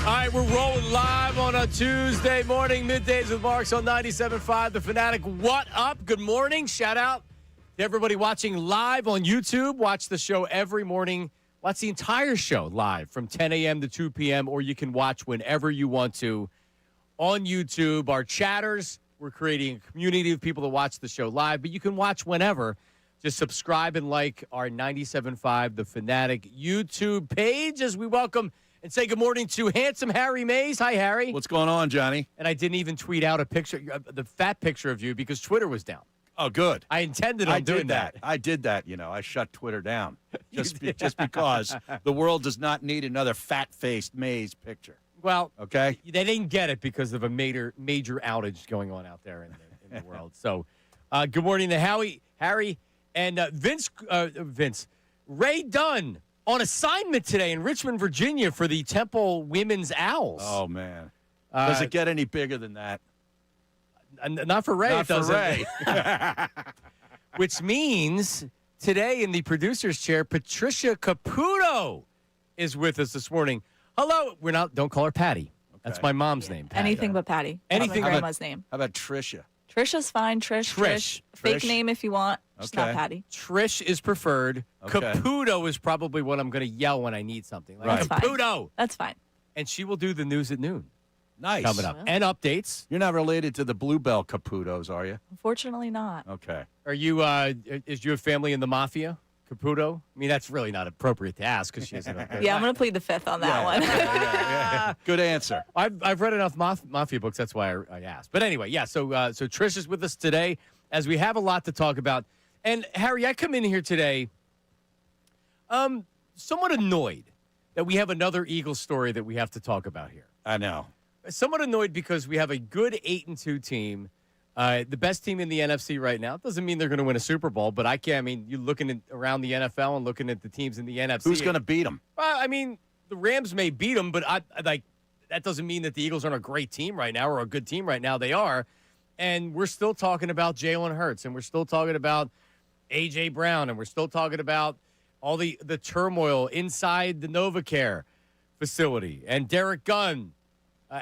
All right, we're rolling live on a Tuesday morning. Middays with Marks on 97.5 The Fanatic. What up? Good morning. Shout out to everybody watching live on YouTube. Watch the show every morning. Watch the entire show live from 10 a.m. to 2 p.m., or you can watch whenever you want to on YouTube. Our chatters, we're creating a community of people to watch the show live, but you can watch whenever. Just subscribe and like our 97.5 The Fanatic YouTube page as we welcome and say good morning to handsome Harry Mays. Hi, Harry. What's going on, Johnny? And I didn't even tweet out a picture, the fat picture of you, because Twitter was down. Oh, good. I intended on doing that. I did that. You know, I shut Twitter down just because the world does not need another fat-faced Mays picture. Well, okay, they didn't get it because of a major outage going on out there in the world. So, good morning to Harry, and Vince. Ray Dunn on assignment today in Richmond, Virginia, for the Temple Women's Owls. Oh man, does it get any bigger than that? Not for Ray. Not it for Ray. Which means today in the producer's chair, Patricia Caputo is with us this morning. Hello. Don't call her Patty. Okay. That's my mom's name. Patty. Anything but Patty. Anything. That's my grandma's name. How about Trisha? Trisha's fine. Trish. Fake name if you want. Just not Patty. Trish is preferred. Okay. Caputo is probably what I'm going to yell when I need something. Like, right. Caputo. That's fine. And she will do the news at noon. Nice. Coming up. And updates. You're not related to the Bluebell Caputos, are you? Unfortunately not. Okay. Are you, is your family in the mafia, Caputo? I mean, that's really not appropriate to ask because she isn't. Yeah, I'm going to plead the fifth on that one. Yeah. Good answer. I've read enough mafia books. That's why I asked. But anyway, yeah, so Trish is with us today as we have a lot to talk about. And, Harry, I come in here today somewhat annoyed that we have another Eagles story that we have to talk about here. I know. Somewhat annoyed because we have a good 8-2 team, the best team in the NFC right now. It doesn't mean they're going to win a Super Bowl, but you're looking around the NFL and looking at the teams in the NFC. Who's going to beat them? Well, I mean, the Rams may beat them, but that doesn't mean that the Eagles aren't a great team right now or a good team right now. They are, and we're still talking about Jalen Hurts, and we're still talking about A.J. Brown, and we're still talking about all the turmoil inside the NovaCare facility, and Derek Gunn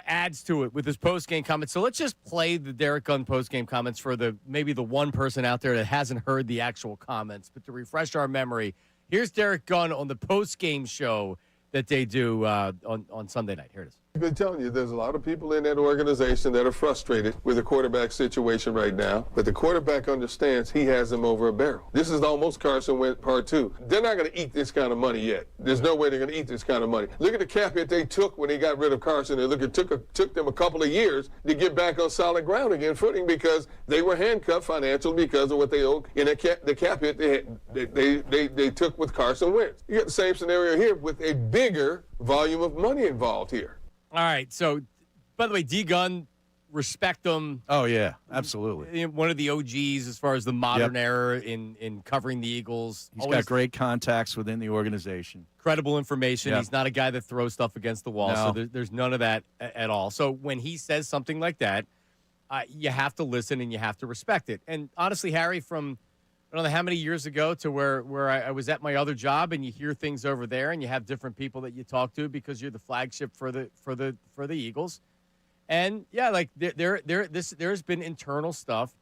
adds to it with his post-game comments. So let's just play the Derek Gunn post-game comments for maybe the one person out there that hasn't heard the actual comments. But to refresh our memory, here's Derek Gunn on the post-game show that they do on Sunday night. Here it is. I've been telling you, there's a lot of people in that organization that are frustrated with the quarterback situation right now, but the quarterback understands he has him over a barrel. This is almost Carson Wentz part two. They're not going to eat this kind of money yet. There's no way they're going to eat this kind of money. Look at the cap hit they took when they got rid of Carson, and it took them a couple of years to get back on solid ground again, footing, because they were handcuffed financially because of what they owed in the cap hit they took with Carson Wentz. You get the same scenario here with a bigger volume of money involved here. All right. So, by the way, D. Gunn, respect him. Oh, yeah, absolutely. One of the OGs as far as the modern era in covering the Eagles. He's got great contacts within the organization. Credible information. Yep. He's not a guy that throws stuff against the wall. No. So there's none of that at all. So when he says something like that, you have to listen and you have to respect it. And honestly, Harry, from I don't know how many years ago to where I was at my other job, and you hear things over there, and you have different people that you talk to because you're the flagship for the Eagles, and yeah, like there's been internal stuff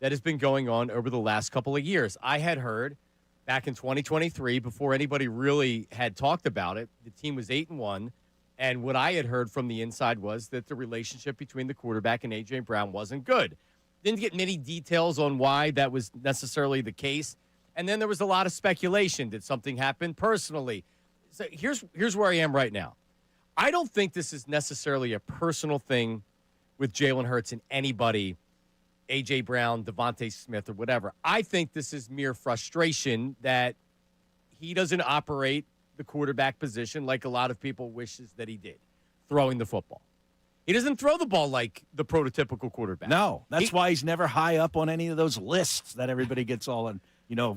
that has been going on over the last couple of years. I had heard back in 2023, before anybody really had talked about it, the team was 8-1, and what I had heard from the inside was that the relationship between the quarterback and A.J. Brown wasn't good. Didn't get many details on why that was necessarily the case. And then there was a lot of speculation. Did something happen personally? So here's where I am right now. I don't think this is necessarily a personal thing with Jalen Hurts and anybody, A.J. Brown, Devontae Smith, or whatever. I think this is mere frustration that he doesn't operate the quarterback position like a lot of people wishes that he did, throwing the football. He doesn't throw the ball like the prototypical quarterback. No, that's why he's never high up on any of those lists that everybody gets all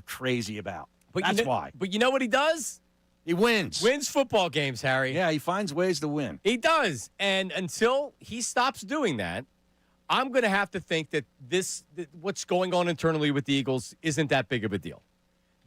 crazy about. But that's why. But you know what he does? He wins. Wins football games, Harry. Yeah, he finds ways to win. He does. And until he stops doing that, I'm going to have to think that what's going on internally with the Eagles isn't that big of a deal.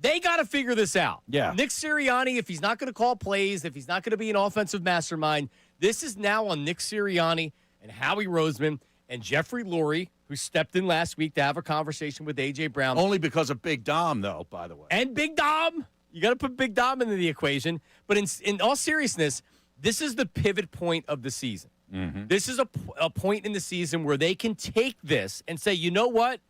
They got to figure this out. Yeah. Nick Sirianni, if he's not going to call plays, if he's not going to be an offensive mastermind, This is now on Nick Sirianni and Howie Roseman and Jeffrey Lurie, who stepped in last week to have a conversation with A.J. Brown. Only because of Big Dom, though, by the way. And Big Dom. You got to put Big Dom into the equation. But in all seriousness, this is the pivot point of the season. Mm-hmm. This is a point in the season where they can take this and say, you know what?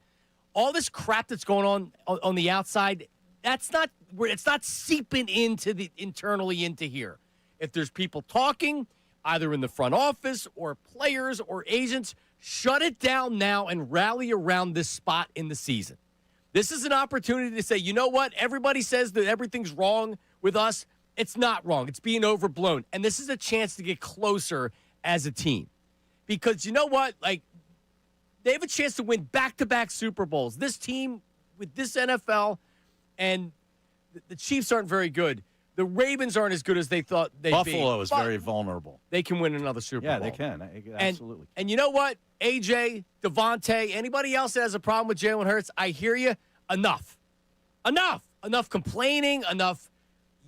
All this crap that's going on the outside, it's not seeping internally into here. If there's people talking, either in the front office or players or agents, shut it down now and rally around this spot in the season. This is an opportunity to say, you know what? Everybody says that everything's wrong with us. It's not wrong. It's being overblown. And this is a chance to get closer as a team. Because you know what? Like, they have a chance to win back-to-back Super Bowls. This team with this NFL, and the Chiefs aren't very good. The Ravens aren't as good as they thought they'd be. Buffalo is very vulnerable. They can win another Super Bowl. Yeah, they can. Absolutely. And you know what? AJ, Devontae, anybody else that has a problem with Jalen Hurts, I hear you. Enough. Enough complaining, enough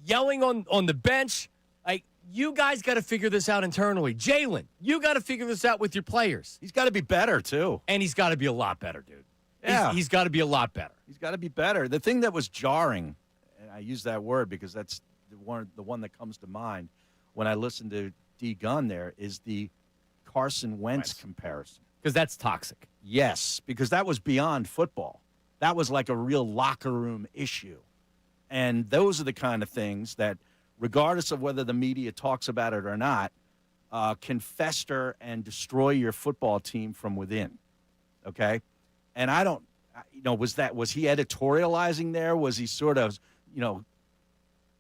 yelling on the bench. Like, you guys got to figure this out internally. Jalen, you got to figure this out with your players. He's got to be better, too. And he's got to be a lot better, dude. Yeah. He's got to be a lot better. He's got to be better. The thing that was jarring, and I use that word because that's the one that comes to mind when I listen to D. Gunn there, is the Carson Wentz comparison. Because that's toxic. Yes, because that was beyond football. That was like a real locker room issue. And those are the kind of things that, regardless of whether the media talks about it or not, can fester and destroy your football team from within. Okay? And I don't, was he editorializing there? Was he sort of,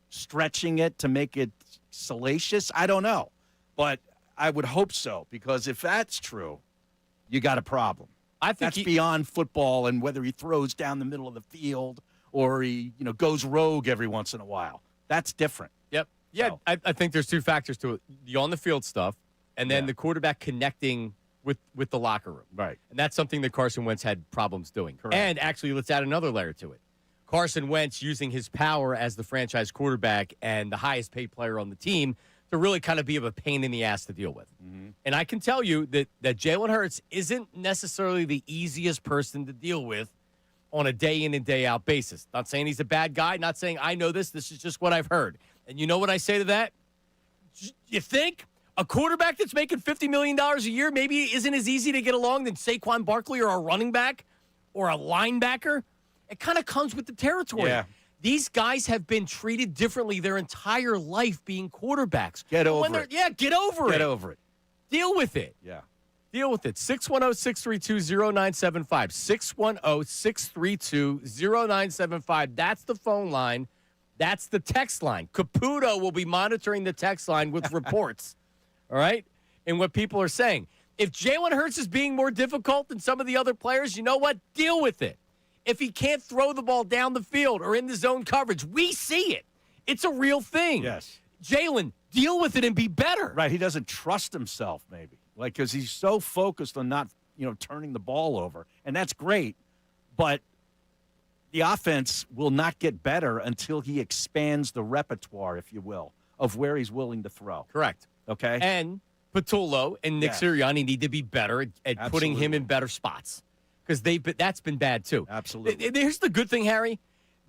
stretching it to make it salacious? I don't know. But I would hope so, because if that's true, you got a problem. I think that's beyond football and whether he throws down the middle of the field or he, goes rogue every once in a while. That's different. Yep. Yeah, So. I think there's two factors to it. The on-the-field stuff and then the quarterback connecting with the locker room. Right. And that's something that Carson Wentz had problems doing. Correct. And actually, let's add another layer to it. Carson Wentz using his power as the franchise quarterback and the highest paid player on the team to really kind of be of a pain in the ass to deal with. Mm-hmm. And I can tell you that Jalen Hurts isn't necessarily the easiest person to deal with on a day in and day out basis. Not saying he's a bad guy, not saying I know this. This is just what I've heard. And you know what I say to that? You think a quarterback that's making $50 million a year maybe isn't as easy to get along than Saquon Barkley or a running back or a linebacker? It kind of comes with the territory. Yeah. These guys have been treated differently their entire life being quarterbacks. Get over it. Yeah, get over it. Get over it. Deal with it. Yeah. Deal with it. 610-632-0975. 610-632-0975. That's the phone line. That's the text line. Caputo will be monitoring the text line with reports, all right, and what people are saying. If Jalen Hurts is being more difficult than some of the other players, you know what? Deal with it. If he can't throw the ball down the field or in the zone coverage, we see it. It's a real thing. Yes. Jalen, deal with it and be better. Right. He doesn't trust himself, maybe. Because he's so focused on not, turning the ball over. And that's great. But the offense will not get better until he expands the repertoire, if you will, of where he's willing to throw. Correct. Okay? And Patullo and Nick Sirianni need to be better at putting him in better spots. Because that's been bad, too. Absolutely. Here's the good thing, Harry.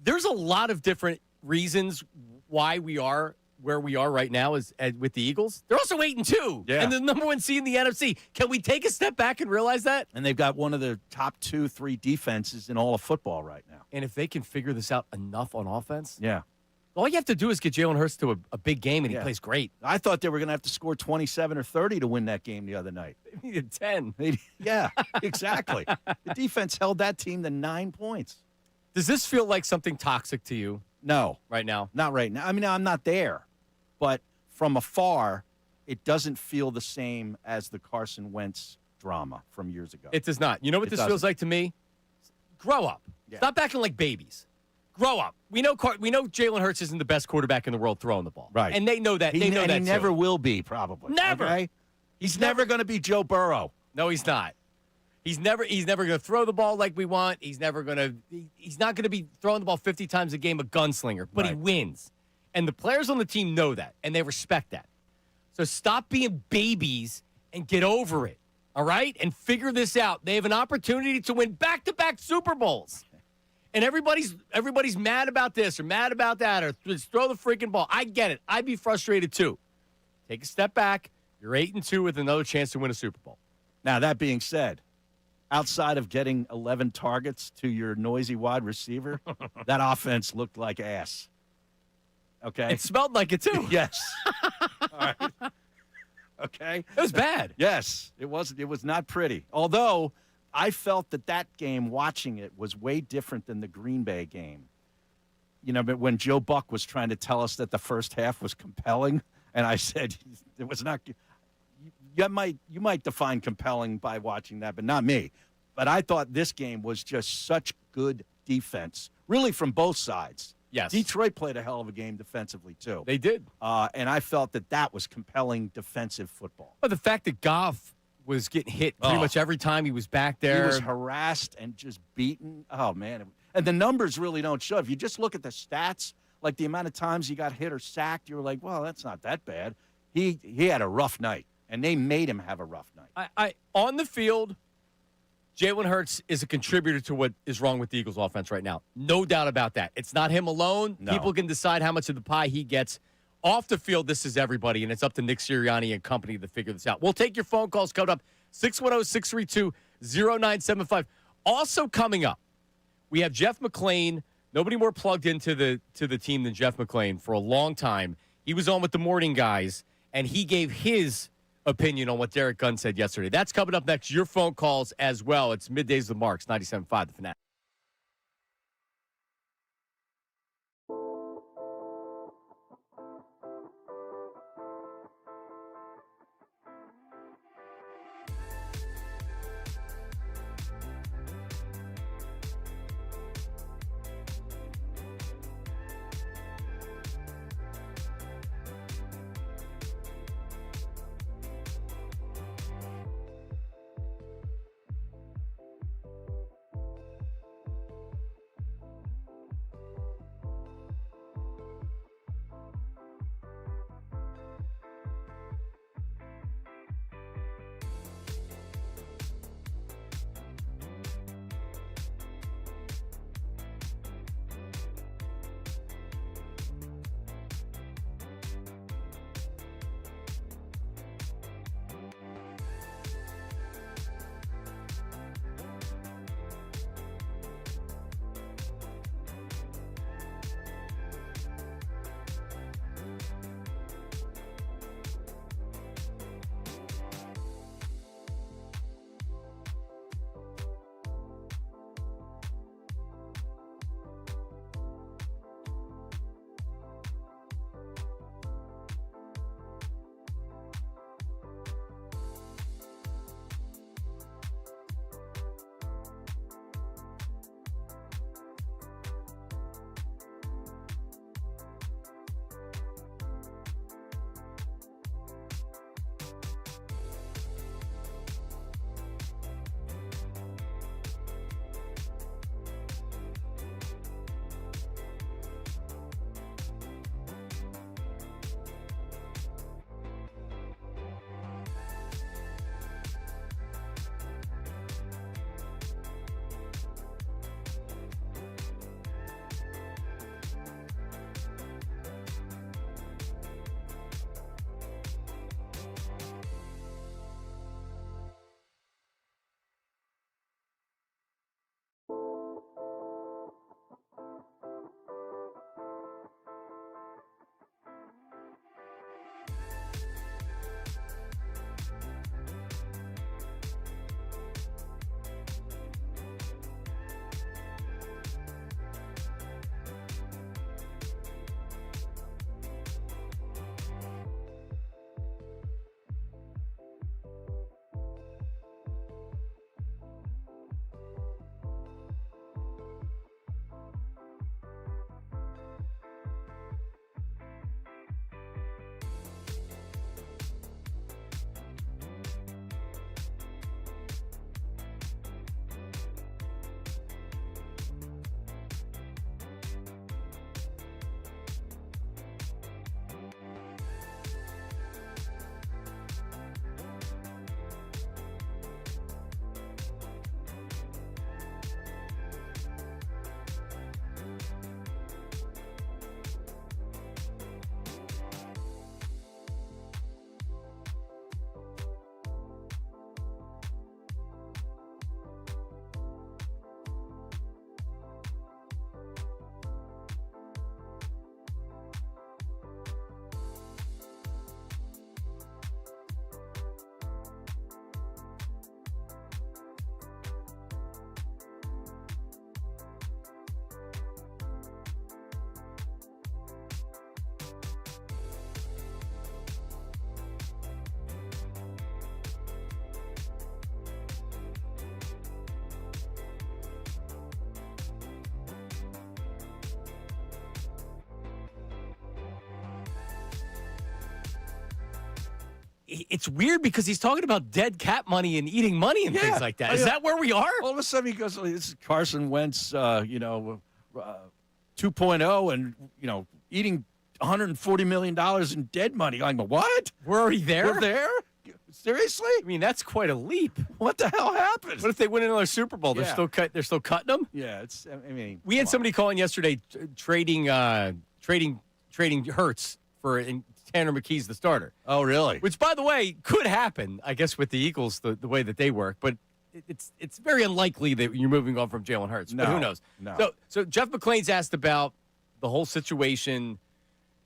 There's a lot of different reasons why we are where we are right now with the Eagles. They're also 8-2. Yeah. And the number one seed in the NFC. Can we take a step back and realize that? And they've got one of the top 2-3 defenses in all of football right now. And if they can figure this out enough on offense, Yeah. all you have to do is get Jalen Hurts to a big game, and he plays great. I thought they were going to have to score 27 or 30 to win that game the other night. They needed 10. Yeah, exactly. The defense held that team to 9 points. Does this feel like something toxic to you No, right now? not right now. I mean, I'm not there. But from afar, it doesn't feel the same as the Carson Wentz drama from years ago. It does not. You know what this feels like to me? Grow up. Yeah. Stop acting like babies. Grow up. We know Jalen Hurts isn't the best quarterback in the world throwing the ball. Right. And they know that. They know that he too. never will be, probably. Never. Okay? He's never going to be Joe Burrow. No, he's not. He's never going to throw the ball like we want. He's not going to be throwing the ball 50 times a game, a gunslinger, but he wins. And the players on the team know that, and they respect that. So stop being babies and get over it, all right? And figure this out. They have an opportunity to win back-to-back Super Bowls. And everybody's mad about this or mad about that or just throw the freaking ball. I get it. I'd be frustrated too. Take a step back. You're 8-2 with another chance to win a Super Bowl. Now, that being said, outside of getting 11 targets to your noisy wide receiver, that offense looked like ass. Okay? It smelled like it too. Yes. All right. Okay? It was bad. Yes. It was not pretty. Although I felt that game, watching it, was way different than the Green Bay game. You know, but when Joe Buck was trying to tell us that the first half was compelling, and I said it was not. You might define compelling by watching that, but not me. But I thought this game was just such good defense, really from both sides. Yes. Detroit played a hell of a game defensively too. They did. And I felt that was compelling defensive football. But the fact that Goff was getting hit pretty much every time he was back there. He was harassed and just beaten. Oh, man. And the numbers really don't show. If you just look at the stats, like the amount of times he got hit or sacked, you were like, well, that's not that bad. He had a rough night, and they made him have a rough night. I on the field, Jalen Hurts is a contributor to what is wrong with the Eagles' offense right now. No doubt about that. It's not him alone. No. People can decide how much of the pie he gets. Off the field, this is everybody, and it's up to Nick Sirianni and company to figure this out. We'll take your phone calls coming up, 610-632-0975. Also coming up, we have Jeff McClain. Nobody more plugged into the team than Jeff McClain for a long time. He was on with the morning guys, and he gave his opinion on what Derek Gunn said yesterday. That's coming up next. Your phone calls as well. It's Middays with Marks, 97.5 The Fanatic. it's weird because he's talking about dead cat money and eating money and things like that. Is that where we are? All of a sudden he goes, "This is Carson Wentz, 2.0, and eating $140 million in dead money." I'm like, what? We're already there? We're there? Seriously? I mean, that's quite a leap. What the hell happened? What if they win another Super Bowl? They're Yeah. still cutting them? Yeah, We had somebody calling yesterday trading Hurts for Tanner McKee's the starter. Oh, really? Which, by the way, could happen, I guess, with the Eagles, the way that they work. But it's very unlikely that you're moving on from Jalen Hurts. But who knows? No. So Jeff McClain's asked about the whole situation,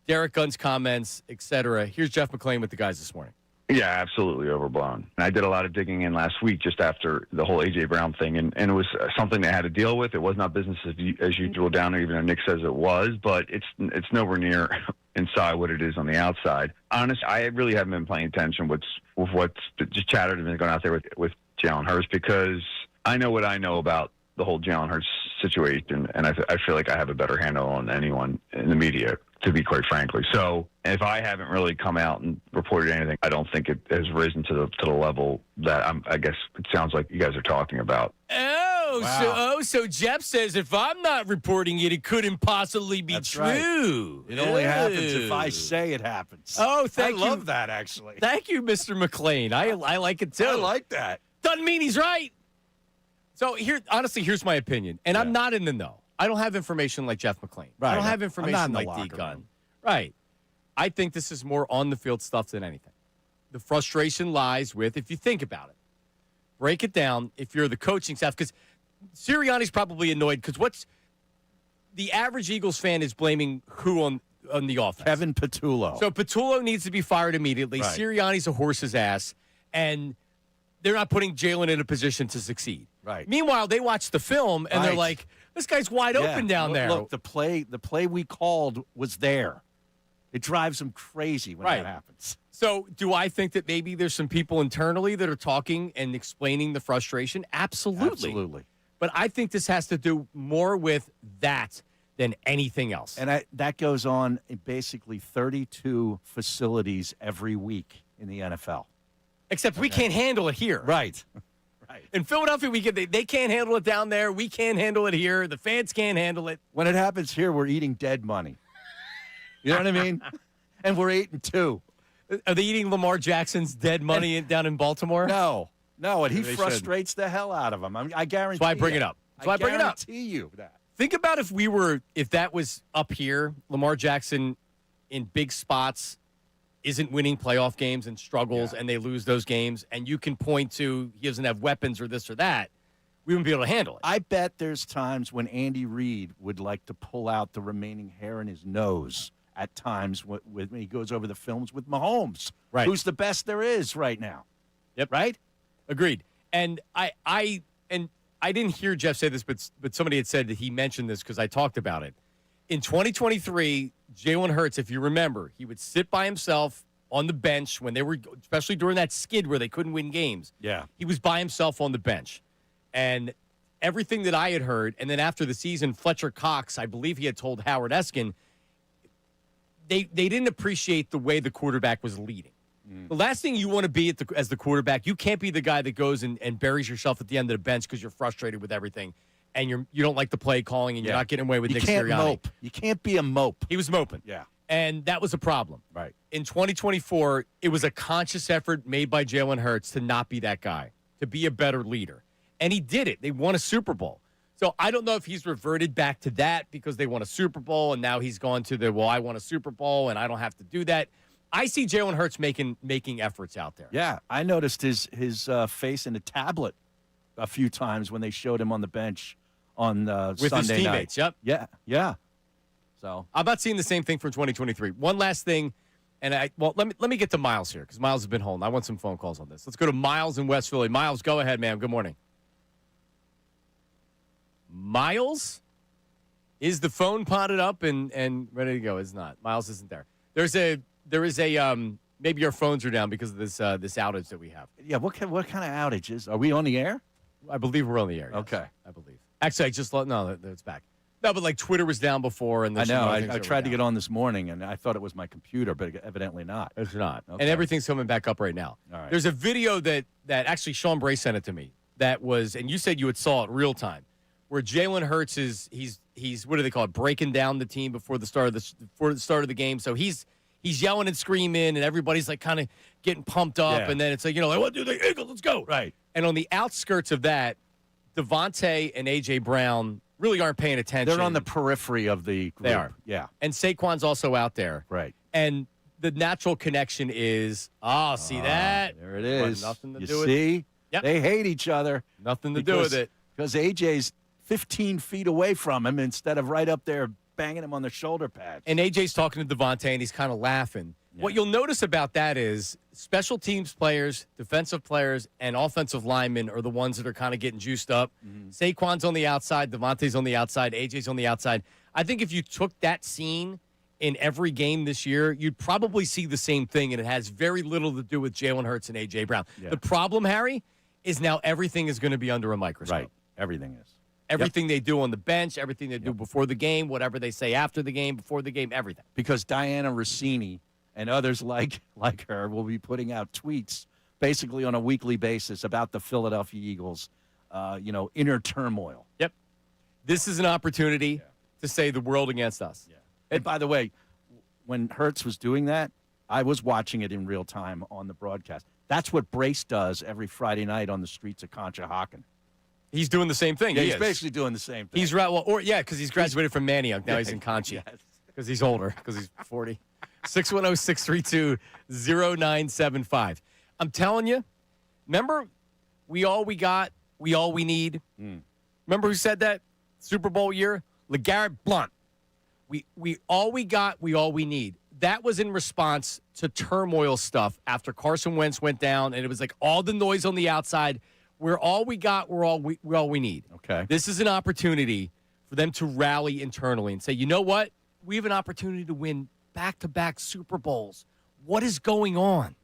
Derek Gunn's comments, etc. Here's Jeff McClain with the guys this morning. Yeah, absolutely overblown. And I did a lot of digging in last week just after the whole A.J. Brown thing, and it was something they had to deal with. It was not business as usual down there, even though Nick says it was, but it's nowhere near inside what it is on the outside. Honestly, I really haven't been paying attention with what's just chattered and been going out there with Jalen Hurts, because I know what I know about the whole Jalen Hurts situation, and I feel like I have a better handle on anyone in the media, to be quite frankly. So if I haven't really come out and reported anything, I don't think it has risen to the level that I guess it sounds like you guys are talking about. So Jeff says if I'm not reporting it, it couldn't possibly be That's true. Right. It only happens if I say it happens. Oh, thank you. I love that, actually. Thank you, Mr. McClain. I like it too. I like that. Doesn't mean he's right. So here's my opinion, and I'm not in the know. I don't have information like Jeff McClain. Right. I don't have I'm information not in the like locker D Gunn. room. Right. I think this is more on the field stuff than anything. The frustration lies with, if you think about it, break it down. If you're the coaching staff, because Sirianni's probably annoyed because what's the average Eagles fan is blaming who on the offense? Kevin Patullo. So Patullo needs to be fired immediately. Right. Sirianni's a horse's ass, and they're not putting Jalen in a position to succeed. Right. Meanwhile, they watch the film and they're like, "This guy's wide open down there." Look, the play we called was there. It drives them crazy when that happens. So, do I think that maybe there's some people internally that are talking and explaining the frustration? Absolutely. But I think this has to do more with that than anything else. And that goes on in basically 32 facilities every week in the NFL. Except we can't handle it here. Right. In Philadelphia, they can't handle it down there. We can't handle it here. The fans can't handle it. When it happens here, we're eating dead money. You know what I mean? And we're 8-2. Are they eating Lamar Jackson's dead money down in Baltimore? No, and he They frustrates the hell out of them. I guarantee. That's why I bring it up. I guarantee you that. Think about if that was up here, Lamar Jackson in big spots isn't winning playoff games and struggles, and they lose those games, and you can point to he doesn't have weapons or this or that, we wouldn't be able to handle it. I bet there's times when Andy Reid would like to pull out the remaining hair in his nose at times when he goes over the films with Mahomes, who's the best there is right now. Yep. Right? Agreed. And I didn't hear Jeff say this, but somebody had said that he mentioned this because I talked about it. In 2023, Jalen Hurts, if you remember, he would sit by himself on the bench when they were, especially during that skid where they couldn't win games. Yeah. He was by himself on the bench. And everything that I had heard, and then after the season, Fletcher Cox, I believe he had told Howard Eskin, they didn't appreciate the way the quarterback was leading. The last thing you want to be as the quarterback, you can't be the guy that goes and buries yourself at the end of the bench because you're frustrated with everything. And you don't like the play calling, and you're not getting away with Nick Sirianni. Mope. You can't be a mope. He was moping. Yeah. And that was a problem. Right. In 2024, it was a conscious effort made by Jalen Hurts to not be that guy, to be a better leader. And he did it. They won a Super Bowl. So I don't know if he's reverted back to that because they won a Super Bowl, and now he's gone to I won a Super Bowl, and I don't have to do that. I see Jalen Hurts making efforts out there. Yeah. I noticed his face in a tablet a few times when they showed him on the bench on with Sunday his teammates. night. Yep. Yeah. So I'm not seeing the same thing for 2023. One last thing, and let me get to Miles here because Miles has been holding. I want some phone calls on this. Let's go to Miles in West Philly. Miles, go ahead, ma'am. Good morning. Miles, is the phone potted up and ready to go? It's not. Miles isn't there. There is a maybe our phones are down because of this outage that we have. yeah, what kind of outages? Are we on the air? I believe we're on the air. Yes. Okay. I believe. Actually, I just no, it's back. No, but like Twitter was down before, and I there's some know. other I things that were tried to down. get on this morning, and I thought it was my computer, but evidently not. It's not. Okay. And everything's coming back up right now. All right. There's a video that actually Sean Bray sent it to me that was, and you said you had saw it real time, where Jalen Hurts he's what do they call it, breaking down the team before the start of the game. So he's yelling and screaming, and everybody's like kind of getting pumped up, Yeah. and then it's like, like, what do the Eagles? Let's go. Right. And on the outskirts of that, Devontae and A.J. Brown really aren't paying attention. They're on the periphery of the group. They are. Yeah. And Saquon's also out there. Right. And the natural connection is, see that? There it is. Nothing to you do with see? Yep. They hate each other. Nothing to do with it. Because AJ's 15 feet away from him instead of right up there banging him on the shoulder pads. And AJ's talking to Devontae, and he's kind of laughing. Yeah. What you'll notice about that is special teams players, defensive players, and offensive linemen are the ones that are kind of getting juiced up. Saquon's on the outside, Devontae's on the outside, AJ's on the outside. I think if you took that scene in every game this year, you'd probably see the same thing, and it has very little to do with Jalen Hurts and A.J. Brown. Yeah. The problem, Harry, is now everything is going to be under a microscope. Right. Everything is. Everything they do on the bench, everything they do before the game, whatever they say after the game, before the game, everything. Because Diana Rossini and others like her will be putting out tweets basically on a weekly basis about the Philadelphia Eagles, inner turmoil. Yep. This is an opportunity to say the world against us. Yeah. And by the way, when Hertz was doing that, I was watching it in real time on the broadcast. That's what Brace does every Friday night on the streets of Conshohocken. He's doing the same thing. Yeah, He he's is. basically doing the same thing. He's right. Well, because he's graduated from Manioc. Now Yeah, he's in Conchi. yes. Because he's older. Because he's 40. 610-632-0975. I'm telling you, remember, we all we got, we all we need. Remember who said that? Super Bowl year? LeGarrette Blount. We all we got, we all we need. That was in response to turmoil stuff after Carson Wentz went down, and it was like all the noise on the outside. We're all we got, we're all we need. Okay. This is an opportunity for them to rally internally and say, you know what? We have an opportunity to win back-to-back Super Bowls. What is going on?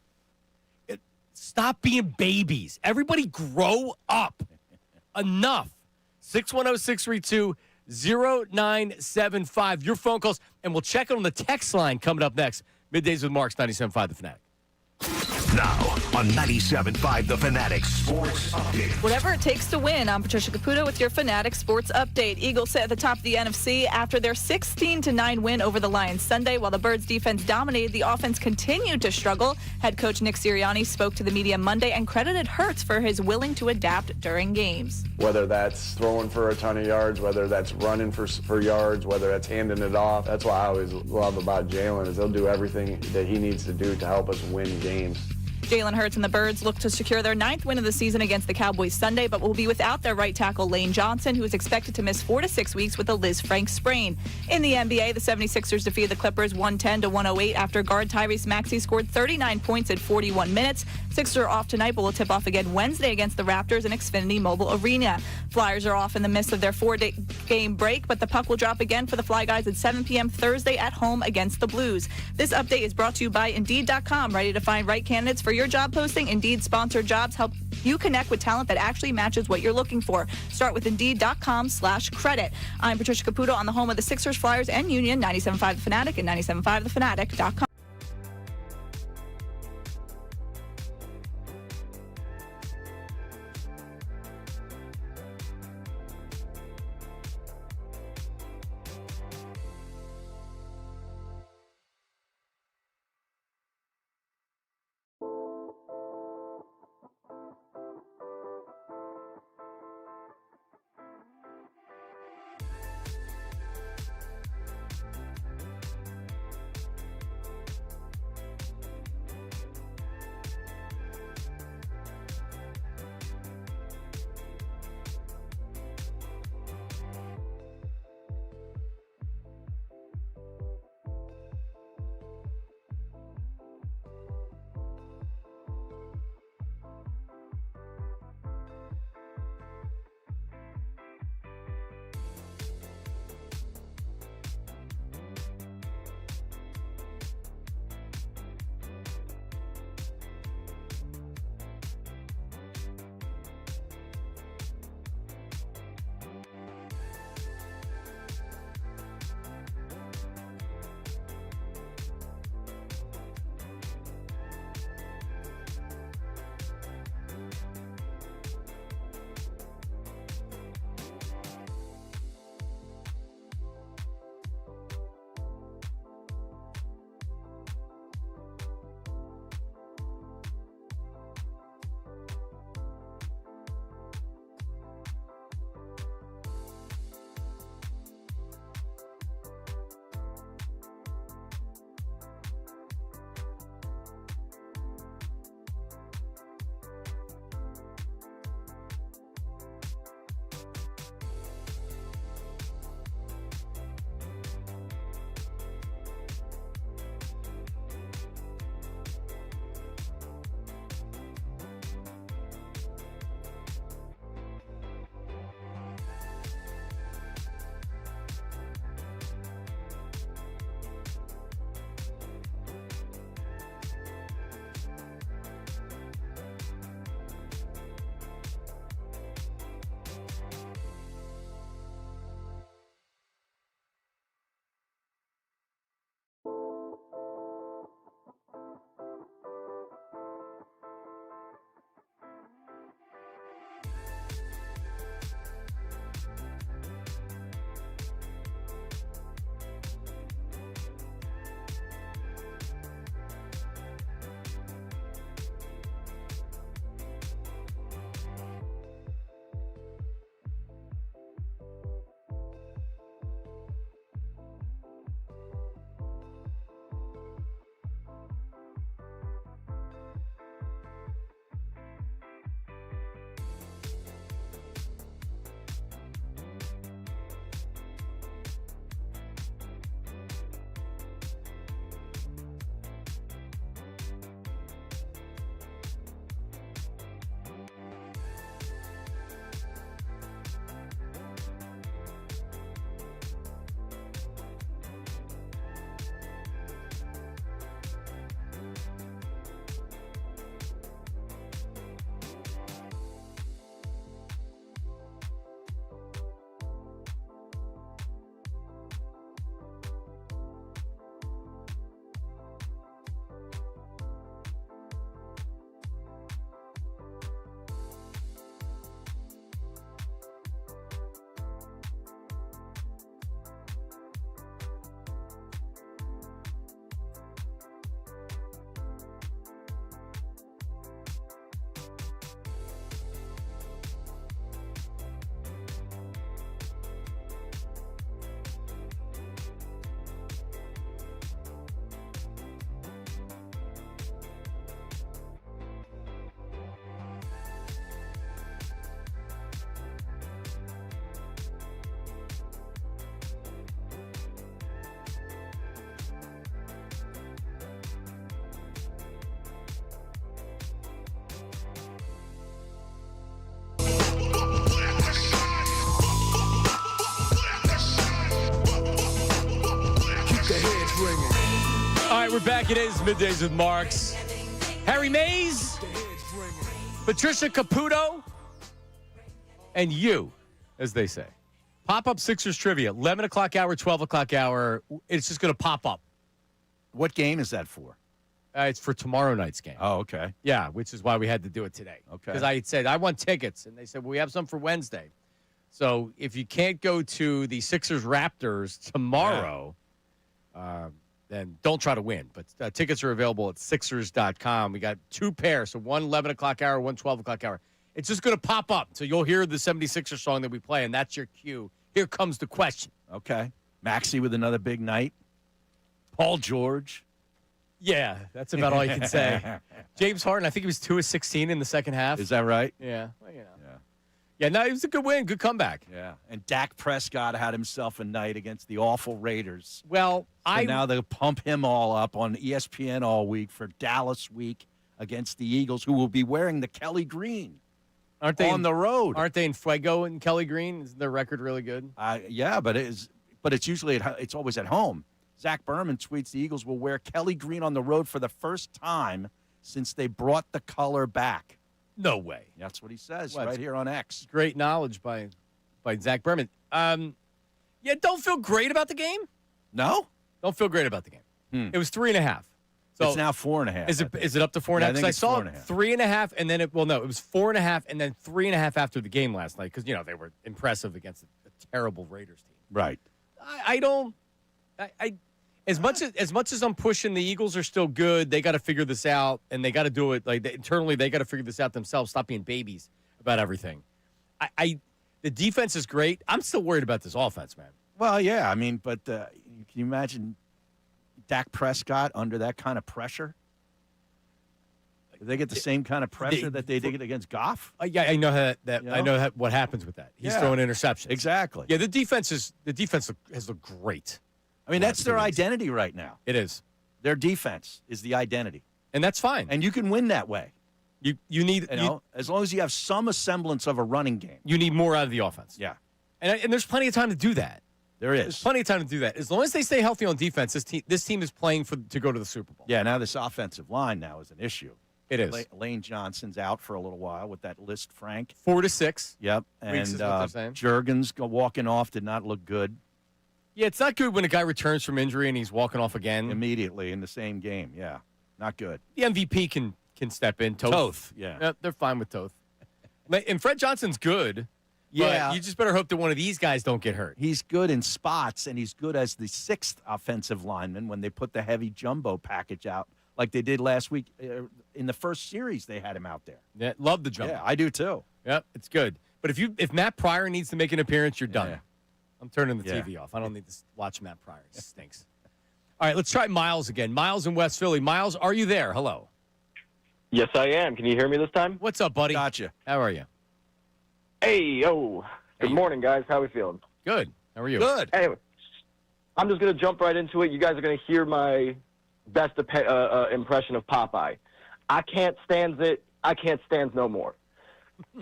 Stop being babies. Everybody grow up. Enough. 610-632-0975. Your phone calls, and we'll check it on the text line coming up next. Middays with Marks, 97.5 The Fanatic. Now on 97.5 The Fanatic Sports Update. Whatever it takes to win. I'm Patricia Caputo with your Fanatic Sports Update. Eagles sit at the top of the NFC after their 16-9 win over the Lions Sunday. While the Birds' defense dominated, the offense continued to struggle. Head coach Nick Sirianni spoke to the media Monday and credited Hurts for his willing to adapt during games. Whether that's throwing for a ton of yards, whether that's running for yards, whether that's handing it off. That's what I always love about Jalen is he'll do everything that he needs to do to help us win games. Jalen Hurts and the Birds look to secure their 9th win of the season against the Cowboys Sunday, but will be without their right tackle Lane Johnson, who is expected to miss 4 to 6 weeks with a Liz Frank sprain. In the NBA, the 76ers defeated the Clippers 110-108 after guard Tyrese Maxey scored 39 points in 41 minutes. Sixers are off tonight, but will tip off again Wednesday against the Raptors in Xfinity Mobile Arena. Flyers are off in the midst of their 4-game break, but the puck will drop again for the Fly Guys at 7 p.m. Thursday at home against the Blues. This update is brought to you by Indeed.com. Ready to find right candidates for your job posting? Indeed sponsored jobs help you connect with talent that actually matches what you're looking for. Start with Indeed.com/credit. I'm Patricia Caputo on the home of the Sixers, Flyers, and Union, 97.5 The Fanatic and 97.5thefanatic.com. we're back. It is Middays with Marks. Harry Mays, Patricia Caputo, and you, as they say. Pop-up Sixers trivia, 11 o'clock hour, 12 o'clock hour. It's just going to pop up. What game is that for? It's for tomorrow night's game. Oh, okay. Yeah, which is why we had to do it today. Okay. Because I said, I want tickets. And they said, well, we have some for Wednesday. So if you can't go to the Sixers-Raptors tomorrow, then don't try to win. But tickets are available at Sixers.com. We got 2 pairs, so one 11 o'clock hour, one 12 o'clock hour. It's just going to pop up. So you'll hear the 76er song that we play, and that's your cue. Here comes the question. Okay. Maxey with another big night. Paul George. Yeah, that's about all you can say. James Harden, I think he was 2 of 16 in the second half. Is that right? Yeah. Well, Yeah, no, it was a good win. Good comeback. Yeah. And Dak Prescott had himself a night against the awful Raiders. Well, So now they'll pump him all up on ESPN all week for Dallas week against the Eagles, who will be wearing the Kelly Green aren't they on the road. Aren't they in Fuego and Kelly Green? Isn't their record really good? Yeah, but it's usually it's always at home. Zach Berman tweets the Eagles will wear Kelly Green on the road for the first time since they brought the color back. No way. That's what he says right here on X. Great knowledge by Zach Berman. Yeah, don't feel great about the game. No? Don't feel great about the game. It was 3.5. So it's now 4.5. Is it up to 4.5? Yeah, I think I it's saw 4.5. 3.5, and then it was 4.5, and then 3.5 after the game last night because they were impressive against a terrible Raiders team. Right. As much as I'm pushing, the Eagles are still good. They got to figure this out, and they got to do it internally. They got to figure this out themselves. Stop being babies about everything. The defense is great. I'm still worried about this offense, man. Well, yeah. I mean, but can you imagine Dak Prescott under that kind of pressure? Did they get the same kind of pressure that they did against Goff? Yeah, I know I know what happens with that. He's throwing interceptions. Exactly. Yeah, the defense has looked great. I mean, that's their identity right now. It is. Their defense is the identity, and that's fine. And you can win that way. You need as long as you have some semblance of a running game. You need more out of the offense. Yeah, and there's plenty of time to do that. There's plenty of time to do that. As long as they stay healthy on defense, this team is playing to go to the Super Bowl. Yeah. Now this offensive line is an issue. It is. Lane Johnson's out for a little while with that list, Frank. 4 to 6. Yep. Weeks is what they're saying. Juergens walking off did not look good. Yeah, it's not good when a guy returns from injury and he's walking off again. Immediately in the same game, yeah. Not good. The MVP can step in. Toth. Yeah. They're fine with Toth. And Fred Johnson's good. Yeah. But you just better hope that one of these guys don't get hurt. He's good in spots, and he's good as the 6th offensive lineman when they put the heavy jumbo package out like they did last week. In the first series, they had him out there. Yeah, love the jumbo. Yeah, I do too. Yep, it's good. But if Matt Pryor needs to make an appearance, you're done. Yeah. I'm turning the TV off. I don't need to watch Matt Pryor. It stinks. All right, let's try Miles again. Miles in West Philly. Miles, are you there? Hello. Yes, I am. Can you hear me this time? What's up, buddy? Gotcha. How are you? Hey, yo. Good morning, guys. How we feeling? Good. How are you? Good. Anyway, I'm just going to jump right into it. You guys are going to hear my best impression of Popeye. I can't stand it. I can't stand no more.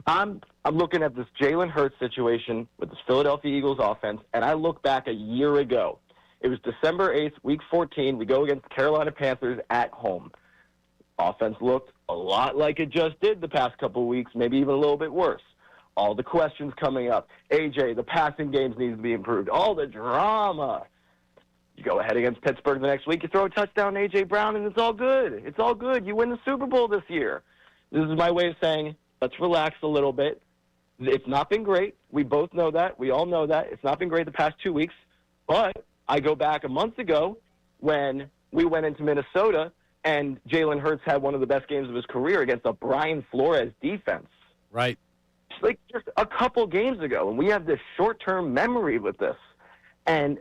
I'm looking at this Jalen Hurts situation with this Philadelphia Eagles offense, and I look back a year ago. It was December 8th, Week 14. We go against the Carolina Panthers at home. Offense looked a lot like it just did the past couple of weeks, maybe even a little bit worse. All the questions coming up. AJ, the passing games needs to be improved. All the drama. You go ahead against Pittsburgh the next week, you throw a touchdown to A.J. Brown, and it's all good. It's all good. You win the Super Bowl this year. This is my way of saying, let's relax a little bit. It's not been great. We both know that. We all know that. It's not been great the past 2 weeks. But I go back a month ago when we went into Minnesota, and Jalen Hurts had one of the best games of his career against a Brian Flores defense. Right. It's like just a couple games ago, and we have this short-term memory with this. And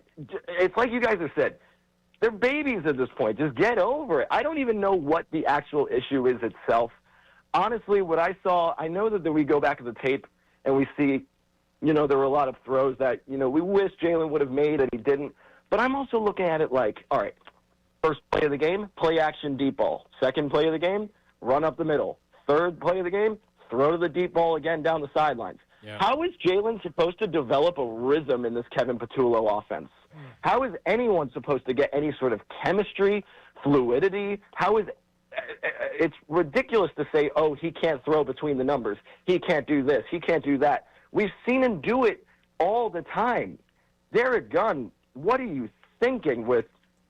it's like you guys have said, they're babies at this point. Just get over it. I don't even know what the actual issue is itself. Honestly, what I saw, I know that we go back to the tape and we see, there were a lot of throws that, we wish Jalen would have made and he didn't. But I'm also looking at it like, all right, first play of the game, play action deep ball. Second play of the game, run up the middle. Third play of the game, throw to the deep ball again down the sidelines. Yeah. How is Jalen supposed to develop a rhythm in this Kevin Patullo offense? How is anyone supposed to get any sort of chemistry fluidity? How is it's ridiculous to say, oh, he can't throw between the numbers. He can't do this. He can't do that. We've seen him do it all the time. Derek Gunn, what are you thinking with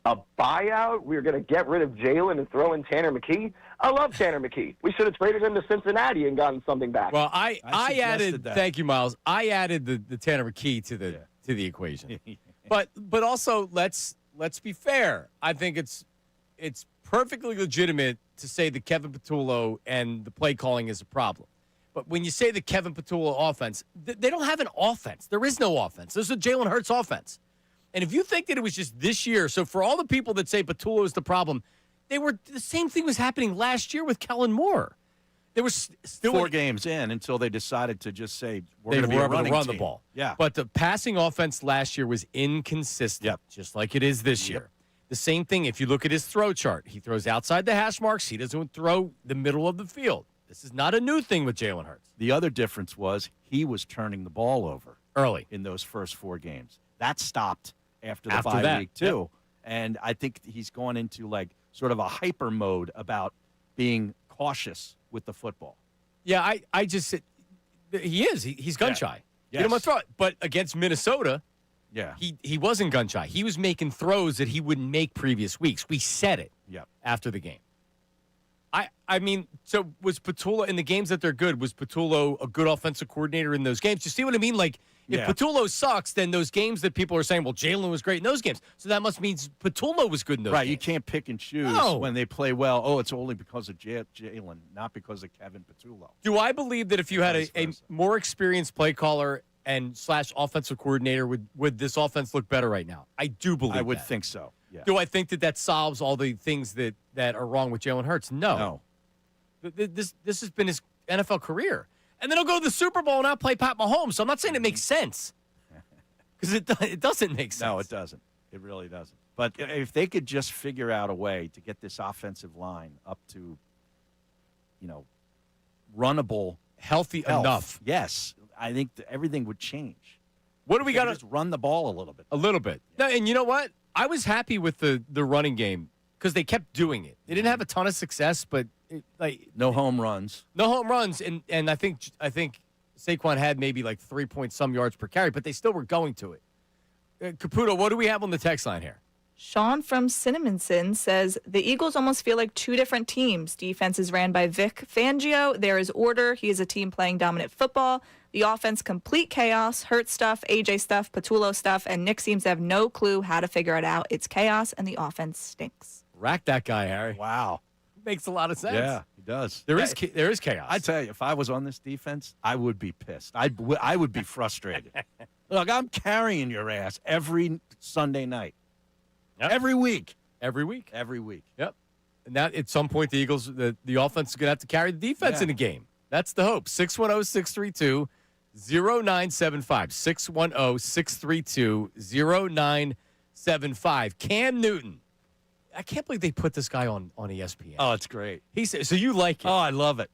a buyout? We're going to get rid of Jalen and throw in Tanner McKee? I love Tanner McKee. We should have traded him to Cincinnati and gotten something back. Well, I added that. Thank you, Miles. I added the Tanner McKee to the equation. but also let's be fair. I think it's perfectly legitimate to say that Kevin Patullo and the play calling is a problem. But when you say the Kevin Patullo offense, they don't have an offense. There is no offense. This is a Jalen Hurts offense. And if you think that it was just this year, so for all the people that say Patullo is the problem, the same thing was happening last year with Kellen Moore. There was still 4 games in until they decided to just say we're they going to be were a able to running run team. the ball. Yeah. But the passing offense last year was inconsistent, just like it is this year. The same thing, if you look at his throw chart, he throws outside the hash marks. He doesn't throw the middle of the field. This is not a new thing with Jalen Hurts. The other difference was he was turning the ball over Early. in those first 4 games. That stopped after the After bye that, week, too. And I think he's gone into, like, sort of a hyper mode about being cautious with the football. Yeah, I just – he is. He's gun-shy. Yes. You don't want to throw it. But against Minnesota – Yeah. He wasn't gun shy. He was making throws that he wouldn't make previous weeks. We said it after the game. I mean, so was Patullo in the games that they're good? Was Patullo a good offensive coordinator in those games? You see what I mean? Like, if Patullo sucks, then those games that people are saying, well, Jalen was great in those games. So that must mean Patullo was good in those games. Right. You can't pick and choose when they play well. Oh, it's only because of Jalen, not because of Kevin Patullo. Do I believe that if you had a more experienced play caller and / offensive coordinator, would this offense look better right now? I do believe I would that. think so. Yeah. Do I think that solves all the things that are wrong with Jalen Hurts? No. This has been his NFL career. And then he'll go to the Super Bowl and outplay Pat Mahomes. So I'm not saying it makes sense. Because it doesn't make sense. No, it doesn't. It really doesn't. But if they could just figure out a way to get this offensive line up to, runnable. Healthy enough. Yes. I think everything would change. What do we got to just run the ball a little bit? A little bit. No, and you know what? I was happy with the running game because they kept doing it. They didn't have a ton of success, but no home runs. No home runs, and I think Saquon had maybe like 3-point-some yards per carry, but they still were going to it. Caputo, what do we have on the text line here? Sean from Cinnamonson says the Eagles almost feel like 2 different teams. Defense is ran by Vic Fangio. There is order. He is a team playing dominant football. The offense, complete chaos. Hurt stuff, AJ stuff, Patullo stuff, and Nick seems to have no clue how to figure it out. It's chaos, and the offense stinks. Rack that guy, Harry. Wow. Makes a lot of sense. Yeah, he does. There is chaos. I tell you, if I was on this defense, I would be pissed. I would be frustrated. Look, I'm carrying your ass every Sunday night. Yep. Every week. Every week. Every week. Yep. And that at some point the Eagles, the offense is going to have to carry the defense in the game. That's the hope. 610-632-0975. 610-632-0975. Cam Newton. I can't believe they put this guy on ESPN. Oh, it's great. He said, so you like it? Oh, I love it.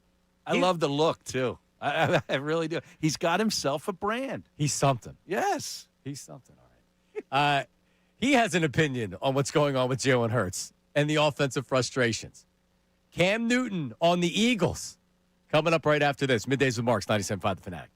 I love the look, too. I really do. He's got himself a brand. He's something. Yes. He's something, all right. He has an opinion on what's going on with Jalen Hurts and the offensive frustrations. Cam Newton on the Eagles. Coming up right after this. Middays with Marks, 97.5 The Fanatic.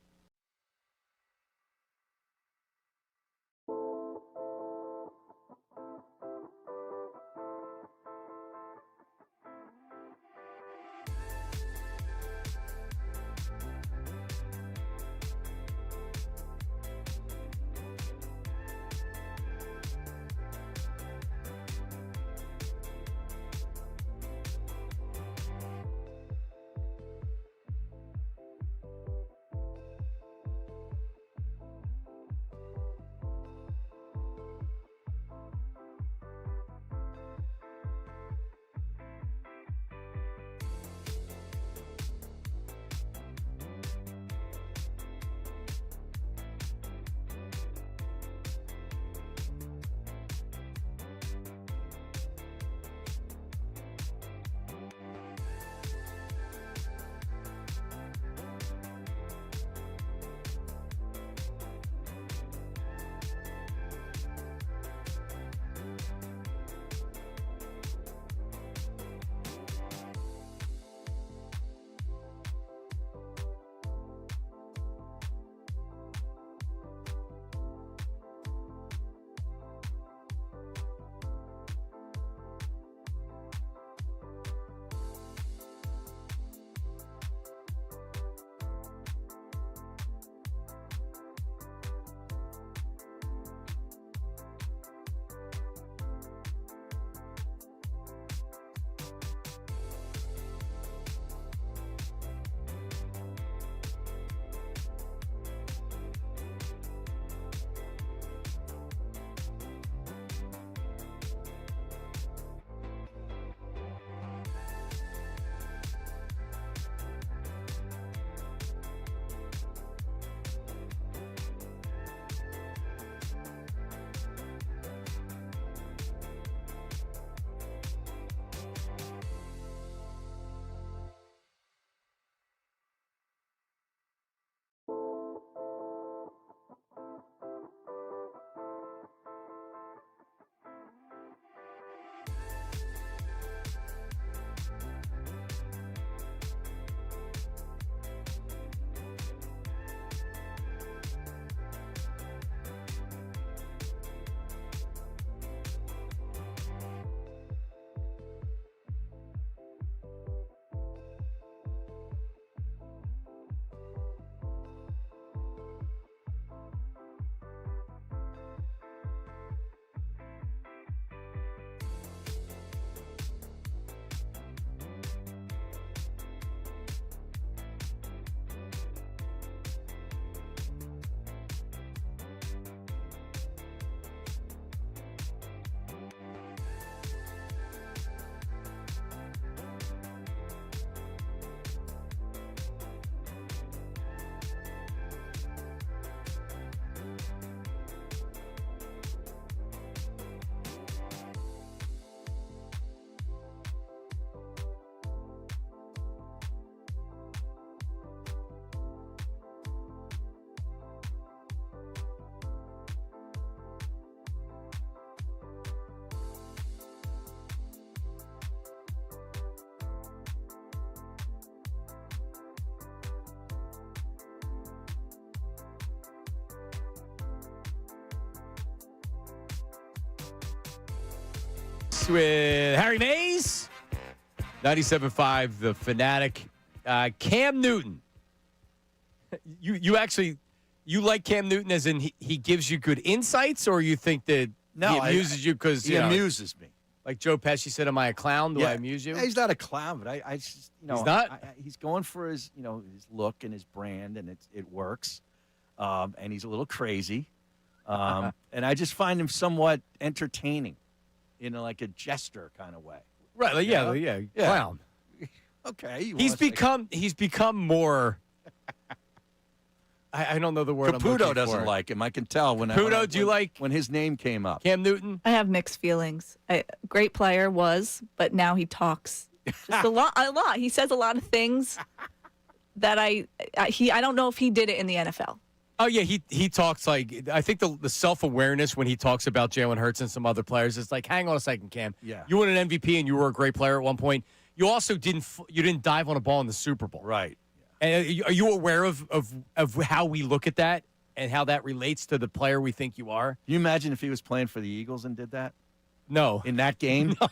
Middays with Harry Mays. 97.5, The Fanatic. Cam Newton. You like Cam Newton as in he gives you good insights, or you think that he amuses you because he amuses me? Like Joe Pesci said, "Am I a clown? Do I amuse you?" He's not a clown, but I just he's not. He's going for his his look and his brand, and it works. And he's a little crazy, and I just find him somewhat entertaining, in like a jester kind of way. Right? Like, yeah, clown. Okay, He's become more. I don't know the word. Caputo doesn't like him. I can tell when Caputo. Do you like when his name came up? Cam Newton? I have mixed feelings. Great player was, but now he talks just a lot. He says a lot of things that I don't know if he did it in the NFL. Oh yeah, he talks like, I think the self-awareness when he talks about Jalen Hurts and some other players is like, hang on a second, Cam. Yeah. You won an MVP and you were a great player at one point. You also didn't dive on a ball in the Super Bowl. Right. And are you aware of how we look at that and how that relates to the player we think you are? Can you imagine if he was playing for the Eagles and did that? No. In that game? No,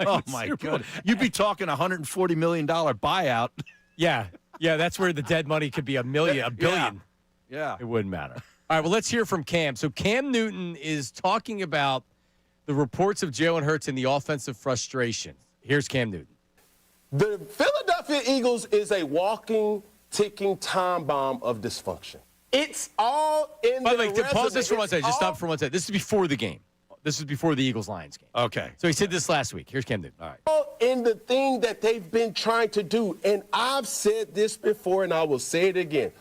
oh, my God. You'd be talking $140 million buyout. Yeah. Yeah, that's where the dead money could be a billion. Yeah. It wouldn't matter. All right, well, let's hear from Cam. So Cam Newton is talking about the reports of Jalen Hurts and the offensive frustration. Here's Cam Newton. The Philadelphia Eagles is a walking, ticking time bomb of dysfunction. It's all in By the way, resume. pause this for one second. Just stop for one second. This is before the game. This is before the Eagles-Lions game. Okay. So he said this last week. Here's Cam Newton. All right. All in the thing that they've been trying to do. And I've said this before, and I will say it again.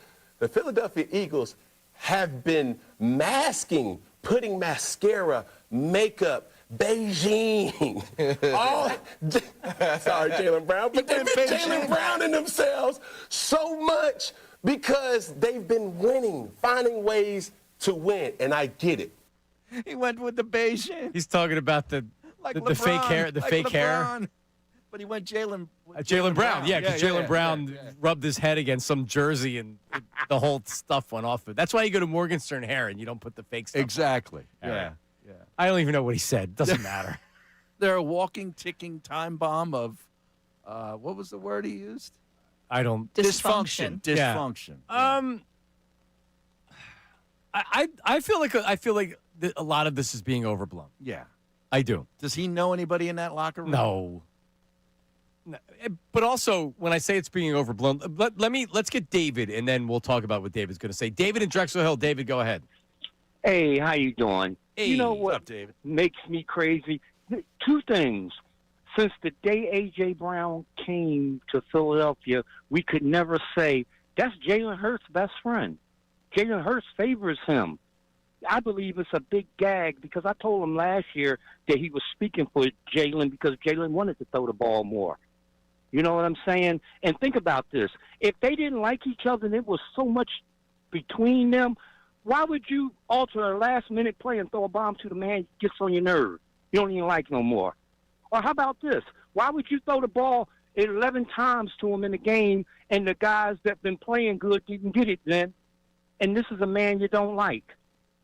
The Philadelphia Eagles have been masking, putting mascara, makeup, Beijing. Sorry, Jalen Brown. But they've been Jalen Browning themselves so much because they've been winning, finding ways to win. And I get it. He went with the Beijing. He's talking about the fake hair. The fake hair. But he went Jalen Brown. Yeah, because Jalen Brown rubbed his head against some jersey and the whole stuff went off. That's why you go to Morgenstern Hair and you don't put the fake stuff Exactly. on. Yeah. I don't even know what he said. Doesn't matter. They're a walking, ticking time bomb of, what was the word he used? I don't. Dysfunction. Dysfunction. I feel like a lot of this is being overblown. Yeah. I do. Does he know anybody in that locker room? No. But also, when I say it's being overblown, let's get David, and then we'll talk about what David's going to say. David in Drexel Hill. David, go ahead. Hey, how you doing? Hey, you know what's what up, David? makes me crazy? Two things. Since the day A.J. Brown came to Philadelphia, we could never say, that's Jalen Hurts' best friend. Jalen Hurts favors him. I believe it's a big gag because I told him last year that he was speaking for Jalen because Jalen wanted to throw the ball more. You know what I'm saying? And think about this. If they didn't like each other and it was so much between them, why would you alter a last-minute play and throw a bomb to the man who gets on your nerve? You don't even like no more. Or how about this? Why would you throw the ball 11 times to him in the game and the guys that been playing good didn't get it then? And this is a man you don't like.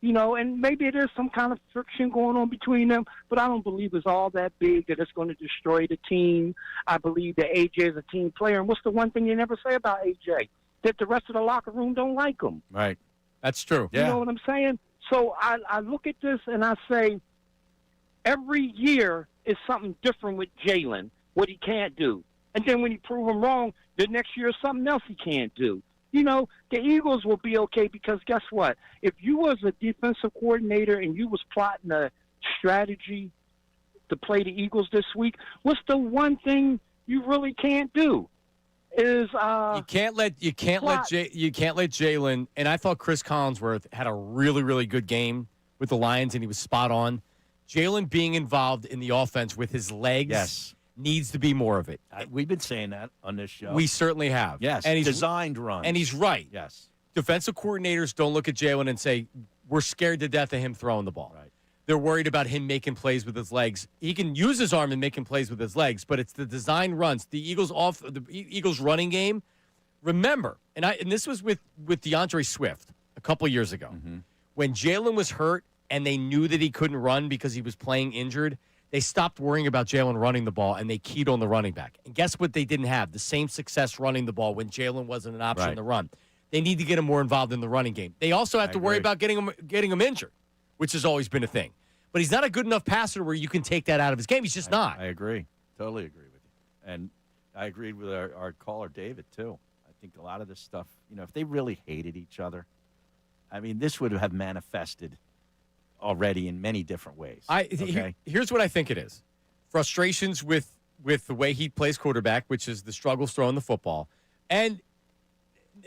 You know, and maybe there's some kind of friction going on between them, but I don't believe it's all that big that it's going to destroy the team. I believe that A.J. is a team player. And what's the one thing you never say about A.J.? That the rest of the locker room don't like him. Right. That's true. You know what I'm saying? So I look at this and I say every year is something different with Jalen, what he can't do. And then when you prove him wrong, the next year is something else he can't do. You know, the Eagles will be okay because guess what? If you was a defensive coordinator and you was plotting a strategy to play the Eagles this week, what's the one thing you really can't do? Is you can't let Jalen, and I thought Chris Collinsworth had a really, really good game with the Lions and he was spot on. Jalen being involved in the offense with his legs needs to be more of it. We've been saying that on this show. We certainly have. Yes, and he's designed runs. And he's right. Yes. Defensive coordinators don't look at Jalen and say, we're scared to death of him throwing the ball. Right. They're worried about him making plays with his legs. He can use his arm and making plays with his legs, but it's the design runs. The Eagles running game. Remember, and this was with DeAndre Swift a couple years ago. Mm-hmm. When Jalen was hurt and they knew that he couldn't run because he was playing injured, they stopped worrying about Jalen running the ball, and they keyed on the running back. And guess what they didn't have? The same success running the ball when Jalen wasn't an option to run. They need to get him more involved in the running game. They also have to worry about getting him injured, which has always been a thing. But he's not a good enough passer where you can take that out of his game. He's just not. I agree. Totally agree with you. And I agreed with our caller, David, too. I think a lot of this stuff, if they really hated each other, I mean, this would have manifested already in many different ways. Here's what I think it is. Frustrations with the way he plays quarterback, which is the struggles throwing the football. And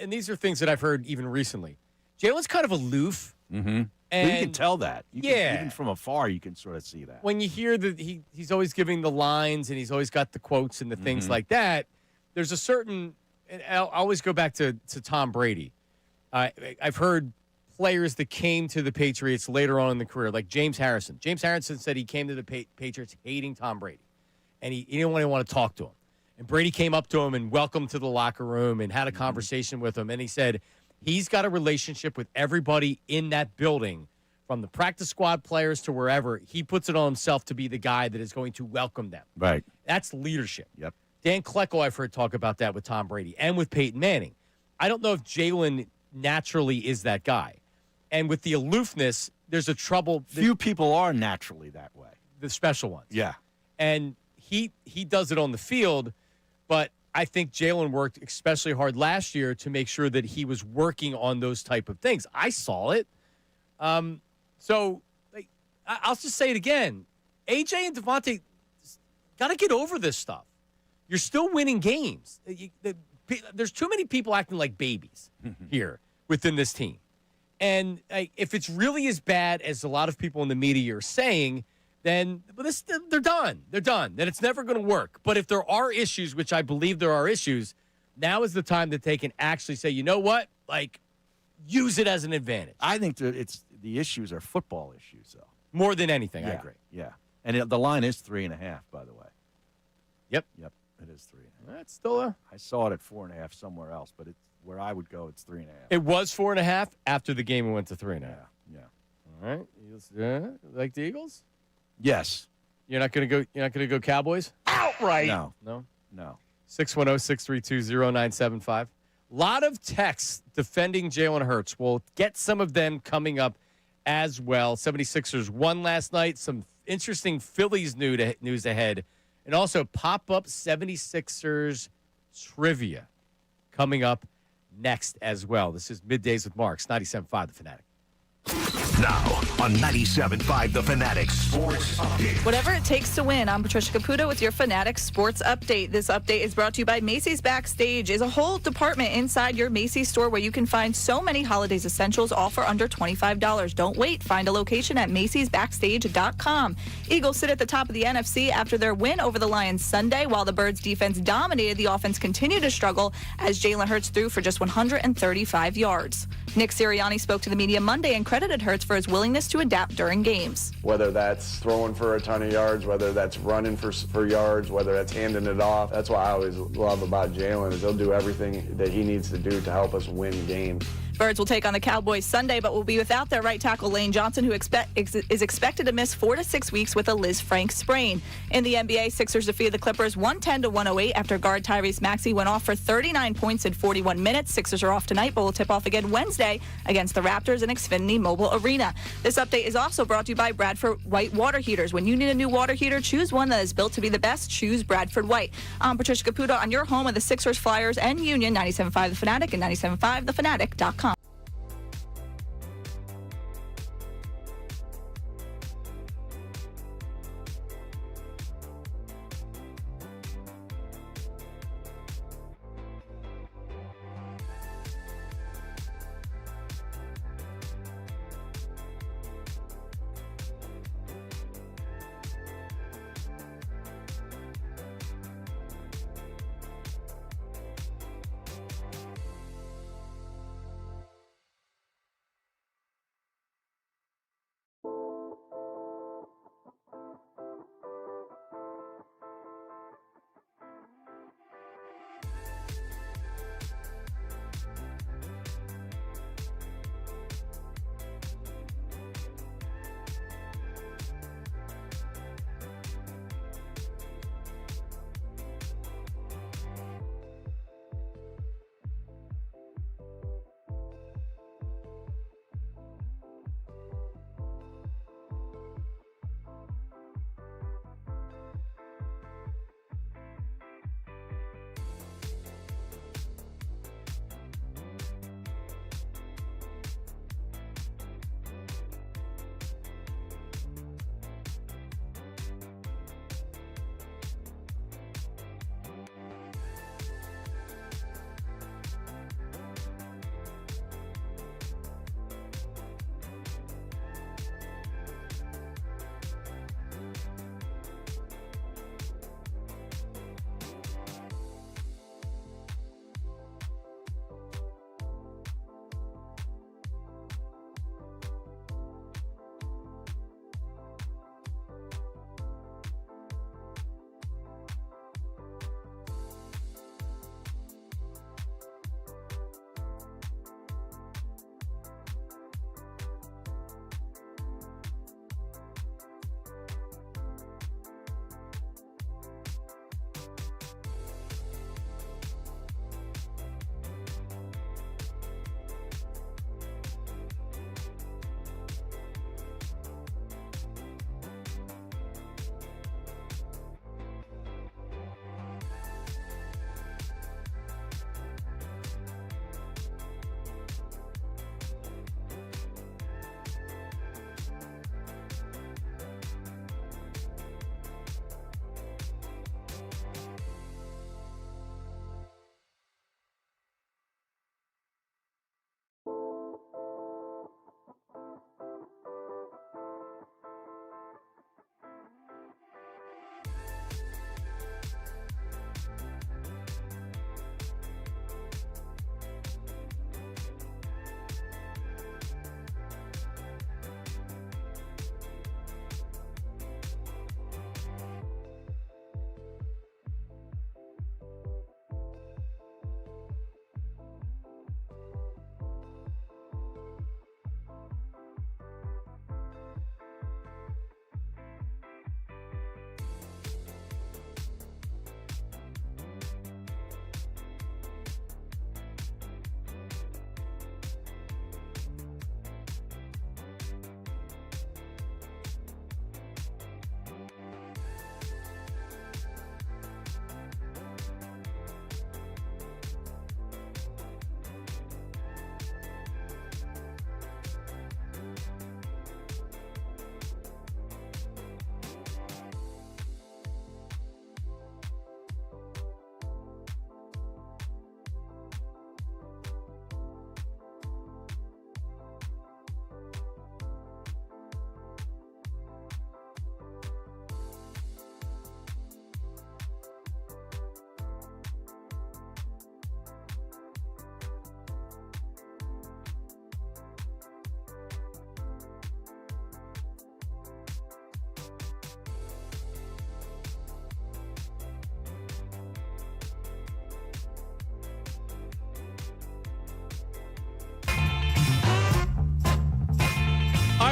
these are things that I've heard even recently. Jalen's kind of aloof. Mm-hmm. And you can tell that. Even from afar, you can sort of see that. When you hear that he's always giving the lines and he's always got the quotes and the things like that, there's a certain – and I'll always go back to Tom Brady. I've heard players that came to the Patriots later on in the career, like James Harrison. James Harrison said he came to the Patriots hating Tom Brady, and he didn't want to talk to him. And Brady came up to him and welcomed to the locker room and had a conversation with him, and he said – he's got a relationship with everybody in that building, from the practice squad players to wherever. He puts it on himself to be the guy that is going to welcome them. Right. That's leadership. Yep. Dan Klecko, I've heard talk about that with Tom Brady and with Peyton Manning. I don't know if Jalen naturally is that guy. And with the aloofness, there's a trouble. Few people are naturally that way. The special ones. Yeah. And he does it on the field, but I think Jalen worked especially hard last year to make sure that he was working on those type of things. I saw it. So I'll just say it again. AJ and Devontae got to get over this stuff. You're still winning games. There's too many people acting like babies here within this team. And if it's really as bad as a lot of people in the media are saying, then they're done. They're done. Then it's never going to work. But if there are issues, which I believe there are issues, now is the time that they can actually say, you know what? Use it as an advantage. I think that the issues are football issues, though. More than anything, yeah, I agree. Yeah. And the line is 3.5, by the way. Yep. It is 3.5. That's still I saw it at 4.5 somewhere else, but where I would go, it's 3.5. It was 4.5. After the game, it went to 3.5. Yeah. All right. Eagles, like the Eagles? Yes. You're not gonna go. You're not gonna go Cowboys outright. No. 610-632-0975. A lot of texts defending Jalen Hurts. We'll get some of them coming up as well. 76ers won last night. Some interesting Phillies news ahead, and also pop-up 76ers trivia coming up next as well. This is Middays with Marks, 97.5 The Fanatic. Now on 97.5 The Fanatic Sports Update. Whatever it takes to win, I'm Patricia Caputo with your Fanatic Sports Update. This update is brought to you by Macy's Backstage. Is a whole department inside your Macy's store where you can find so many holidays essentials, all for under $25. Don't wait. Find a location at Macy'sBackstage.com. Eagles sit at the top of the NFC after their win over the Lions Sunday, while the Birds' defense dominated. The offense continued to struggle as Jalen Hurts threw for just 135 yards. Nick Sirianni spoke to the media Monday and credited Hurts for his willingness to adapt during games. Whether that's throwing for a ton of yards, whether that's running for yards, whether that's handing it off. That's what I always love about Jalen is he'll do everything that he needs to do to help us win games. Birds will take on the Cowboys Sunday, but will be without their right tackle Lane Johnson, who is expected to miss 4 to 6 weeks with a Liz Frank sprain. In the NBA, Sixers defeated the Clippers 110-108 after guard Tyrese Maxey went off for 39 points in 41 minutes. Sixers are off tonight, but will tip off again Wednesday against the Raptors in Xfinity Mobile Arena. This update is also brought to you by Bradford White Water Heaters. When you need a new water heater, choose one that is built to be the best. Choose Bradford White. I'm Patricia Caputo on your home of the Sixers, Flyers, and Union, 97.5 The Fanatic and 97.5thefanatic.com.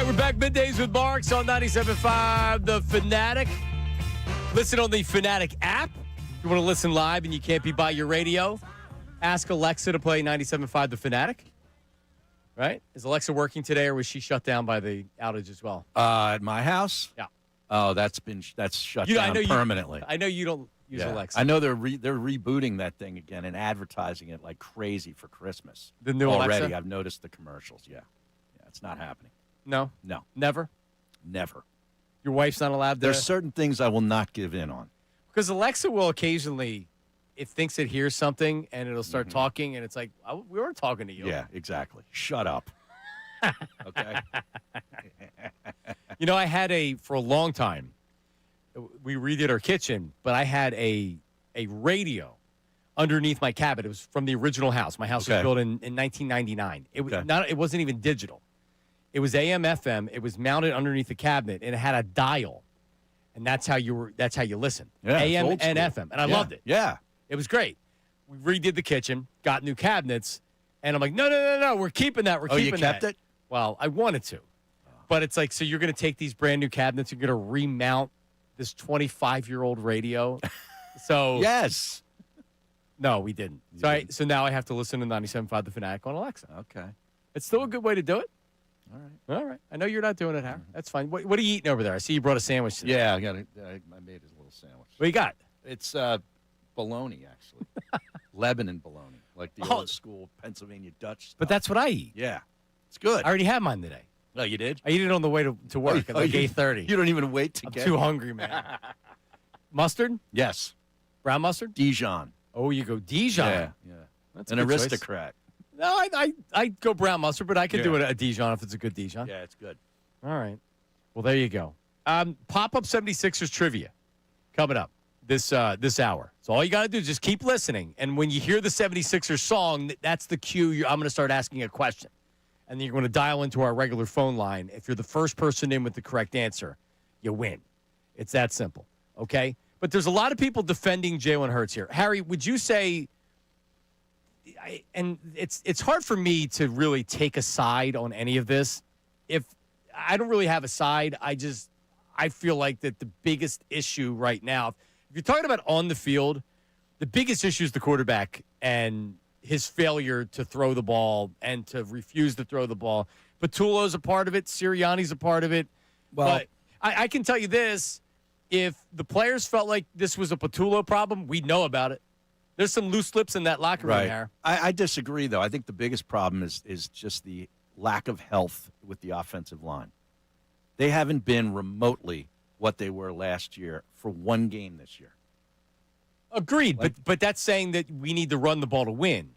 right, we're back middays with Marks on 97.5 The Fanatic. Listen on the Fanatic app. If you want to listen live and you can't be by your radio, ask Alexa to play 97.5 The Fanatic. Right? Is Alexa working today, or was she shut down by the outage as well? At my house? Yeah. Oh, that's shut down permanently. I know you don't use Alexa. I know they're rebooting that thing again and advertising it like crazy for Christmas. The new already. Alexa? I've noticed the commercials. Yeah, it's not happening. No? No. Never? Never. Your wife's not allowed to? There's certain things I will not give in on. Because Alexa will occasionally, it thinks it hears something, and it'll start talking, and it's like, we weren't talking to you. Yeah, exactly. Shut up. Okay? You know, I had for a long time, we redid our kitchen, but I had a radio underneath my cabinet. It was from the original house. My house was built in 1999. It was it wasn't even digital. It was AM, FM. It was mounted underneath the cabinet, and it had a dial, and that's how you listened. Yeah, AM old and school. FM, and I loved it. Yeah. It was great. We redid the kitchen, got new cabinets, and I'm like, no, we're keeping that. We're keeping that. You kept it? Well, I wanted to, but it's like, so you're going to take these brand new cabinets, you're going to remount this 25-year-old radio. So yes. No, we didn't. So now I have to listen to 97.5 The Fanatic on Alexa. Okay. It's still a good way to do it. All right. I know you're not doing it, Harry. That's fine. What are you eating over there? I see you brought a sandwich today. Yeah, I made a little sandwich. What you got? It's bologna, actually. Lebanon bologna, like the old school Pennsylvania Dutch stuff. But that's what I eat. Yeah. It's good. I already had mine today. Oh, you did? I eat it on the way to work at like 8:30. You don't even wait to I'm get too hungry, man. Mustard? Yes. Brown mustard? Dijon. Oh, you go Dijon. Yeah. That's an a good choice. aristocrat. No, I go brown mustard, but I could do a Dijon if it's a good Dijon. Yeah, it's good. All right. Well, there you go. Pop-up 76ers trivia coming up this hour. So all you got to do is just keep listening. And when you hear the 76ers song, that's the cue. I'm going to start asking a question. And then you're going to dial into our regular phone line. If you're the first person in with the correct answer, you win. It's that simple. Okay? But there's a lot of people defending Jalen Hurts here. Harry, would you say and it's hard for me to really take a side on any of this. If I don't really have a side, I feel like that the biggest issue right now, if you're talking about on the field, the biggest issue is the quarterback and his failure to throw the ball and to refuse to throw the ball. Patullo's a part of it. Sirianni's a part of it. Well, but I can tell you this. If the players felt like this was a Patullo problem, we'd know about it. There's some loose lips in that locker room there. I disagree, though. I think the biggest problem is just the lack of health with the offensive line. They haven't been remotely what they were last year for one game this year. Agreed, but that's saying that we need to run the ball to win,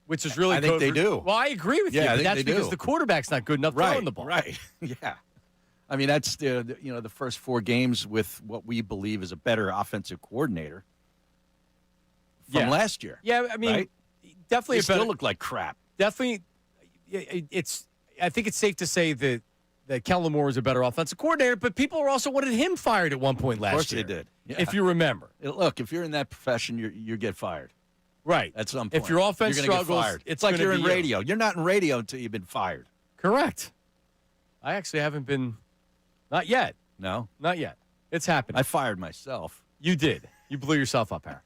which is really. I think they do. Well, I agree with you. I But think that's they because do. the quarterback's not good enough throwing the ball. Right. Yeah. I mean, that's the first 4 games with what we believe is a better offensive coordinator from last year. Yeah, I mean, right? definitely They a better. still look like crap. Definitely, I think it's safe to say that Kellen Moore is a better offensive coordinator, but people also wanted him fired at one point last year. Of course they did. Yeah. If you remember. Look, if you're in that profession, you get fired. Right. At some point. If your offense you're gonna struggles, get fired. it's like gonna you're in be you. radio. You're not in radio until you've been fired. Correct. I actually haven't been. Not yet. No? Not yet. It's happening. I fired myself. You did. You blew yourself up, Harry.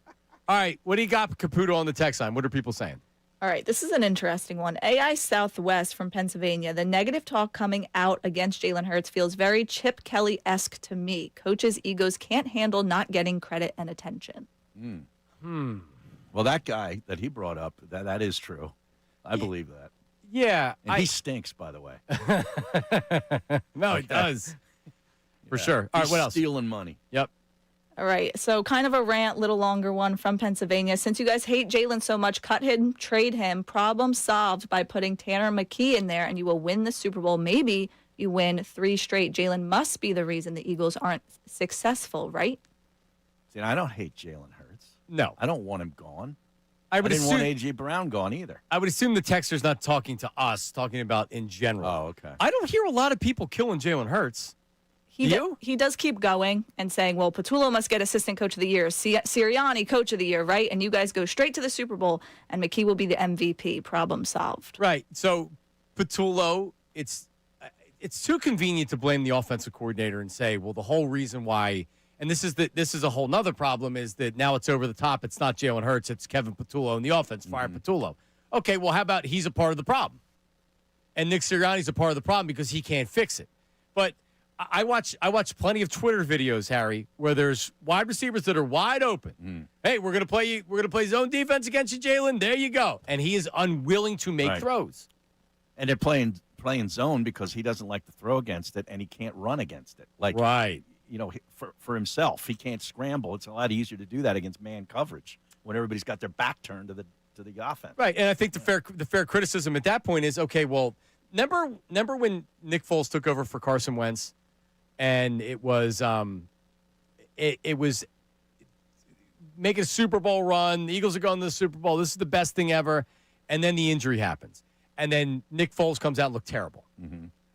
All right. What do you got, Caputo, on the text line? What are people saying? All right, this is an interesting one. AI Southwest from Pennsylvania. The negative talk coming out against Jalen Hurts feels very Chip Kelly-esque to me. Coaches' egos can't handle not getting credit and attention. Well, that guy that he brought up, that is true. I believe that. Yeah. And he stinks, by the way. No, it does. For sure. All right, He's what else? stealing money. Yep. All right, so kind of a rant, little longer one from Pennsylvania. Since you guys hate Jalen so much, cut him, trade him. Problem solved by putting Tanner McKee in there, and you will win the Super Bowl. Maybe you win 3 straight. Jalen must be the reason the Eagles aren't successful, right? See, I don't hate Jalen Hurts. No. I don't want him gone. I didn't want A.J. Brown gone either. I would assume the texter's not talking to us, talking about in general. Oh, okay. I don't hear a lot of people killing Jalen Hurts. He does keep going and saying, well, Patullo must get assistant coach of the year, Sirianni coach of the year, right? And you guys go straight to the Super Bowl, and McKee will be the MVP. Problem solved. Right. So Patullo, it's too convenient to blame the offensive coordinator and say, well, the whole reason why, and this is a whole nother problem, is that now it's over the top. It's not Jalen Hurts. It's Kevin Patullo in the offense. Fire Patullo. Okay, well, how about he's a part of the problem? And Nick Sirianni's a part of the problem because he can't fix it. But I watch plenty of Twitter videos, Harry, where there's wide receivers that are wide open. Hey, we're gonna play zone defense against you, Jalen. There you go. And he is unwilling to make throws. And they're playing zone because he doesn't like to throw against it, and he can't run against it. Right. For himself, he can't scramble. It's a lot easier to do that against man coverage when everybody's got their back turned to the offense. Right. And I think the fair criticism at that point is, okay, well, remember when Nick Foles took over for Carson Wentz, and it was it was making a Super Bowl run. The Eagles are going to the Super Bowl. This is the best thing ever. And then the injury happens. And then Nick Foles comes out and looked terrible.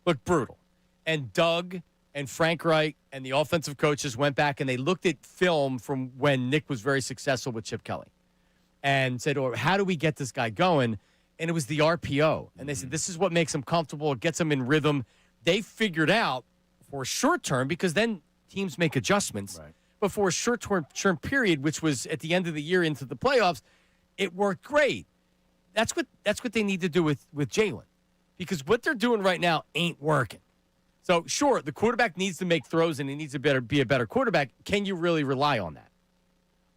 Looked brutal. And Doug and Frank Reich and the offensive coaches went back and they looked at film from when Nick was very successful with Chip Kelly and said, how do we get this guy going? And it was the RPO. And they said, this is what makes him comfortable. It gets him in rhythm. They figured out for a short term, because then teams make adjustments. Right. But for a short-term period, which was at the end of the year into the playoffs, it worked great. That's what they need to do with Jalen, because what they're doing right now ain't working. So, sure, the quarterback needs to make throws and he needs to be a better quarterback. Can you really rely on that?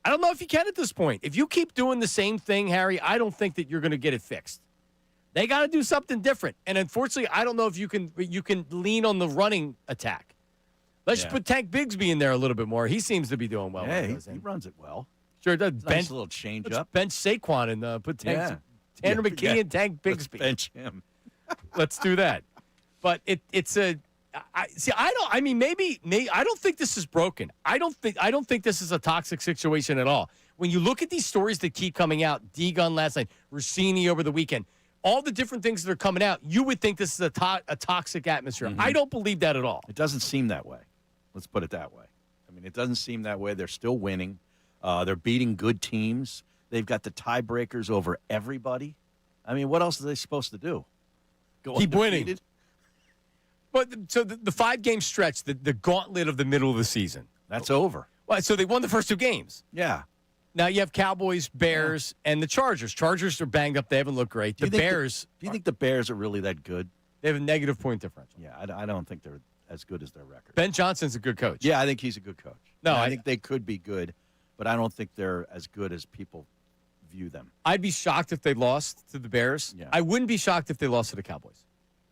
I don't know if you can at this point. If you keep doing the same thing, Harry, I don't think that you're going to get it fixed. They got to do something different. And unfortunately, I don't know if you can lean on the running attack. Let's put Tank Bigsby in there a little bit more. He seems to be doing well. Yeah, he runs it well. Sure does. Nice little change up. Bench Saquon and put Tanner McKee and Tank Bigsby. Let's bench him. Let's do that. But it's a. Maybe I don't think this is broken. I don't think this is a toxic situation at all. When you look at these stories that keep coming out, D-Gun last night, Rossini over the weekend, all the different things that are coming out, you would think this is a toxic atmosphere. I don't believe that at all. It doesn't seem that way. Let's put it that way. I mean, it doesn't seem that way. They're still winning. They're beating good teams. They've got the tiebreakers over everybody. I mean, what else are they supposed to do? Keep winning. But so the 5-game stretch, the gauntlet of the middle of the season, that's over. Well, so they won the first 2 games. Yeah. Now you have Cowboys, Bears, and the Chargers. Chargers are banged up. They haven't looked great. Do you think the Bears are really that good? They have a negative point differential. Yeah, I don't think they're as good as their record. Ben Johnson's a good coach. Yeah, I think he's a good coach. No, I think they could be good, but I don't think they're as good as people view them. I'd be shocked if they lost to the Bears. Yeah. I wouldn't be shocked if they lost to the Cowboys.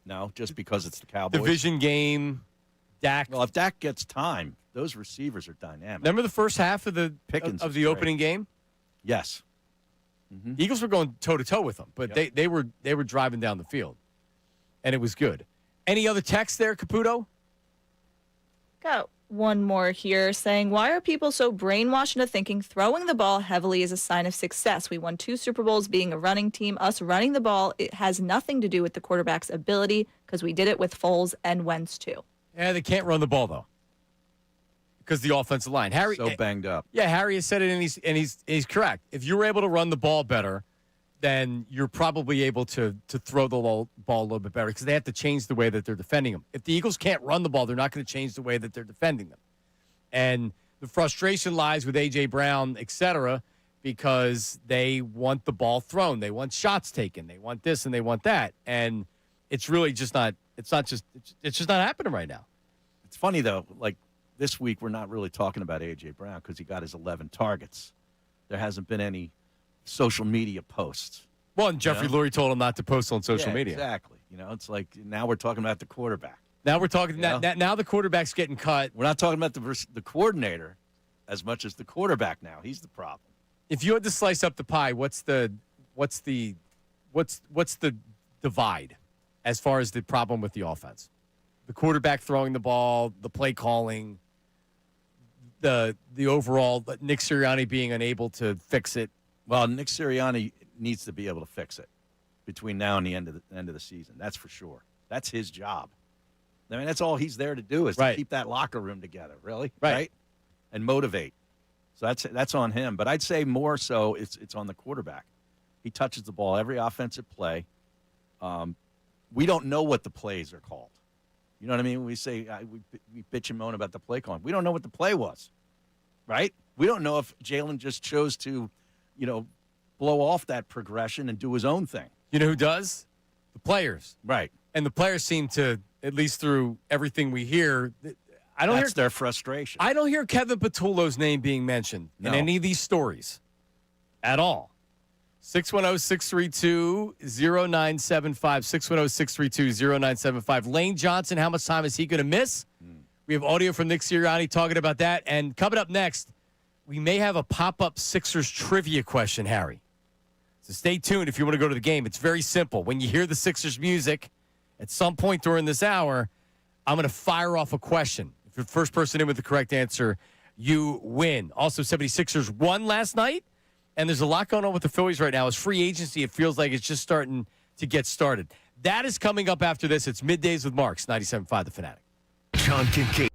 No, just because it's the Cowboys. Division game, Dak. Well, if Dak gets time, those receivers are dynamic. Remember the first half of the opening game? Yes. Eagles were going toe-to-toe with them, but they were driving down the field, and it was good. Any other text there, Caputo? Got one more here saying, why are people so brainwashed into thinking throwing the ball heavily is a sign of success? We won 2 Super Bowls being a running team. Us running the ball, it has nothing to do with the quarterback's ability, because we did it with Foles and Wentz too. Yeah, they can't run the ball, though, because the offensive line. Harry so banged up. Yeah, Harry has said it, and he's correct. If you were able to run the ball better, then you're probably able to throw the ball a little bit better, because they have to change the way that they're defending them. If the Eagles can't run the ball, they're not going to change the way that they're defending them. And the frustration lies with A.J. Brown, et cetera, because they want the ball thrown. They want shots taken. They want this and they want that. And it's really just not – it's just not happening right now. It's funny, though, like this week we're not really talking about A.J. Brown because he got his 11 targets. There hasn't been any – social media posts. Well, and Jeffrey Lurie told him not to post on social media. Exactly. It's like now we're talking about the quarterback. Now we're talking now the quarterback's getting cut. We're not talking about the coordinator as much as the quarterback now. He's the problem. If you had to slice up the pie, what's the divide as far as the problem with the offense? The quarterback throwing the ball, the play calling, the overall Nick Sirianni being unable to fix it. Well, Nick Sirianni needs to be able to fix it between now and the end of the season. That's for sure. That's his job. I mean, that's all he's there to do is to keep that locker room together, really, right? And motivate. So that's on him. But I'd say more so it's on the quarterback. He touches the ball every offensive play. We don't know what the plays are called. You know what I mean? We say we bitch and moan about the play calling. We don't know what the play was, right? We don't know if Jalen just chose to, blow off that progression and do his own thing. You know who does? The players. Right. And the players seem to, at least through everything we hear, That's their frustration. I don't hear Kevin Patullo's name being mentioned in any of these stories at all. 610-632-0975. 610-632-0975. Lane Johnson, how much time is he going to miss? We have audio from Nick Sirianni talking about that. And coming up next, we may have a pop-up Sixers trivia question, Harry. So stay tuned if you want to go to the game. It's very simple. When you hear the Sixers music at some point during this hour, I'm going to fire off a question. If you're the first person in with the correct answer, you win. Also, 76ers won last night, and there's a lot going on with the Phillies right now. As free agency, it feels like it's just starting to get started. That is coming up after this. It's Middays with Marks, 97.5 The Fanatic. John Kincade.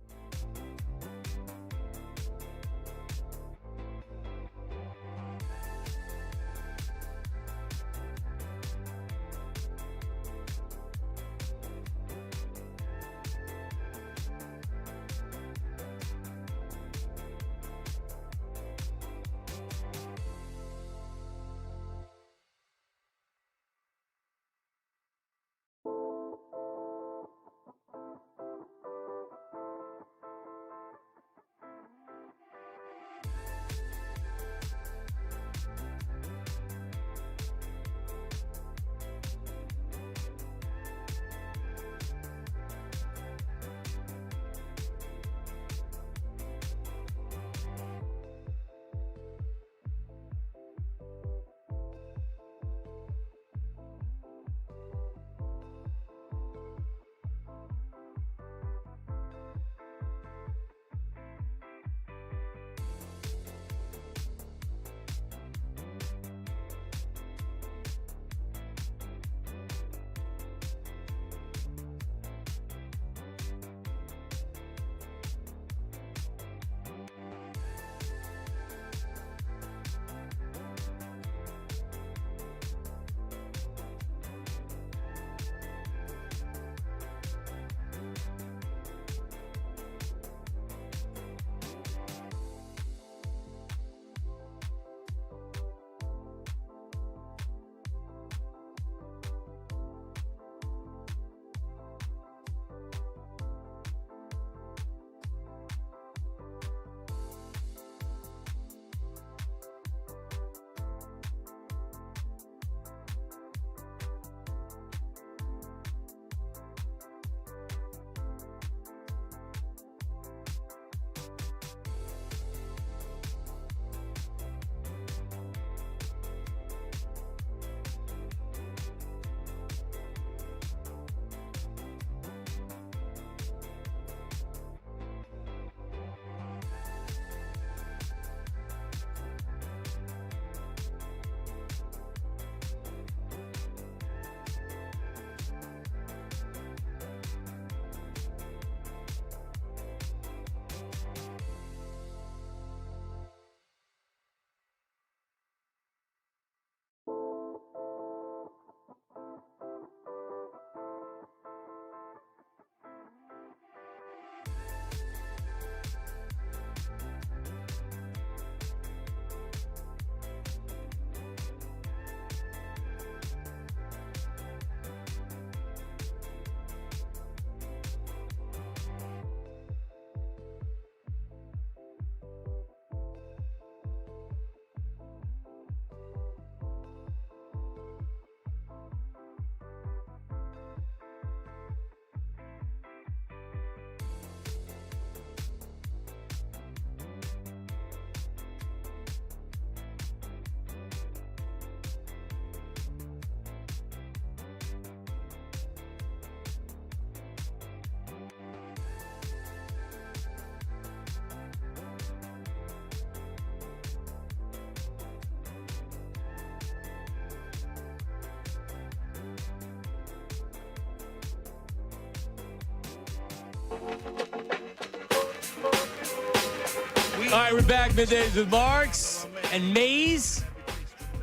All right, we're back. Middays with Marks and Mays.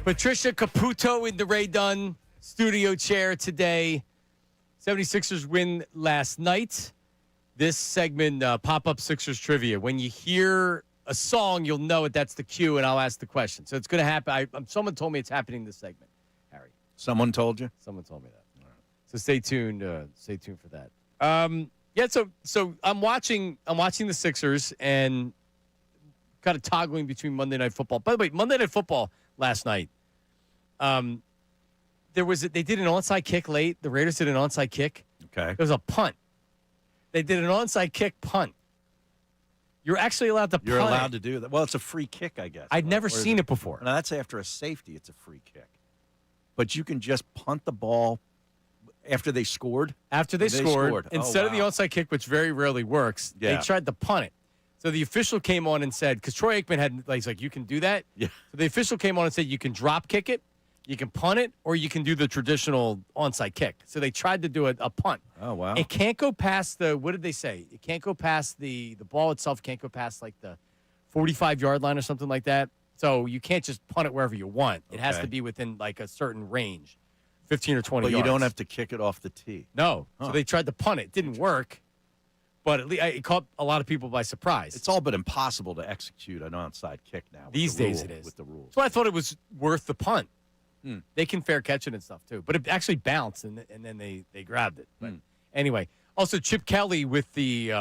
Patricia Caputo in the Ray Dunn studio chair today. 76ers win last night. This segment, Pop-Up Sixers Trivia. When you hear a song, you'll know it. That's the cue, and I'll ask the question. So it's going to happen. Someone told me it's happening this segment, Harry. Someone told you? Someone told me that. All right. So stay tuned. Stay tuned for that. So I'm watching the Sixers and kind of toggling between Monday Night Football. By the way, Monday Night Football last night. They did an onside kick late. The Raiders did an onside kick. Okay. It was a punt. They did an onside kick punt. You're actually allowed to punt. You're allowed to do that. Well, it's a free kick, I guess. I'd never seen it before. Now, that's after a safety. It's a free kick. But you can just punt the ball after they scored? After they scored. Instead of the wow. onside kick, which very rarely works, they tried to punt it. So the official came on and said, because Troy Aikman had, he's like, you can do that? Yeah. So the official came on and said, you can drop kick it, you can punt it, or you can do the traditional onside kick. So they tried to do a punt. Oh, wow. It can't go past what did they say? It can't go past the ball itself can't go past like the 45-yard line or something like that. So you can't just punt it wherever you want. It has to be within like a certain range, 15 or 20 But yards. you don't have to kick it off the tee. No. So they tried to punt it. It didn't work. But at least it caught a lot of people by surprise. It's all but impossible to execute an onside kick now. These days it is. With the rules. So I thought it was worth the punt. They can fair catch it and stuff too. But it actually bounced, and then they grabbed it. But anyway, also Chip Kelly with the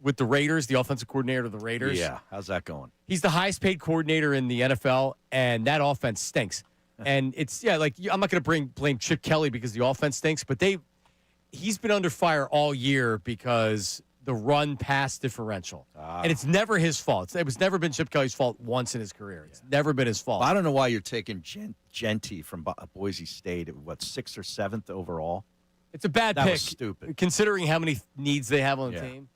Raiders, the offensive coordinator of the Raiders. Yeah, how's that going? He's the highest paid coordinator in the NFL, and that offense stinks. And it's, I'm not going to blame Chip Kelly because the offense stinks, but he's been under fire all year because the run-pass differential. And it's never his fault. It was never been Chip Kelly's fault once in his career. It's never been his fault. Well, I don't know why you're taking Genty from Boise State at, 6th or 7th overall? It's a bad That pick. was stupid. Considering how many needs they have on the team.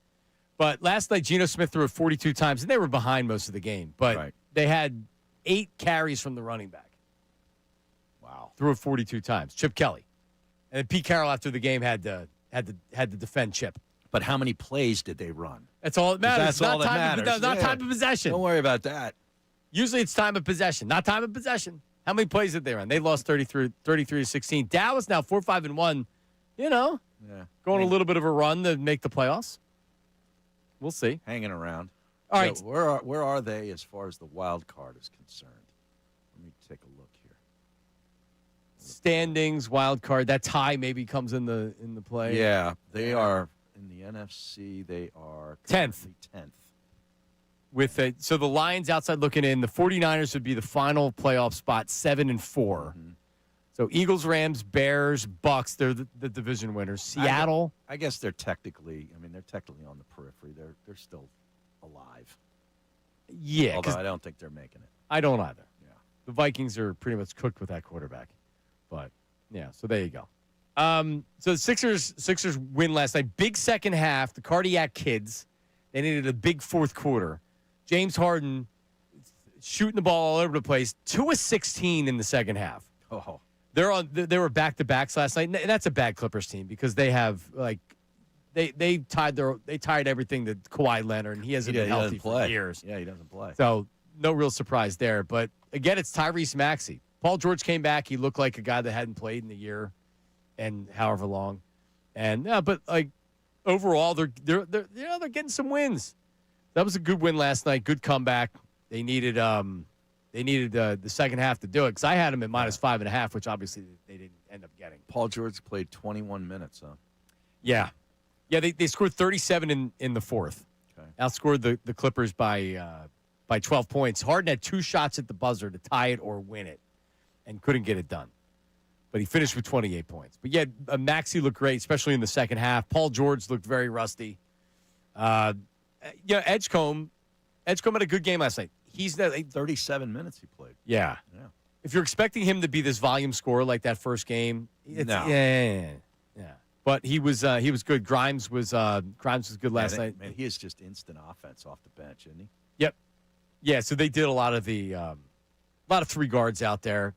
But last night, Geno Smith threw it 42 times, and they were behind most of the game. But they had 8 carries from the running back. Wow. Threw it 42 times. Chip Kelly. And then Pete Carroll, after the game, had to defend Chip. But how many plays did they run? That's all that matters. That's all that matters. Not time of possession. Don't worry about that. Usually it's time of possession, not time of possession. How many plays did they run? They lost 33-16. Dallas now 4-5-1. Going a little bit of a run to make the playoffs. We'll see. Hanging around. All right. Where are they as far as the wild card is concerned? Let me take a look here. Standings, wild card. That tie maybe comes in the play. Yeah, they are in the NFC. They are 10th. 10th. So the Lions outside looking in, the 49ers would be the final playoff spot, 7-4. So Eagles, Rams, Bears, Bucks, they're the division winners. Seattle. I guess they're technically on the periphery. They're still alive. Yeah. Although I don't think they're making it. I don't either. Yeah. The Vikings are pretty much cooked with that quarterback. But, so there you go. So the Sixers win last night. Big second half. The Cardiac Kids, they needed a big fourth quarter. James Harden shooting the ball all over the place. 2 of 16 in the second half. Oh. They were back-to-backs last night. And that's a bad Clippers team because they have they tied everything to Kawhi Leonard, and he hasn't been healthy for years. Yeah, he doesn't play. So no real surprise there. But again, it's Tyrese Maxey. Paul George came back. He looked like a guy that hadn't played in a year and however long. And but overall, they're getting some wins. That was a good win last night. Good comeback. They needed the second half to do it because I had them at -5.5, which obviously they didn't end up getting. Paul George played 21 minutes, huh? Yeah. They scored 37 in the fourth. Okay. Outscored the Clippers by 12 points. Harden had 2 shots at the buzzer to tie it or win it, and couldn't get it done. But he finished with 28 points. But yeah, Maxey looked great, especially in the second half. Paul George looked very rusty. Edgecombe had a good game last night. He's 37 minutes he played. Yeah. If you're expecting him to be this volume scorer like that first game, No. Yeah. But he was good. Grimes was good last night. Man, he is just instant offense off the bench, isn't he? Yep. Yeah. So they did a lot of 3 guards out there.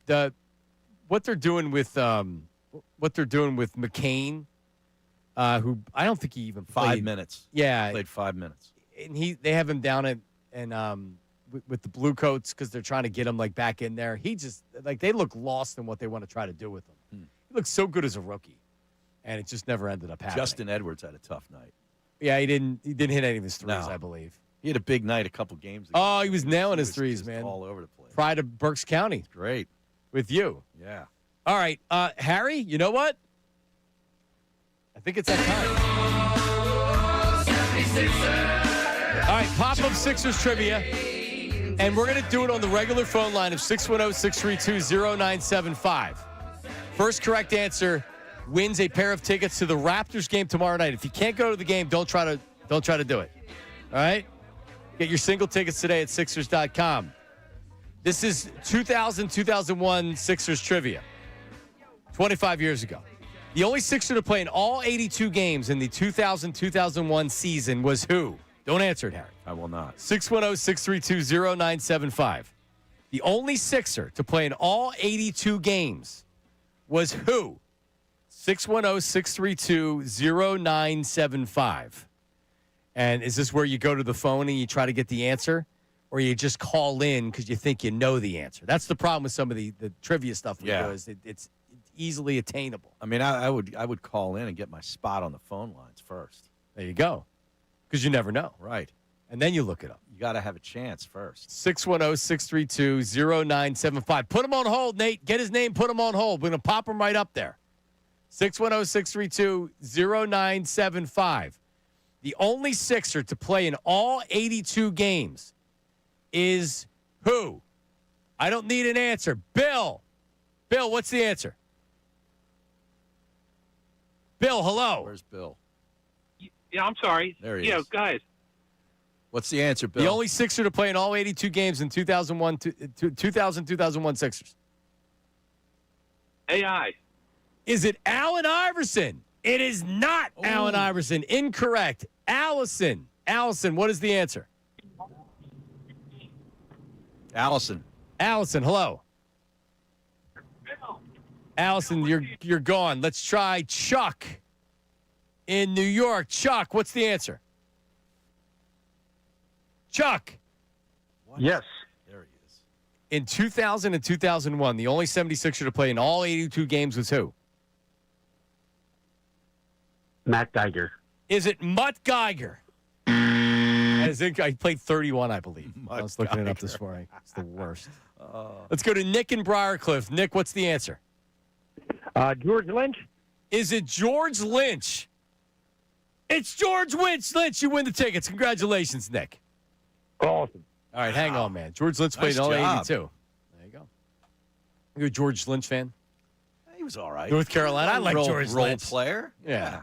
What they're doing with McCain, who I don't think he even played 5 minutes. Yeah, Played 5 minutes. And they have him down with the blue coats because they're trying to get him back in there. He just they look lost in what they want to try to do with him. He looks so good as a rookie. and it just never ended up happening. Justin Edwards had a tough night. Yeah, he didn't hit any of his threes, No. I believe. He had a big night a couple games ago. Oh, he was nailing his was threes, just man. all over the place. Pride of Berks County Great. with you. Yeah. All right, Harry, you know what? I think it's that time. All right, pop-up Sixers trivia. And we're going to do it on the regular phone line of 610-632-0975. First correct answer wins a pair of tickets to the Raptors game tomorrow night. If you can't go to the game, don't try to do it. All right? Get your single tickets today at Sixers.com. This is 2000-2001 Sixers trivia. 25 years ago. The only Sixer to play in all 82 games in the 2000-2001 season was who? Don't answer it, Harry. I will not. 610-632-0975. The only Sixer to play in all 82 games was who? 610-632-0975. And is this where you go to the phone and you try to get the answer? Or you just call in because you think you know the answer? That's the problem with some of the trivia stuff we do is it's easily attainable. I mean, I would call in and get my spot on the phone lines first. There you go. Because you never know. Right. And then you look it up. You got to have a chance first. 610-632-0975. Put him on hold, Nate. Get his name, put him on hold. We're going to pop him right up there. 610-632-0975. The only Sixer to play in all 82 games is who? I don't need an answer. Bill. Bill, what's the answer? Bill, hello. Where's Bill? Yeah, I'm sorry. There he is. Guys. What's the answer, Bill? The only Sixer to play in all 82 games in 2000-2001 Sixers. AI. Is it Allen Iverson? It is not Allen Iverson. Incorrect. Allison. Allison, what is the answer? Allison. Allison, hello. Allison, you're gone. Let's try Chuck in New York. Chuck, what's the answer? Chuck. What? Yes. There he is. In 2000 and 2001, the only 76er to play in all 82 games was who? Matt Geiger. Is it Mutt Geiger? I played 31, I believe. I was looking it up this morning. It's the worst. Let's go to Nick in Briarcliff. Nick, what's the answer? George Lynch. Is it George Lynch? It's George Lynch. You win the tickets. Congratulations, Nick. Awesome. All right, hang on, man. George Lynch played Nice in all job. 82. There you go. You're a George Lynch fan? He was all right. North Carolina. I like role, George role Lynch. player. Yeah.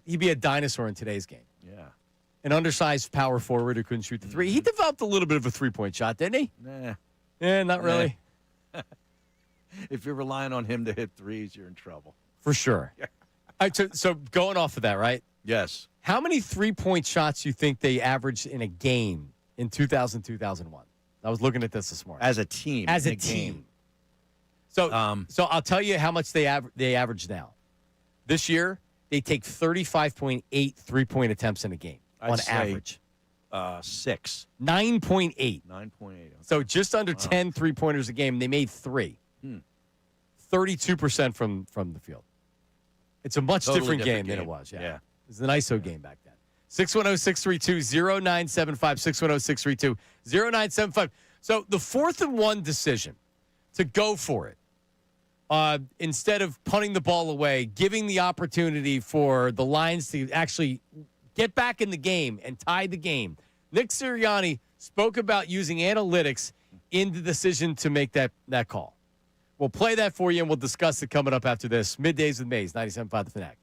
He'd be a dinosaur in today's game. Yeah. An undersized power forward who couldn't shoot the three. He developed a little bit of a three-point shot, didn't he? Nah. Yeah, not really. If you're relying on him to hit threes, you're in trouble. For sure. All right, so going off of that, right? Yes. How many three-point shots do you think they averaged in a game in 2000-2001? I was looking at this morning. As a team. As in a team. game. So I'll tell you how much they average now. This year, they take 35.8 three-point attempts in a game on average. 6. 9.8. 9.8. Okay. So just under 10 three-pointers a game. They made 3. 32% from the field. It's a much Totally different game than it was. Yeah. It was an ISO game back then. 610-632-0975. 610-632-0975. So the 4th and 1 decision to go for it, instead of punting the ball away, giving the opportunity for the Lions to actually get back in the game and tie the game. Nick Sirianni spoke about using analytics in the decision to make that call. We'll play that for you, and we'll discuss it coming up after this. Middays with Mays, 97.5 The Fanatic.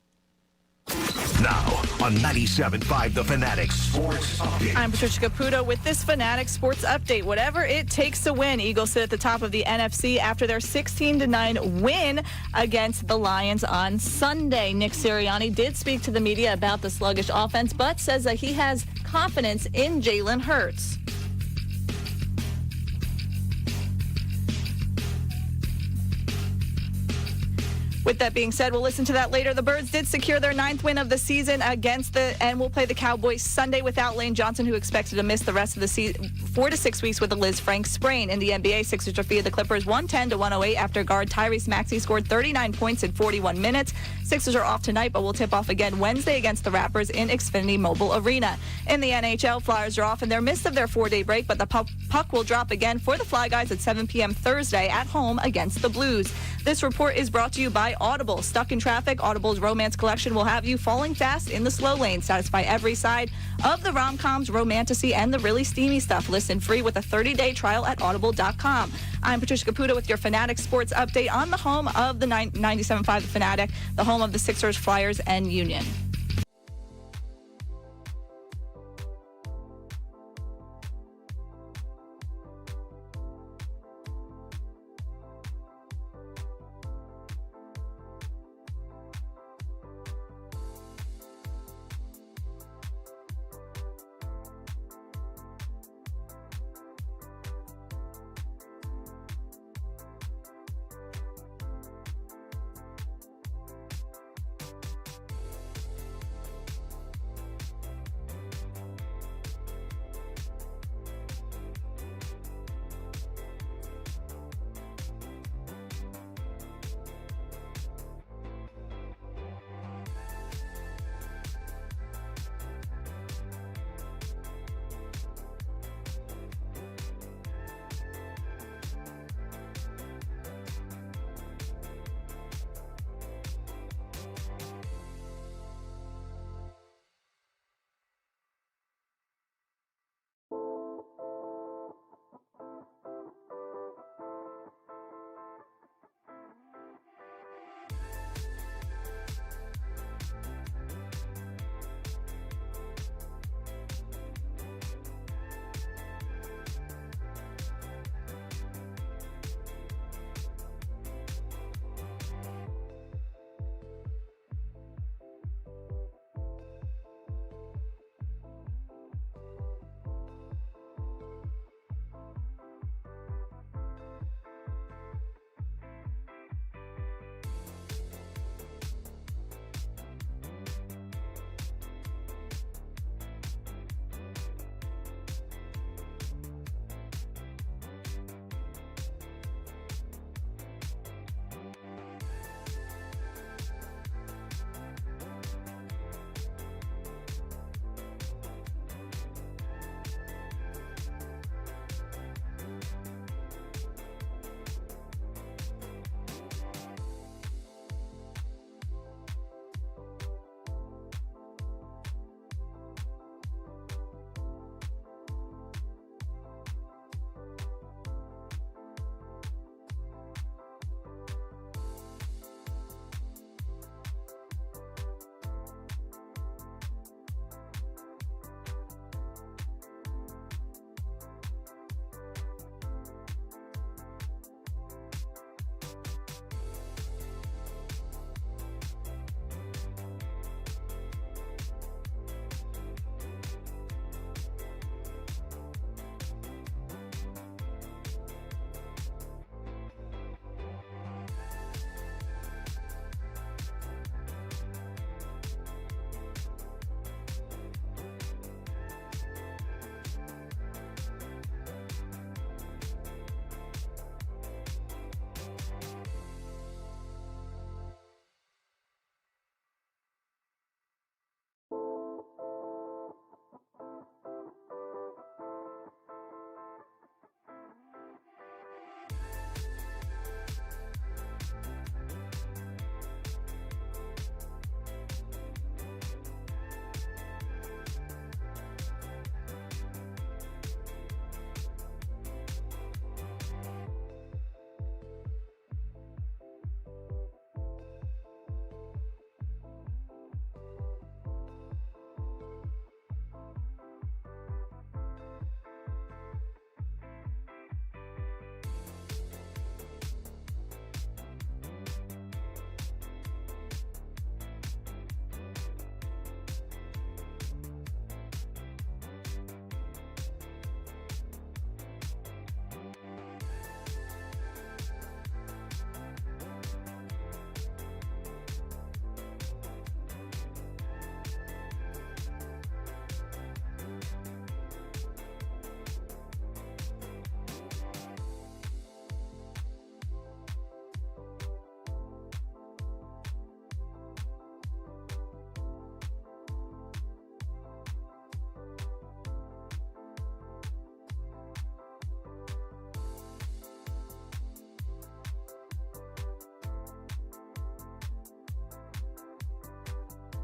Now on 97.5 The Fanatic Sports Update. I'm Patricia Caputo with this Fanatic Sports Update. Whatever it takes to win, Eagles sit at the top of the NFC after their 16-9 win against the Lions on Sunday. Nick Sirianni did speak to the media about the sluggish offense, but says that he has confidence in Jalen Hurts. With that being said, we'll listen to that later. The Birds did secure their 9th win of the season and will play the Cowboys Sunday without Lane Johnson, who expected to miss the rest of the season, 4 to 6 weeks with a Liz Frank sprain. In the NBA, Sixers defeated the Clippers 110-108 after guard Tyrese Maxey scored 39 points in 41 minutes. Sixers are off tonight, but will tip off again Wednesday against the Raptors in Xfinity Mobile Arena. In the NHL, Flyers are off in their midst of their 4-day break, but the puck will drop again for the Fly Guys at 7 p.m. Thursday at home against the Blues. This report is brought to you by Audible. Stuck in traffic? Audible's romance collection will have you falling fast in the slow lane. Satisfy every side of the rom-coms, romantasy, and the really steamy stuff. Listen free with a 30-day trial at audible.com. I'm Patricia Caputo with your Fanatic Sports Update on the home of the 97.5 The Fanatic, the home of the Sixers, Flyers, and Union.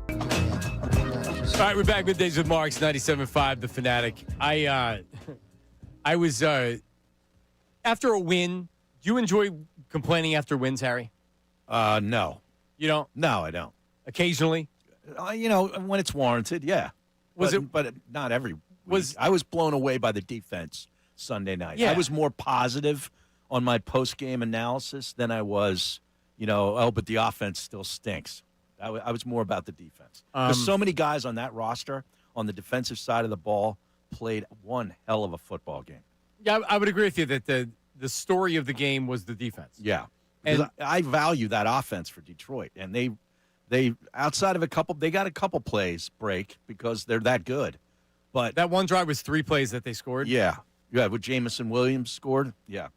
All right, we're back. Middays with Marks, 97.5, The Fanatic. I was, after a win, do you enjoy complaining after wins, Harry? No. You don't? No, I don't. Occasionally? When it's warranted, yeah. But not every week. I was blown away by the defense Sunday night. Yeah. I was more positive on my post-game analysis than I was, but the offense still stinks. I was more about the defense. Because so many guys on that roster on the defensive side of the ball played one hell of a football game. Yeah, I would agree with you that the story of the game was the defense. Yeah. And And I value that offense for Detroit. And they outside of they got a couple plays break because they're that good. But that one drive was 3 plays that they scored. yeah, what Jamison Williams scored. Yeah.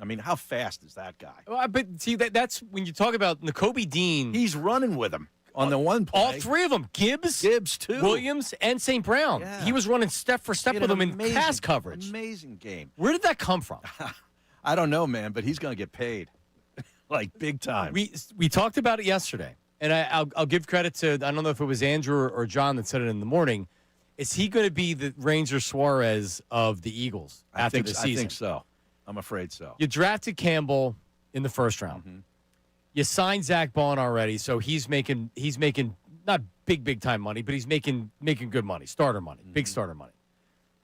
I mean, how fast is that guy? Well, but see, that's when you talk about Nakobe Dean. He's running with him on the one play. All 3 of them, Gibbs too. Williams, and St. Brown. Yeah. He was running step for step He had with them an in amazing- pass coverage. Amazing game. Where did that come from? I don't know, man, but he's going to get paid, like big time. We talked about it yesterday, and I'll give credit to, I don't know if it was Andrew or John that said it in the morning. Is he going to be the Ranger Suarez of the Eagles after the season? I think so. I'm afraid so. You drafted Campbell in the first round. Mm-hmm. You signed Zach Bond already, so he's making not big time money, but he's making good money, starter money, big starter money.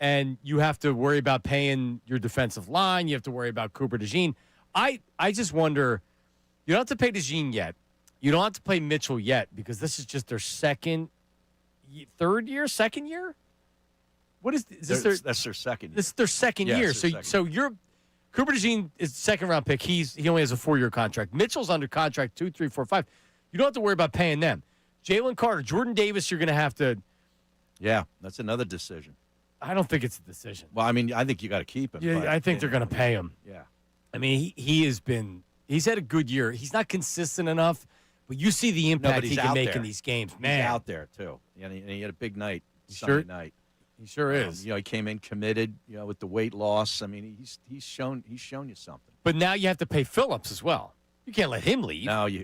And you have to worry about paying your defensive line. You have to worry about Cooper DeJean. I just wonder, you don't have to pay DeJean yet. You don't have to pay Mitchell yet because this is just their second year? What is this? That's their second year. This is their second Yeah, year. it's their So second you're Cooper DeJean is the second round pick. He only has a 4-year contract. Mitchell's under contract 2, 3, 4, 5. You don't have to worry about paying them. Jalen Carter, Jordan Davis, you're going to have to. Yeah, that's another decision. I don't think it's a decision. Well, I mean, I think you got to keep him. Yeah, but, I think they're going to pay him. Yeah. I mean, he's had a good year. He's not consistent enough, but you see the impact he can make in these games. Man, He's out there too, and he had a big night Sure. Sunday night. He sure is. He came in committed. With the weight loss. I mean, he's shown you something. But now you have to pay Phillips as well. You can't let him leave. No, I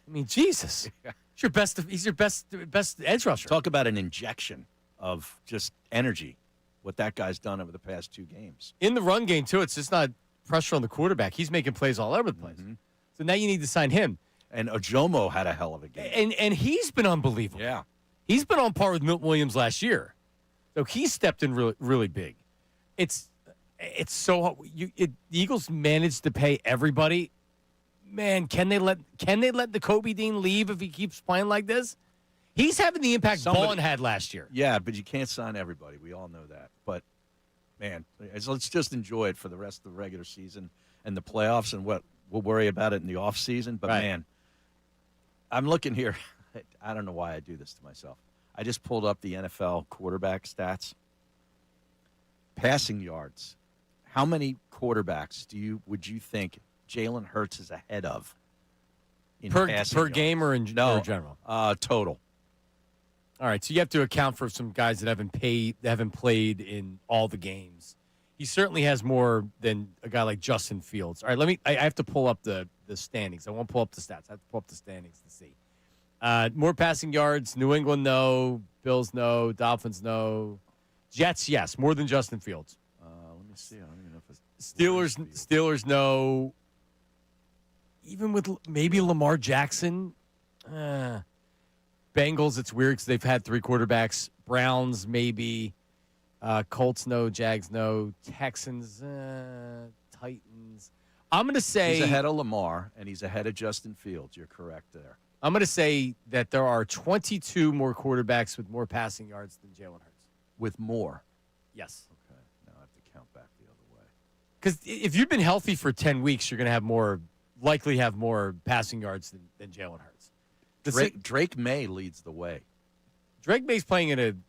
mean, Jesus. He's your best edge rusher. Talk about an injection of just energy. What that guy's done over the past 2 games. In the run game, too, it's just not pressure on the quarterback. He's making plays all over the place. Mm-hmm. So now you need to sign him. And Ojomo had a hell of a game. And he's been unbelievable. Yeah. He's been on par with Milton Williams last year. So he stepped in really, really big. It's so the Eagles managed to pay everybody. Man, can they let the Kobe Dean leave if he keeps playing like this? He's having the impact Bond had last year. Yeah, but you can't sign everybody. We all know that. But, man, let's just enjoy it for the rest of the regular season and the playoffs and what we'll worry about it in the offseason. But, man, I'm looking here. I don't know why I do this to myself. I just pulled up the NFL quarterback stats. Passing yards. How many quarterbacks would you think Jalen Hurts is ahead of in Per passing yards? game or in No, general? Total. All right, so you have to account for some guys that haven't played in all the games. He certainly has more than a guy like Justin Fields. All right, I have to pull up the standings. I won't pull up the stats. I have to pull up the standings to see. More passing yards. New England, no. Bills, no. Dolphins, no. Jets, yes. More than Justin Fields. Let me see. I don't even know if it's Steelers, no. Even with maybe Lamar Jackson. Bengals, it's weird because they've had 3 quarterbacks. Browns, maybe. Colts, no. Jags, no. Texans, Titans. I'm going to say... He's ahead of Lamar, and he's ahead of Justin Fields. You're correct there. I'm going to say that there are 22 more quarterbacks with more passing yards than Jalen Hurts. With more? Yes. Okay. Now I have to count back the other way. Because if you've been healthy for 10 weeks, you're going to likely have more passing yards than Jalen Hurts. Drake May leads the way. Drake May's playing at an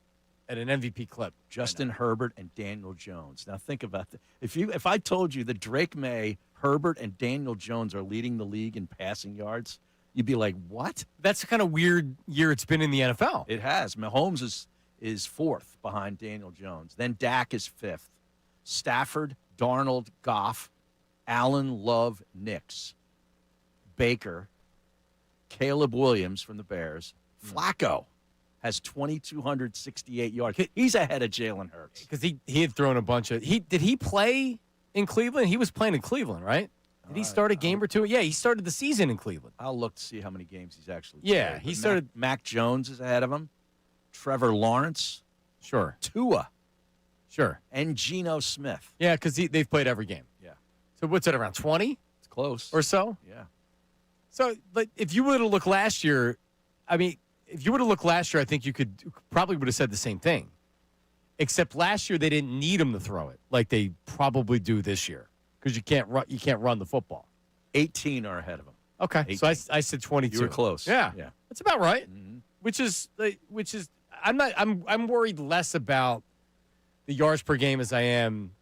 MVP clip. Justin Herbert and Daniel Jones. Now think about that. If I told you that Drake May, Herbert, and Daniel Jones are leading the league in passing yards, you'd be like, what? That's the kind of weird year it's been in the NFL. It has. Mahomes is 4th behind Daniel Jones. Then Dak is 5th. Stafford, Darnold, Goff, Allen, Love, Nix, Baker, Caleb Williams from the Bears, Flacco. has 2,268 yards. He's ahead of Jalen Hurts. Because he had thrown a bunch of did he play in Cleveland? He was playing in Cleveland, right? Did he start a game or two? Yeah, he started the season in Cleveland. I'll look to see how many games he's actually Yeah, played. he But started. Mac Jones is ahead of him. Trevor Lawrence, Sure, Tua, sure. and Geno Smith. Yeah, because they've played every game. Yeah. So what's that, around 20 It's close. or so? Yeah. So, like, if you were to look last year, I think you probably would have said the same thing. Except last year they didn't need him to throw it like they probably do this year because you can't run the football. 18 are ahead of him. Okay, 18. so I said 22. You were close. Yeah, Yeah. that's about right. Mhm. Which is I'm worried less about the yards per game as I am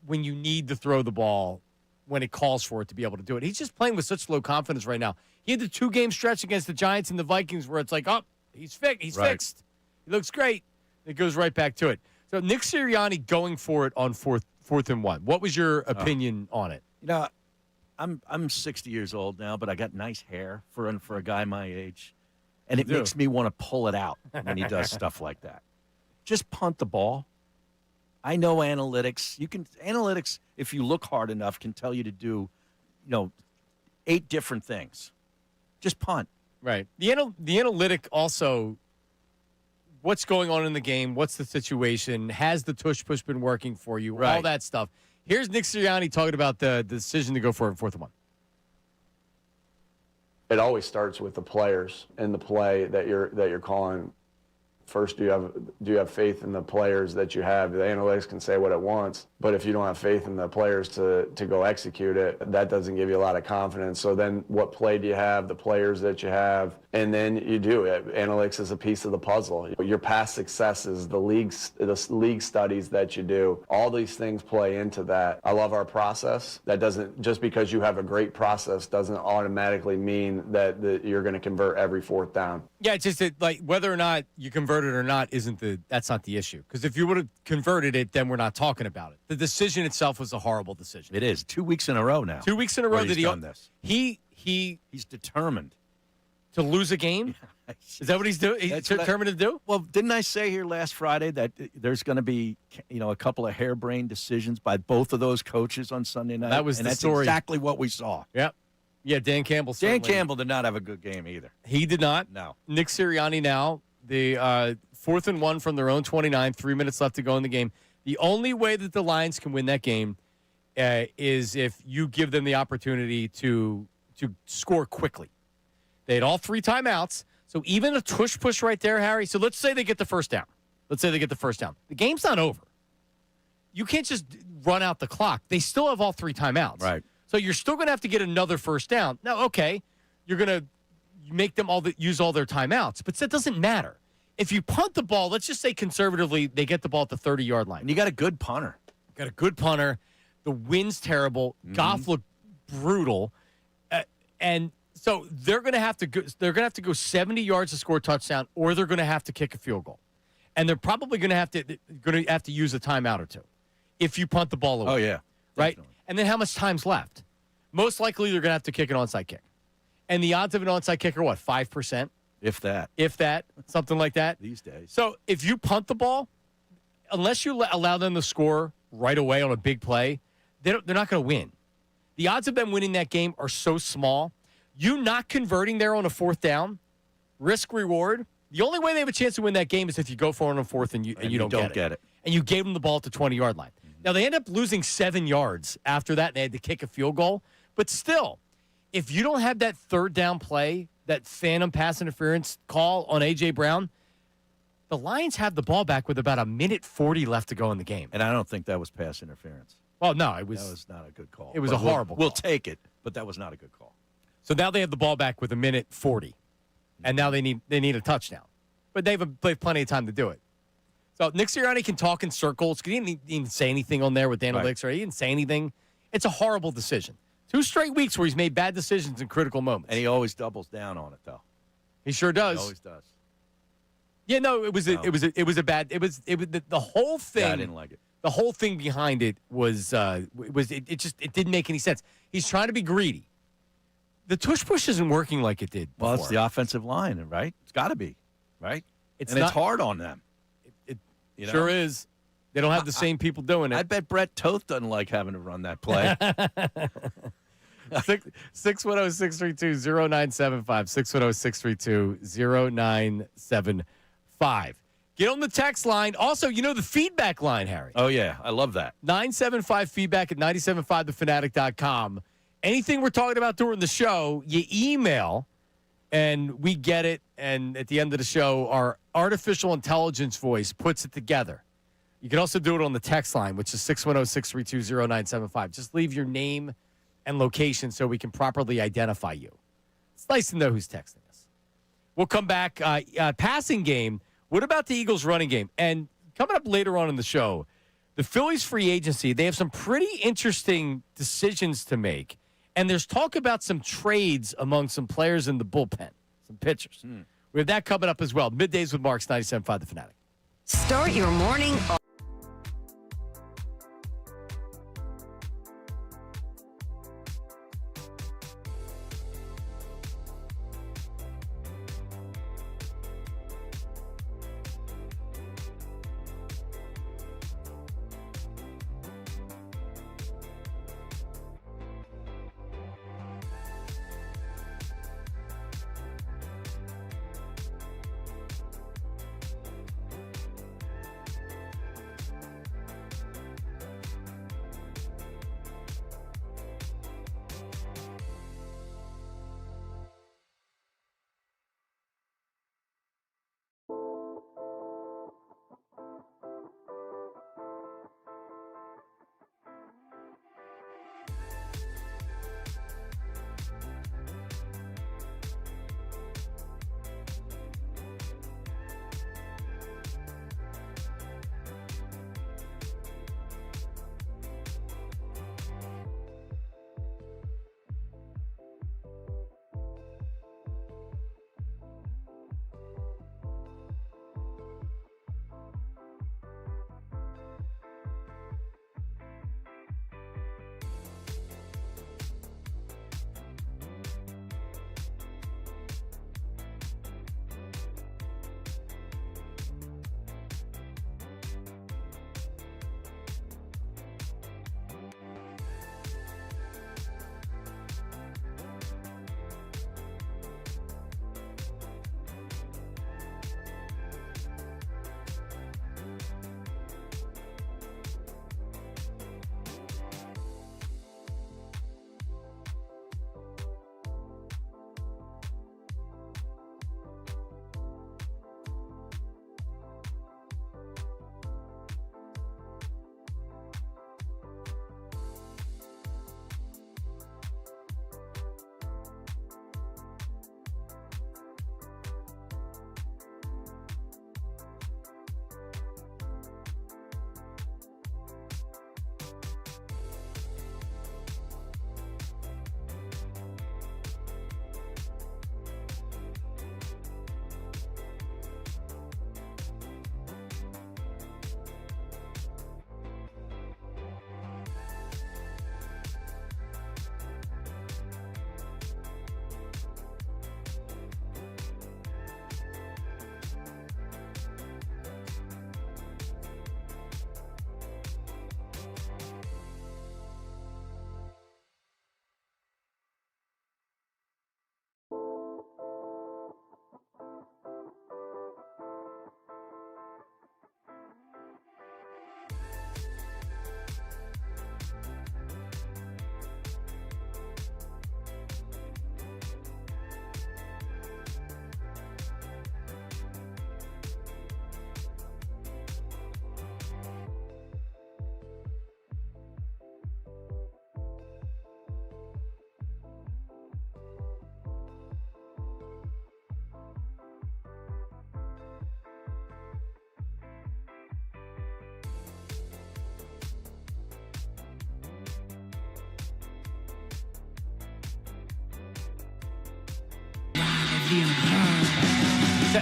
when you need to throw the ball when it calls for it to be able to do it. He's just playing with such low confidence right now. He had the 2-game stretch against the Giants and the Vikings where it's like, oh, he's fixed. He looks great. It goes right back to it. So Nick Sirianni going for it on fourth and 1. What was your opinion on it? You know, I'm 60 years old now, but I got nice hair for a guy my age, and it You do. makes me want to pull it out when he does stuff like that. Just punt the ball. I know analytics. Analytics, if you look hard enough, can tell you to do, 8 different things. Just punt. Right. The analytic also, what's going on in the game? What's the situation? Has the tush push been working for you? All Right. that stuff. Here's Nick Sirianni talking about the decision to go for it 4th and 1. It always starts with the players and the play that you're calling. First, do you have faith in the players that you have? The analytics can say what it wants, but if you don't have faith in the players to go execute it, that doesn't give you a lot of confidence. So then what play do you have, the players that you have, and then you do it. Analytics is a piece of the puzzle. Your past successes, the league studies that you do, all these things play into that. I love our process. That doesn't, just because you have a great process doesn't automatically mean that you're going to convert every 4th down. Yeah, it's just that, like, whether or not you converted or not that's not the issue. Because if you would have converted it, then we're not talking about it. The decision itself was a horrible decision. It is 2 weeks in a row now. 2 weeks in a row where that he's done this. He's determined to lose a game. Is that what he's doing? He's That's what determined to do? Well, didn't I say here last Friday that there's going to be, a couple of harebrained decisions by both of those coaches on Sunday night? That was and the that's story. exactly what we saw. Yep. Yeah, Dan Campbell. Dan certainly- Campbell did not have a good game either. He did not. No. Nick Sirianni now, the 4th and 1 from their own 29, 3 minutes left to go in the game. The only way that the Lions can win that game is if you give them the opportunity to score quickly. They had all 3 timeouts, so even a tush push right there, Harry. So let's say they get the first down. The game's not over. You can't just run out the clock. They still have all 3 timeouts. Right. So you're still going to have to get another first down. Now, okay, you're going to make them use all their timeouts, but that doesn't matter. If you punt the ball, let's just say conservatively, they get the ball at the 30-yard line. And you got a good punter. Got a good punter. The wind's terrible. Goff looked brutal, and so they're going to have to go. They're going to have to go 70 yards to score a touchdown, or they're going to have to kick a field goal, and they're probably going to have to use a timeout or 2 if you punt the ball away. Oh yeah, right. definitely. And then how much time's left? Most likely, they're going to have to kick an onside kick, and the odds of an onside kick are what, 5%? If that. If that, something like that. These days. So if you punt the ball, unless you allow them to score right away on a big play, they're not going to win. The odds of them winning that game are so small. You not converting there on a 4th down, risk reward. The only way they have a chance to win that game is if you go for it on a 4th and you don't get it. And you gave them the ball at the 20-yard line. Now they end up losing 7 yards after that, and they had to kick a field goal. But still, if you don't have that 3rd down play, that phantom pass interference call on A.J. Brown, the Lions have the ball back with about 1:40 left to go in the game. And I don't think that was pass interference. Well, no, That was not a good call. It was But a horrible We'll call. take it, but that was not a good call. So now they have the ball back with 1:40, and now they need a touchdown. But they've plenty of time to do it. So Nick Sirianni can talk in circles. He didn't even say anything on there with the analytics, right? He didn't say anything. It's a horrible decision. 2 straight weeks where he's made bad decisions in critical moments. And he always doubles down on it, though. He sure does. He always does. Yeah, no, it was the whole thing. Yeah, I didn't like it. The whole thing behind it was it didn't make any sense. He's trying to be greedy. The tush push isn't working like it did before. Well, it's the offensive line, right? It's got to be. right? It's It's not hard on them. It You know? sure is. They don't have the same people doing I it. bet Brett Toth doesn't like having to run that play. 610-632-0975. 610-632-0975. Get on the text line. Also, the feedback line, Harry. Oh, yeah. I love that. 975 feedback at 975thefanatic.com. Anything we're talking about during the show, you email, and we get it. And at the end of the show, our artificial intelligence voice puts it together. You can also do it on the text line, which is 610-632-0975. Just leave your name and location so we can properly identify you. It's nice to know who's texting us. We'll come back. Passing game. What about the Eagles' running game? And coming up later on in the show, the Phillies free agency, they have some pretty interesting decisions to make. And there's talk about some trades among some players in the bullpen, some pitchers. We have that coming up as well. Middays with Marks, 97.5 The Fanatic. Start your morning off.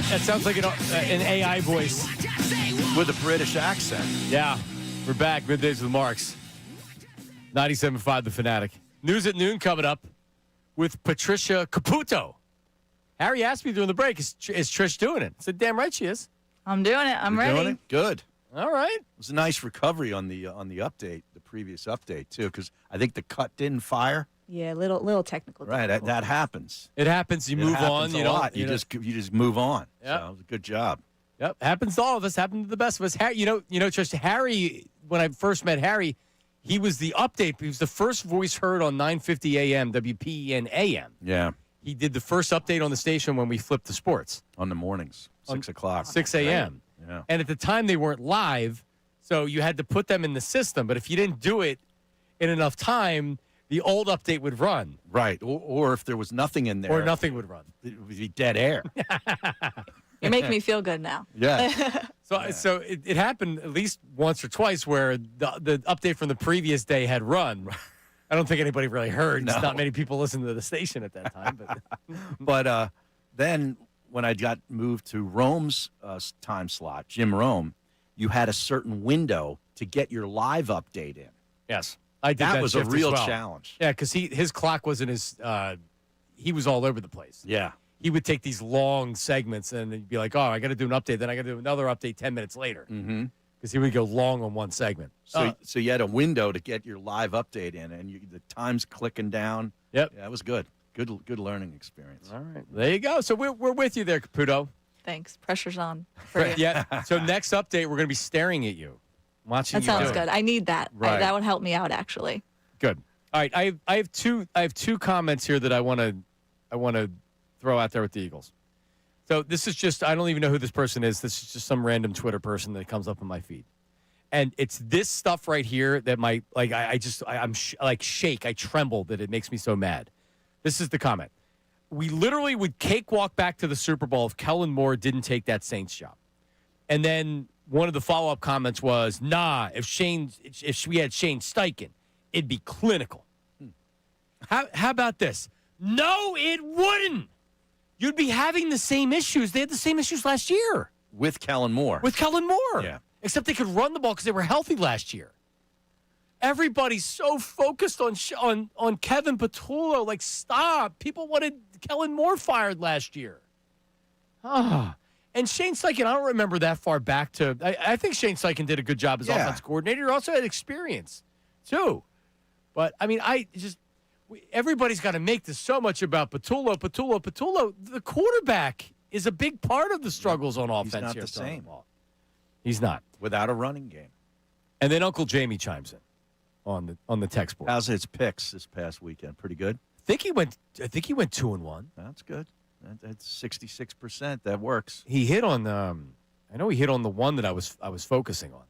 That sounds like an AI voice. With a British accent. Yeah. We're back. Middays with Marks. 97.5 The Fanatic. News at noon coming up with Patricia Caputo. Harry asked me during the break, is Trish doing it? I said, damn right she is. I'm doing it. I'm You're ready. doing it? Good. All right. It was a nice recovery on the update, the previous update too, because I think the cut didn't fire. Yeah, little technical. Right, that happens. It happens. You It move happens on. a You lot. You just move on. Yep. So it was a good job. Yep. Happens to all of us. Happened to the best of us. Harry, Trish, Harry, when I first met Harry, he was the update. He was the first voice heard on 950 AM, WPEN AM. Yeah, He did the first update on the station when we flipped to sports. on the mornings, 6 o'clock. 6 a.m. Yeah. And at the time, they weren't live, so you had to put them in the system. But if you didn't do it in enough time, the old update would run. Right, or if there was nothing in there. Or nothing would run. It would be dead air. You're making me feel good now. Yeah. So it happened at least once or twice where the update from the previous day had run. I don't think anybody really heard. No. Not many people listened to the station at that time. But But then when I got moved to Rome's time slot, Jim Rome, you had a certain window to get your live update in. yes, I did that. That was a shift as real well. challenge. Yeah, because his clock wasn't as he was all over the place. Yeah. He would take these long segments and he'd be like, "Oh, I got to do an update. Then I got to do another update 10 minutes later." Mm-hmm. Because he would go long on one segment. So you had a window to get your live update in, and the time's clicking down. Yep. Yeah, it was good. Good learning experience. All right, there you go. So we're with you there, Caputo. Thanks. Pressure's on for you. Yeah. So next update, we're going to be staring at you, watching. That you sounds do it. good. I need that. Right. That would help me out, actually. Good. All right. I have two comments here that I want to throw out there with the Eagles. So this is just, I don't even know who this person is. This is just some random Twitter person that comes up in my feed. And it's this stuff right here that I'm shake. I tremble that it makes me so mad. This is the comment. We literally would cakewalk back to the Super Bowl if Kellen Moore didn't take that Saints job. And then one of the follow-up comments was, nah, if we had Shane Steichen, it'd be clinical. How about this? No, it wouldn't. You'd be having the same issues. They had the same issues last year. With Kellen Moore. With Kellen Moore. Yeah. Except they could run the ball because they were healthy last year. Everybody's so focused on Kevin Patullo. Like, stop. People wanted Kellen Moore fired last year. And Shane Steichen, I don't remember that far back to. I think Shane Steichen did a good job as offense coordinator. He also had experience, too. But, I mean, everybody's got to make this so much about Patullo. The quarterback is a big part of the struggles on offense. He's not here the same. He's not. Without a running game. And then Uncle Jamie chimes in on the text board. How's his picks this past weekend? Pretty good? I think he went 2-1. That's good. That's 66%. That works. He hit on I know he hit on the one that I was focusing on.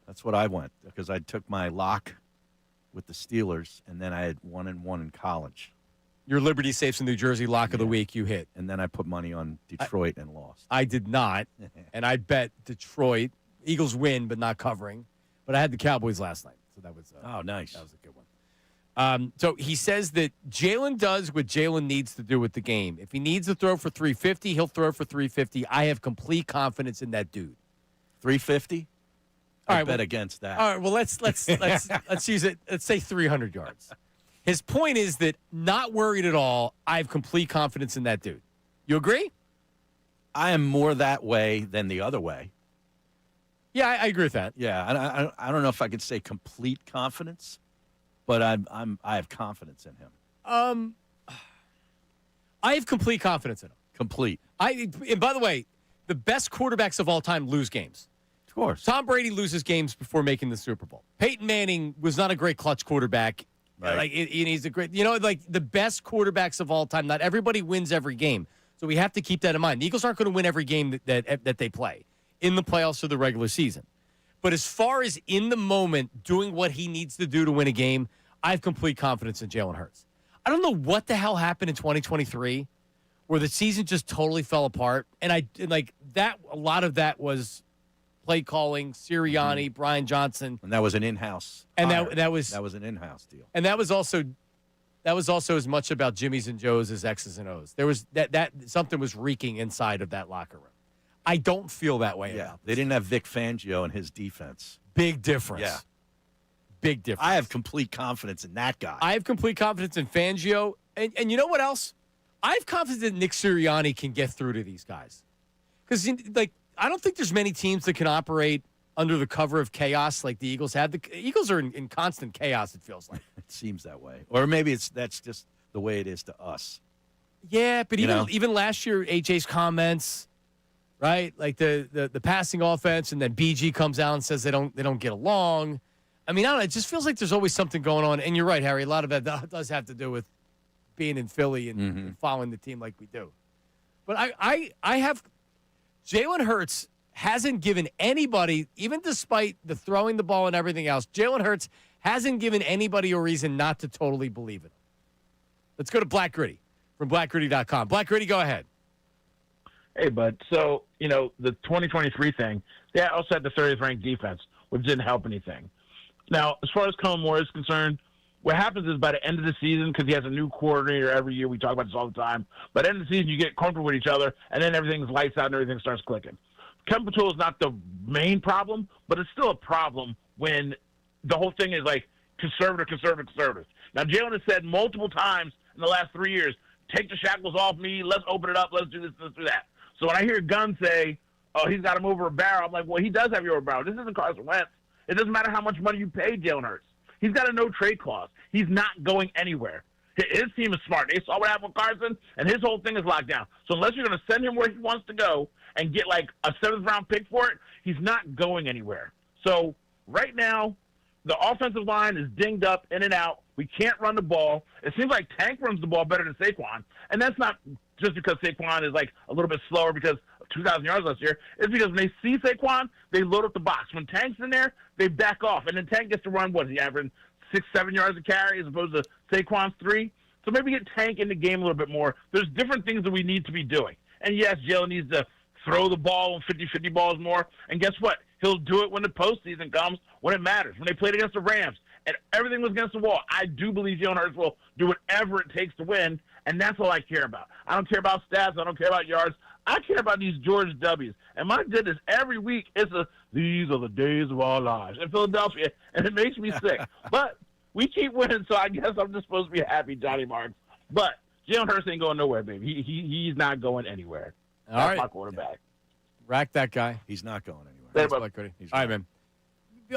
That's what I went, because I took my lock with the Steelers, and then I had 1-1 in college. Your Liberty Safes in New Jersey lock of the week you hit. And then I put money on Detroit and lost. I did not, and I bet Detroit. Eagles win, but not covering. But I had the Cowboys last night, so that was nice. That was a good one. So he says that Jalen does what Jalen needs to do with the game. If he needs to throw for 350, he'll throw for 350. I have complete confidence in that dude. 350? All I right, bet against that. All right, well let's use it. Let's say 300 yards. His point is that not worried at all. I have complete confidence in that dude. You agree? I am more that way than the other way. Yeah, I agree with that. Yeah, I don't know if I could say complete confidence, but I have confidence in him. I have complete confidence in him. Complete. And by the way, the best quarterbacks of all time lose games. Of course. Tom Brady loses games before making the Super Bowl. Peyton Manning was not a great clutch quarterback. Right. He's a great, like the best quarterbacks of all time. Not everybody wins every game. So we have to keep that in mind. The Eagles aren't going to win every game that they play in the playoffs or the regular season. But as far as in the moment doing what he needs to do to win a game, I have complete confidence in Jalen Hurts. I don't know what the hell happened in 2023 where the season just totally fell apart. And a lot of that was play calling, Sirianni, Brian Johnson. And that was an in-house. And hire. that was an in-house deal. And that was also as much about Jimmys and Joes as X's and O's. There was that something was reeking inside of that locker room. I don't feel that way about They didn't have Vic Fangio in his defense. Big difference. Yeah. Big difference. I have complete confidence in that guy. I have complete confidence in Fangio. And you know what else? I have confidence that Nick Sirianni can get through to these guys. Because, I don't think there's many teams that can operate under the cover of chaos like the Eagles have. The Eagles are in constant chaos, it feels like. It seems that way. Or maybe that's just the way it is to us. Yeah, but even last year, AJ's comments, right? Like the passing offense, and then BG comes out and says they don't get along. I mean, I don't know. It just feels like there's always something going on. And you're right, Harry. A lot of that does have to do with being in Philly and following the team like we do. But I have Jalen Hurts hasn't given anybody, even despite the throwing the ball and everything else, Jalen Hurts hasn't given anybody a reason not to totally believe it. Let's go to Black Gritty from blackgritty.com. Black Gritty, go ahead. Hey, bud. So, the 2023 thing, they also had the 30th ranked defense, which didn't help anything. Now, as far as Kellen Moore is concerned, what happens is by the end of the season, because he has a new coordinator every year, we talk about this all the time, by the end of the season, you get comfortable with each other, and then everything's lights out and everything starts clicking. Kevin Patul is not the main problem, but it's still a problem when the whole thing is like conservative. Now, Jalen has said multiple times in the last 3 years, take the shackles off me, let's open it up, let's do this, let's do that. So when I hear Gunn say, oh, he's got him over a barrel, I'm like, well, he does have you over a barrel. This isn't Carson Wentz. It doesn't matter how much money you pay Jalen Hurts. He's got a no-trade clause. He's not going anywhere. His team is smart. They saw what happened with Carson, and his whole thing is locked down. So unless you're going to send him where he wants to go and get like a 7th-round pick for it, he's not going anywhere. So right now, the offensive line is dinged up in and out. We can't run the ball. It seems like Tank runs the ball better than Saquon, and that's not just because Saquon is like a little bit slower because of 2,000 yards last year. It's because when they see Saquon, they load up the box. When Tank's in there, they back off, and then Tank gets to run, what is he averaging, 6-7 yards a carry as opposed to Saquon's 3? So maybe get Tank in the game a little bit more. There's different things that we need to be doing. And yes, Jalen needs to throw the ball on 50-50 balls more. And guess what? He'll do it when the postseason comes, when it matters. When they played against the Rams and everything was against the wall, I do believe Jalen Hurts will do whatever it takes to win, and that's all I care about. I don't care about stats. I don't care about yards. I care about these George W's. And my goodness, every week these are the days of our lives in Philadelphia, and it makes me sick. But we keep winning, so I guess I'm just supposed to be happy, Johnny Marks. But Jalen Hurts ain't going nowhere, baby. He's not going anywhere. That's my quarterback. Rack that guy. He's not going anywhere. Thanks, Black Gritty. All right, man.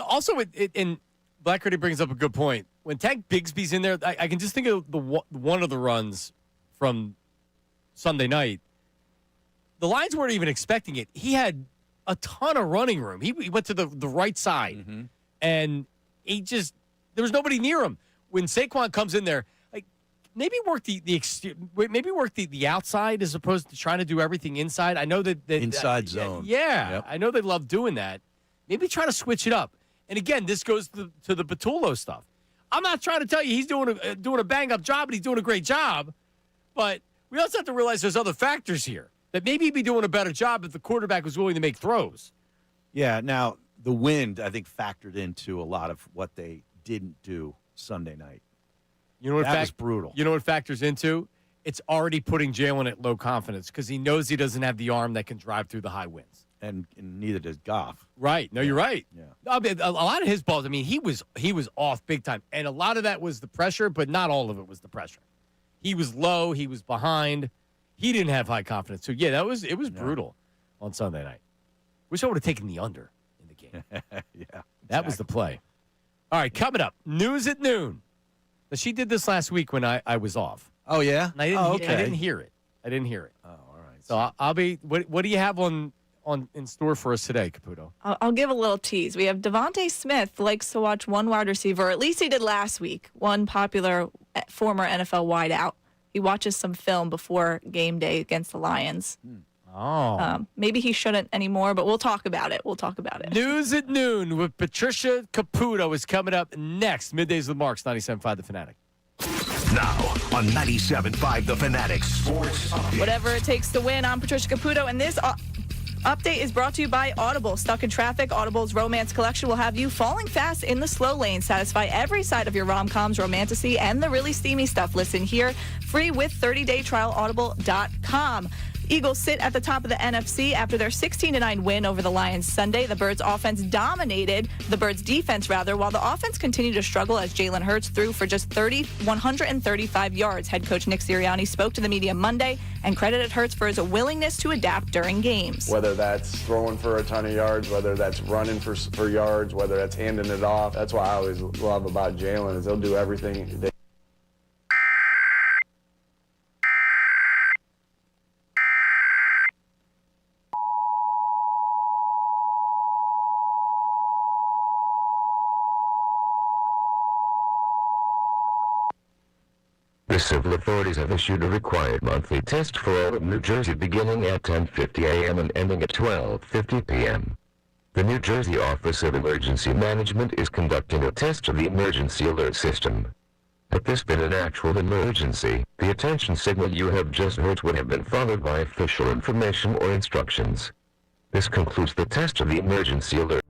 Also, and Black Gritty brings up a good point. When Tank Bigsby's in there, I can just think of one of the runs from Sunday night. The Lions weren't even expecting it. He had a ton of running room. He went to the right side, and there was nobody near him. When Saquon comes in there, like maybe work the outside as opposed to trying to do everything inside. I know that inside zone. Yeah, yep. I know they love doing that. Maybe try to switch it up. And again, this goes to the Patullo stuff. I'm not trying to tell you he's doing a bang up job and he's doing a great job, but we also have to realize there's other factors here that maybe he'd be doing a better job if the quarterback was willing to make throws. Yeah. Now the wind, I think, factored into a lot of what they didn't do Sunday night. You know what that was brutal. You know what factors into? It's already putting Jalen at low confidence because he knows he doesn't have the arm that can drive through the high winds. And neither does Goff. Right. No, you're right. Yeah. I mean, a lot of his balls, I mean, he was off big time. And a lot of that was the pressure, but not all of it was the pressure. He was low. He was behind. He didn't have high confidence. So, yeah, it was brutal on Sunday night. Wish I would have taken the under in the game. Yeah. That was the play. All right, coming up, news at noon. Now, she did this last week when I was off. Oh, yeah? And I didn't hear it. Oh, all right. So I'll be – what do you have in store for us today, Caputo? I'll give a little tease. We have Devontae Smith likes to watch one wide receiver, or at least he did last week, one popular former NFL wideout. He watches some film before game day against the Lions. Oh. Maybe he shouldn't anymore, but we'll talk about it. News at noon with Patricia Caputo is coming up next. Middays with Marks, 97.5 The Fanatic. Now on 97.5 The Fanatic Sports Update. Whatever it takes to win, I'm Patricia Caputo, and this update is brought to you by Audible. Stuck in traffic? Audible's romance collection will have you falling fast in the slow lane. Satisfy every side of your rom-coms, romantasy, and the really steamy stuff. Listen here, free with 30-day trial, audible.com. Eagles sit at the top of the NFC after their 16-9 win over the Lions Sunday. The Birds' defense, while the offense continued to struggle as Jalen Hurts threw for just 135 yards. Head coach Nick Sirianni spoke to the media Monday and credited Hurts for his willingness to adapt during games. Whether that's throwing for a ton of yards, whether that's running for yards, whether that's handing it off. That's what I always love about Jalen is he'll do everything. The civil authorities have issued a required monthly test for all of New Jersey beginning at 10:50 a.m. and ending at 12:50 p.m. The New Jersey Office of Emergency Management is conducting a test of the emergency alert system. Had this been an actual emergency, the attention signal you have just heard would have been followed by official information or instructions. This concludes the test of the emergency alert.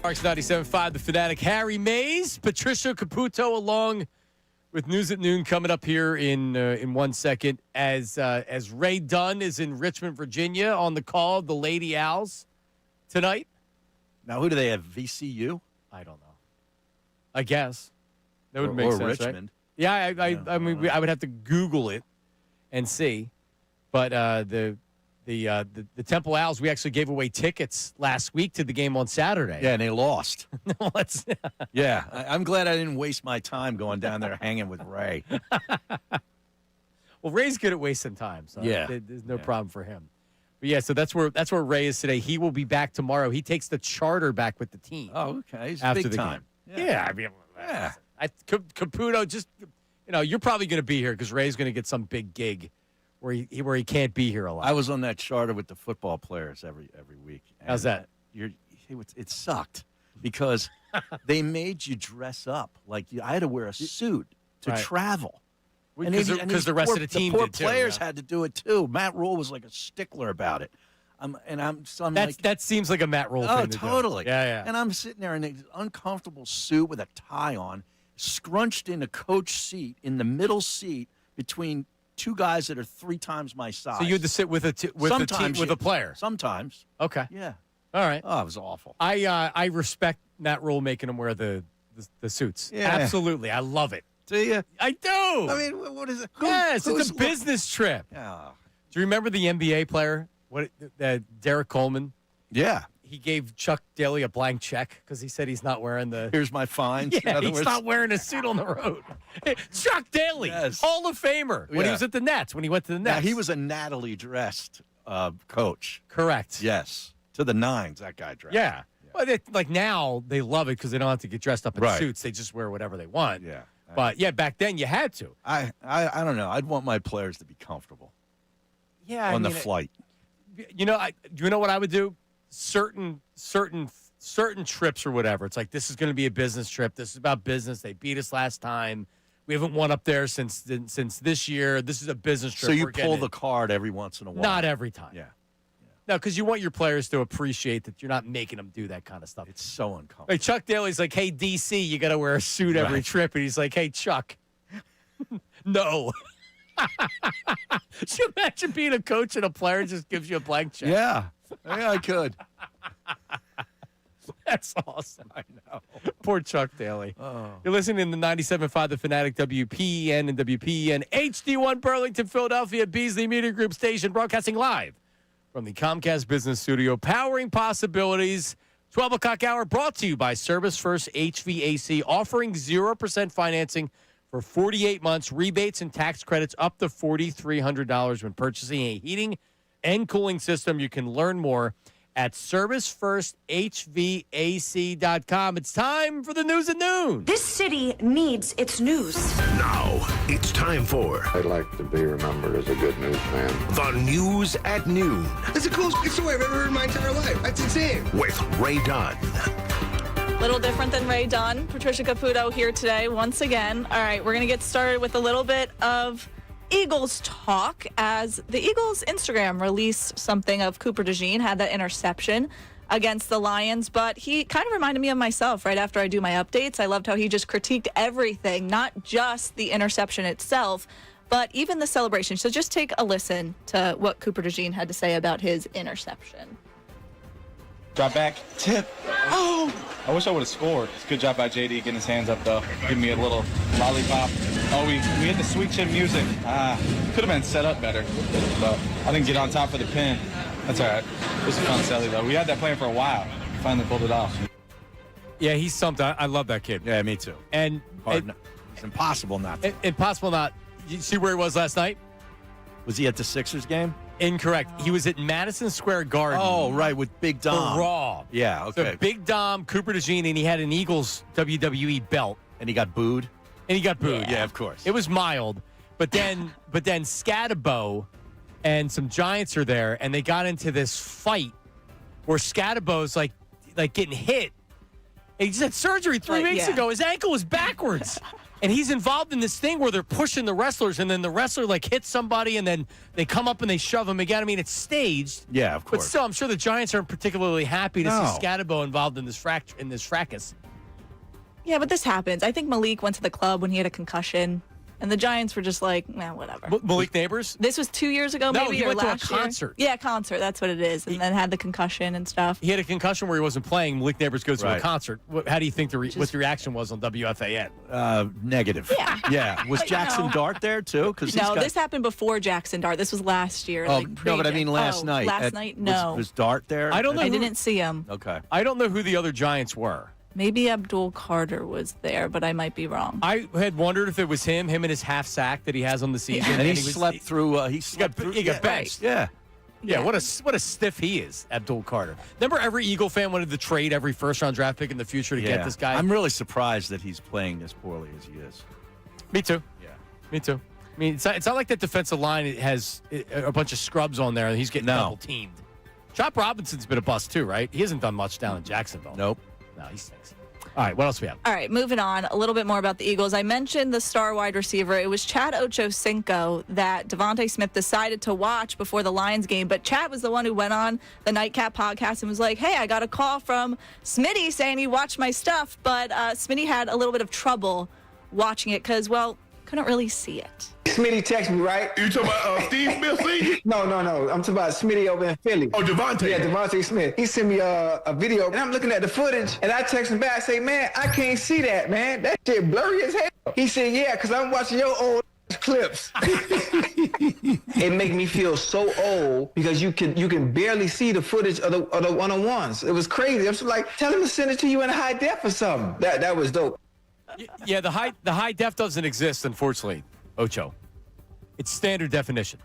Marks 97.5, the Fanatic. Harry Mays, Patricia Caputo, along with News at Noon coming up here in 1 second. As Ray Dunn is in Richmond, Virginia, on the call, the Lady Owls tonight. Now, who do they have? VCU? I don't know. I guess that would make sense, Richmond. right? Yeah, I mean, I would have to Google it and see, but the Temple Owls, we actually gave away tickets last week to the game on Saturday. Yeah, and they lost. No, Yeah, I'm glad I didn't waste my time going down there hanging with Ray. Well, Ray's good at wasting time, so Yeah. there's no problem for him. But yeah, so that's where Ray is today. He will be back tomorrow. He takes the charter back with the team. Oh, okay. He's after big the time. game. Yeah, I mean, Caputo, just you're probably going to be here because Ray's going to get some big gig where he can't be here a lot. I was on that charter with the football players every week. How's that? It sucked because they made you dress up. Like I had to wear a suit to travel. Because the rest of the team poor did too, players yeah. had to do it too. Matt Rule was like a stickler about it. That seems like a Matt Rule thing to do. Totally. Yeah. And I'm sitting there in an uncomfortable suit with a tie on, scrunched in a coach seat in the middle seat between two guys that are 3 times my size. So you had to sit with a player. Sometimes. Okay. Yeah. All right. Oh, it was awful. I respect Matt Rule making them wear the suits. Yeah. Absolutely. I love it. Do you? I do. I mean, what is it? Yes, it's a business trip. Yeah. Do you remember the NBA player? Derek Coleman? Yeah. He gave Chuck Daly a blank check because he said he's not wearing the. Here's my fines. Yeah, he's not wearing a suit on the road. Chuck Daly, Yes. Hall of Famer, when he was at the Nets, when he went to the Nets. Now, he was a Natalie dressed coach. Correct. Yes. To the nines, that guy dressed. Yeah. Well, now they love it because they don't have to get dressed up in suits. They just wear whatever they want. Yeah. But, yeah, back then you had to. I don't know. I'd want my players to be comfortable. Yeah. On the flight. You know what I would do? Certain trips or whatever. It's like, this is going to be a business trip. This is about business. They beat us last time. We haven't won up there since this year. This is a business trip. So you pull the card every once in a while. Not every time. Yeah. No, because you want your players to appreciate that you're not making them do that kind of stuff. It's so uncomfortable. Like Chuck Daly's like, hey, DC, you got to wear a suit every trip. And he's like, hey, Chuck, no. Should you imagine being a coach and a player just gives you a blank check? Yeah. Yeah, I could. That's awesome. I know. Poor Chuck Daly. Oh. You're listening to 97.5 The Fanatic, WPEN and WPEN HD1 Burlington, Philadelphia, Beasley Media Group station, broadcasting live from the Comcast Business Studio, powering possibilities. 12 o'clock hour brought to you by Service First HVAC, offering 0% financing for 48 months, rebates and tax credits up to $4,300 when purchasing a heating and cooling system. You can learn more at ServiceFirstHVAC.com. It's time for the news at noon. This city needs its news. Now, it's time for I'd like to be remembered as a good newsman. the news at noon That's the coolest story I've ever heard in my entire life. That's insane. with Ray Dunn. Little different than Ray Dunn. Patricia Caputo here today once again. All right, we're going to get started with a little bit of Eagles talk as the Eagles Instagram released something of Cooper DeJean, had that interception against the Lions, but he kind of reminded me of myself right after I do my updates. I loved how he just critiqued everything, not just the interception itself, but even the celebration. So just take a listen to what Cooper DeJean had to say about his interception. Drop back, tip. Oh! I wish I would have scored. It's a good job by JD getting his hands up, though. Giving me a little lollipop. Oh, we hit the sweet chin music. Could have been set up better, but I didn't get on top for the pin. That's all right. It was a fun celly, though. We had that plan for a while. Finally pulled it off. Yeah, he's something. I love that kid. Yeah, me too. And it's impossible not to. Impossible not. You see where he was last night? Was he at the Sixers game? Incorrect. He was at Madison Square Garden. Oh, right, with Big Dom. For Raw. Yeah, okay. So Big Dom, Cooper DeJean, and he had an Eagles WWE belt. And he got booed? Yeah, of course. It was mild. But then Scatabo and some Giants are there, and they got into this fight where Scatabo's like getting hit. And he just had surgery 3 weeks ago. His ankle was backwards. And he's involved in this thing where they're pushing the wrestlers, and then the wrestler like hits somebody, and then they come up and they shove him again. I mean, it's staged. Yeah, of course. But still, I'm sure the Giants aren't particularly happy to No. see Scatabo involved in this fracas. Yeah, but this happens. I think Malik went to the club when he had a concussion, and the Giants were just like, nah, whatever. Malik Neighbors? This was 2 years ago, No, maybe, he or went to a last year. concert. Yeah, concert. That's what it is. And then had the concussion and stuff. He had a concussion where he wasn't playing. Malik Neighbors goes to a Right. concert. How do you think what the reaction was on WFAN? Negative. Yeah. Was But, you Jackson know. Dart there too? Because No, this happened before Jackson Dart. This was last year. Oh, like no, but I mean last oh, night. Last night, no. Was Dart there? I don't know. I didn't see him. Okay. I don't know who the other Giants were. Maybe Abdul Carter was there, but I might be wrong. I had wondered if it was him and his half sack that he has on the season. And he was- slept through. He He slept got, through. he got benched. Yeah. Yeah, what a stiff he is, Abdul Carter. Remember, every Eagle fan wanted to trade every first-round draft pick in the future to get this guy? I'm really surprised that he's playing as poorly as he is. Me too. Yeah. Me too. I mean, it's not like that defensive line has a bunch of scrubs on there and he's getting double-teamed. Chop Robinson's been a bust too, right? He hasn't done much down in Jacksonville. Nope. No, he stinks. All right, what else we have? All right, moving on. A little bit more about the Eagles. I mentioned the star wide receiver. It was Chad Ochocinco that Devontae Smith decided to watch before the Lions game. But Chad was the one who went on the Nightcap podcast and was like, hey, I got a call from Smitty saying he watched my stuff. But Smitty had a little bit of trouble watching it because, well, couldn't really see it. Smitty texted me, right? You talking about Steve Smith Sr.? No. I'm talking about Smitty over in Philly. Oh, Devontae. Yeah, Devontae Smith. He sent me a video, and I'm looking at the footage, and I text him back, I say, man, I can't see that, man. That shit blurry as hell. He said, yeah, because I'm watching your old clips. It make me feel so old because you can barely see the footage of the one-on-ones. It was crazy. I was like, tell him to send it to you in high def or something. That was dope. Yeah, the high def doesn't exist, unfortunately, Ocho. It's standard definition.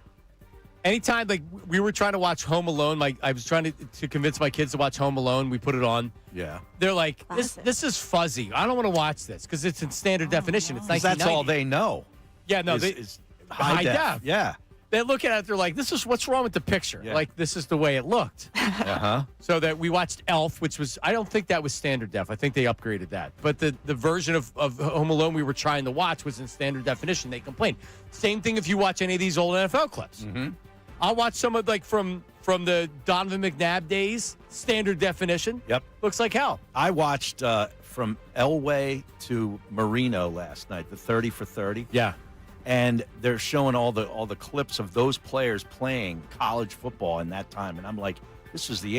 Anytime, like, we were trying to watch Home Alone, I was trying to convince my kids to watch Home Alone. We put it on. Yeah. They're like, this is fuzzy. I don't want to watch this because it's in standard definition. It's 1990. That's all they know. Yeah, no, is high def. Yeah. They look at it, they're like, what's wrong with the picture? Yeah. Like, this is the way it looked. Uh-huh. So that we watched Elf, which was, I don't think that was standard def. I think they upgraded that. But the version of Home Alone we were trying to watch was in standard definition. They complained. Same thing if you watch any of these old NFL clips. Mm-hmm. I'll watch some of, like, from the Donovan McNabb days, standard definition. Yep. Looks like hell. I watched from Elway to Marino last night, the 30 for 30. Yeah. And they're showing all the clips of those players playing college football in that time. And I'm like, this is the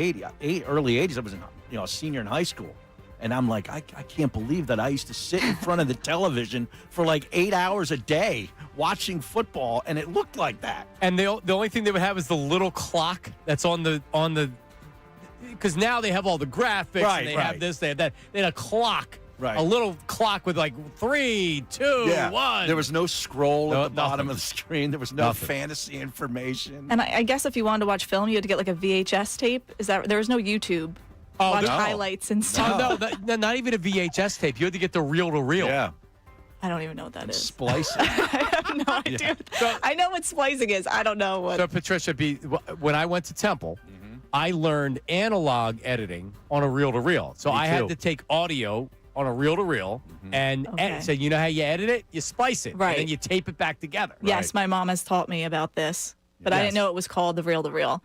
early 80s. I was a senior in high school. And I'm like, I can't believe that I used to sit in front of the television for like 8 hours a day watching football, and it looked like that. And the only thing they would have is the little clock that's on the because now they have all the graphics and they have this, they have that. They had a clock. Right. A little clock with like 3, 2, 1. There was no scroll at the bottom nothing. of the screen. There was no Nothing. fantasy information. And I guess if you wanted to watch film, you had to get like a VHS tape. There was no YouTube. Watch no. highlights and stuff. Oh, no, not even a VHS tape. You had to get the reel-to-reel. Yeah. I don't even know what that is. Splicing. I have no idea. So- I know what splicing is. I don't know what. So, Patricia, when I went to Temple, I learned analog editing on a reel-to-reel. So Me I had too. to take audio on a reel-to-reel and edit. So you know how you edit it? You splice it. Right. And then you tape it back together. Yes, my mom has taught me about this, but I Yes. didn't know it was called the reel-to-reel. All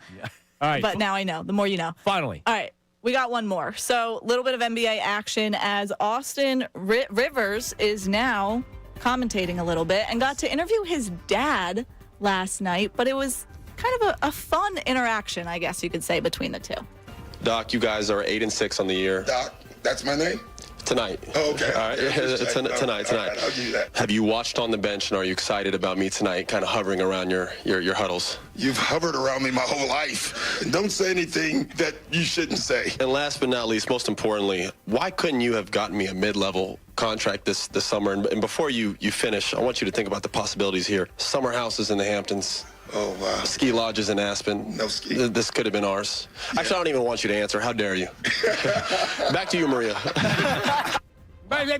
right. But now I know. The more you know. Finally. All right. We got one more. So, a little bit of NBA action as Austin Rivers is now commentating a little bit and got to interview his dad last night, but it was kind of a fun interaction, I guess you could say, between the two. Doc, you guys are 8-6 on the year. Doc, that's my name? Tonight. Oh, okay. All right. Tonight. All right, I'll give you that. Have you watched on the bench, and are you excited about me tonight, kind of hovering around your huddles? You've hovered around me my whole life. Don't say anything that you shouldn't say. And last but not least, most importantly, why couldn't you have gotten me a mid-level contract this summer? And before you finish, I want you to think about the possibilities here. Summer houses in the Hamptons. Oh, wow. Ski lodges in Aspen. No ski. This could have been ours. Actually, I don't even want you to answer. How dare you? Back to you, Maria. I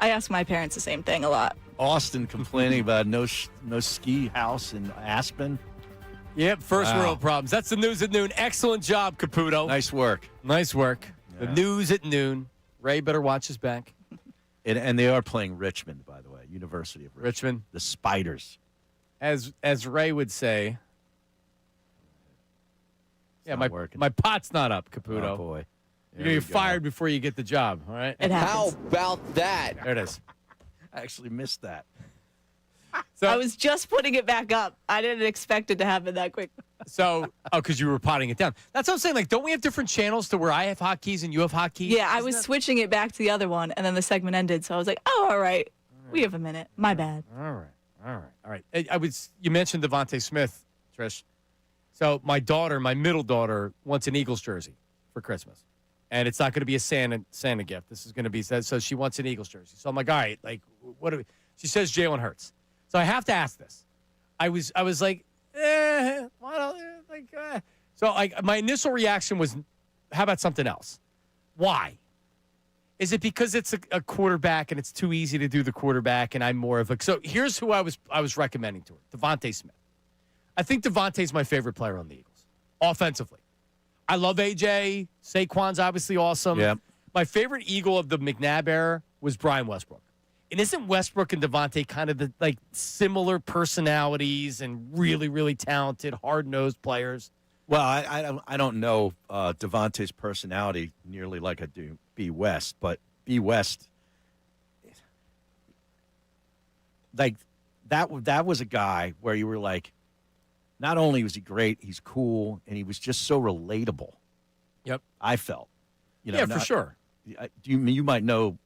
ask my parents the same thing a lot. Austin complaining about no ski house in Aspen. Yep, first Wow. world problems. That's the news at noon. Excellent job, Caputo. Nice work. Nice work. Yeah. The news at noon. Ray better watch his back. And they are playing Richmond, by the way, University of Richmond. The Spiders. As Ray would say, It's my not working. my pot's not up, Caputo. Oh, boy. You're going to get fired before you get the job, all right? How about that? There it is. I actually missed that. So, I was just putting it back up. I didn't expect it to happen that quick. because you were potting it down. That's what I'm saying. Like, don't we have different channels to where I have hotkeys and you have hotkeys? Yeah, I was switching it back to the other one, and then the segment ended. So I was like, oh, all right. We have a minute. My bad. All right. You mentioned Devontae Smith, Trish. So my middle daughter, wants an Eagles jersey for Christmas. And it's not going to be a Santa gift. This is going to be, so she wants an Eagles jersey. So I'm like, all right, like, what do we, she says Jalen Hurts. So I have to ask this. I was like, why don't, So my initial reaction was, how about something else? Why? Is it because it's a quarterback and it's too easy to do the quarterback and I'm more of a... So here's who I was recommending to her, Devontae Smith. I think Devontae's my favorite player on the Eagles, offensively. I love AJ. Saquon's obviously awesome. Yeah. My favorite Eagle of the McNabb era was Brian Westbrook. And isn't Westbrook and Devontae kind of the similar personalities and really, really talented, hard-nosed players? Well, I don't know Devontae's personality nearly like I do B. West, but B. West, like that was a guy where you were like, not only was he great, he's cool, and he was just so relatable. Yep, I felt, for sure. You might know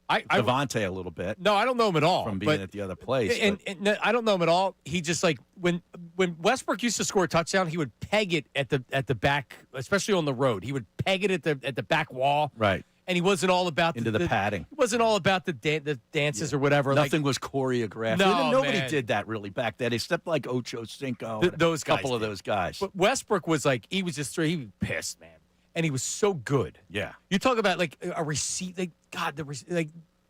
Devontae a little bit. No, I don't know him at all from being at the other place. And I don't know him at all. He just like when Westbrook used to score a touchdown, he would peg it at the back, especially on the road. He would peg it at the back wall. Right. And he wasn't all about the padding. He wasn't all about the dances or whatever. Nothing was choreographed. No, nobody man. did that really back then, except like Ocho Cinco. Those guys. A couple of those guys. But Westbrook was like, he was pissed, man. And he was so good. Yeah. You talk about like a receipt, like God,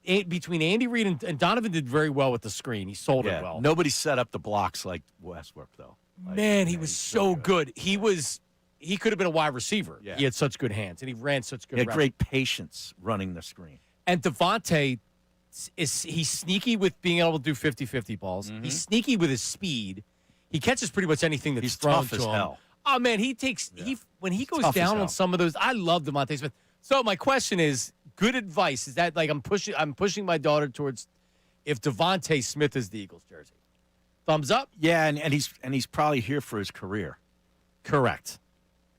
between Andy Reid and Donovan did very well with the screen. He sold it well. Nobody set up the blocks like Westbrook, though. Man, he was so good. He could have been a wide receiver. Yeah. He had such good hands, and he ran such good He had routes. great patience running the screen. And Devontae, he's sneaky with being able to do 50-50 balls. Mm-hmm. He's sneaky with his speed. He catches pretty much anything that's He's thrown tough to as him. hell. Oh, man, when he goes tough as down hell. on some of those, I love Devontae Smith. So my question is, good advice. Is that like I'm pushing my daughter towards if Devontae Smith is the Eagles jersey? Thumbs up? Yeah, and he's probably here for his career. Correct.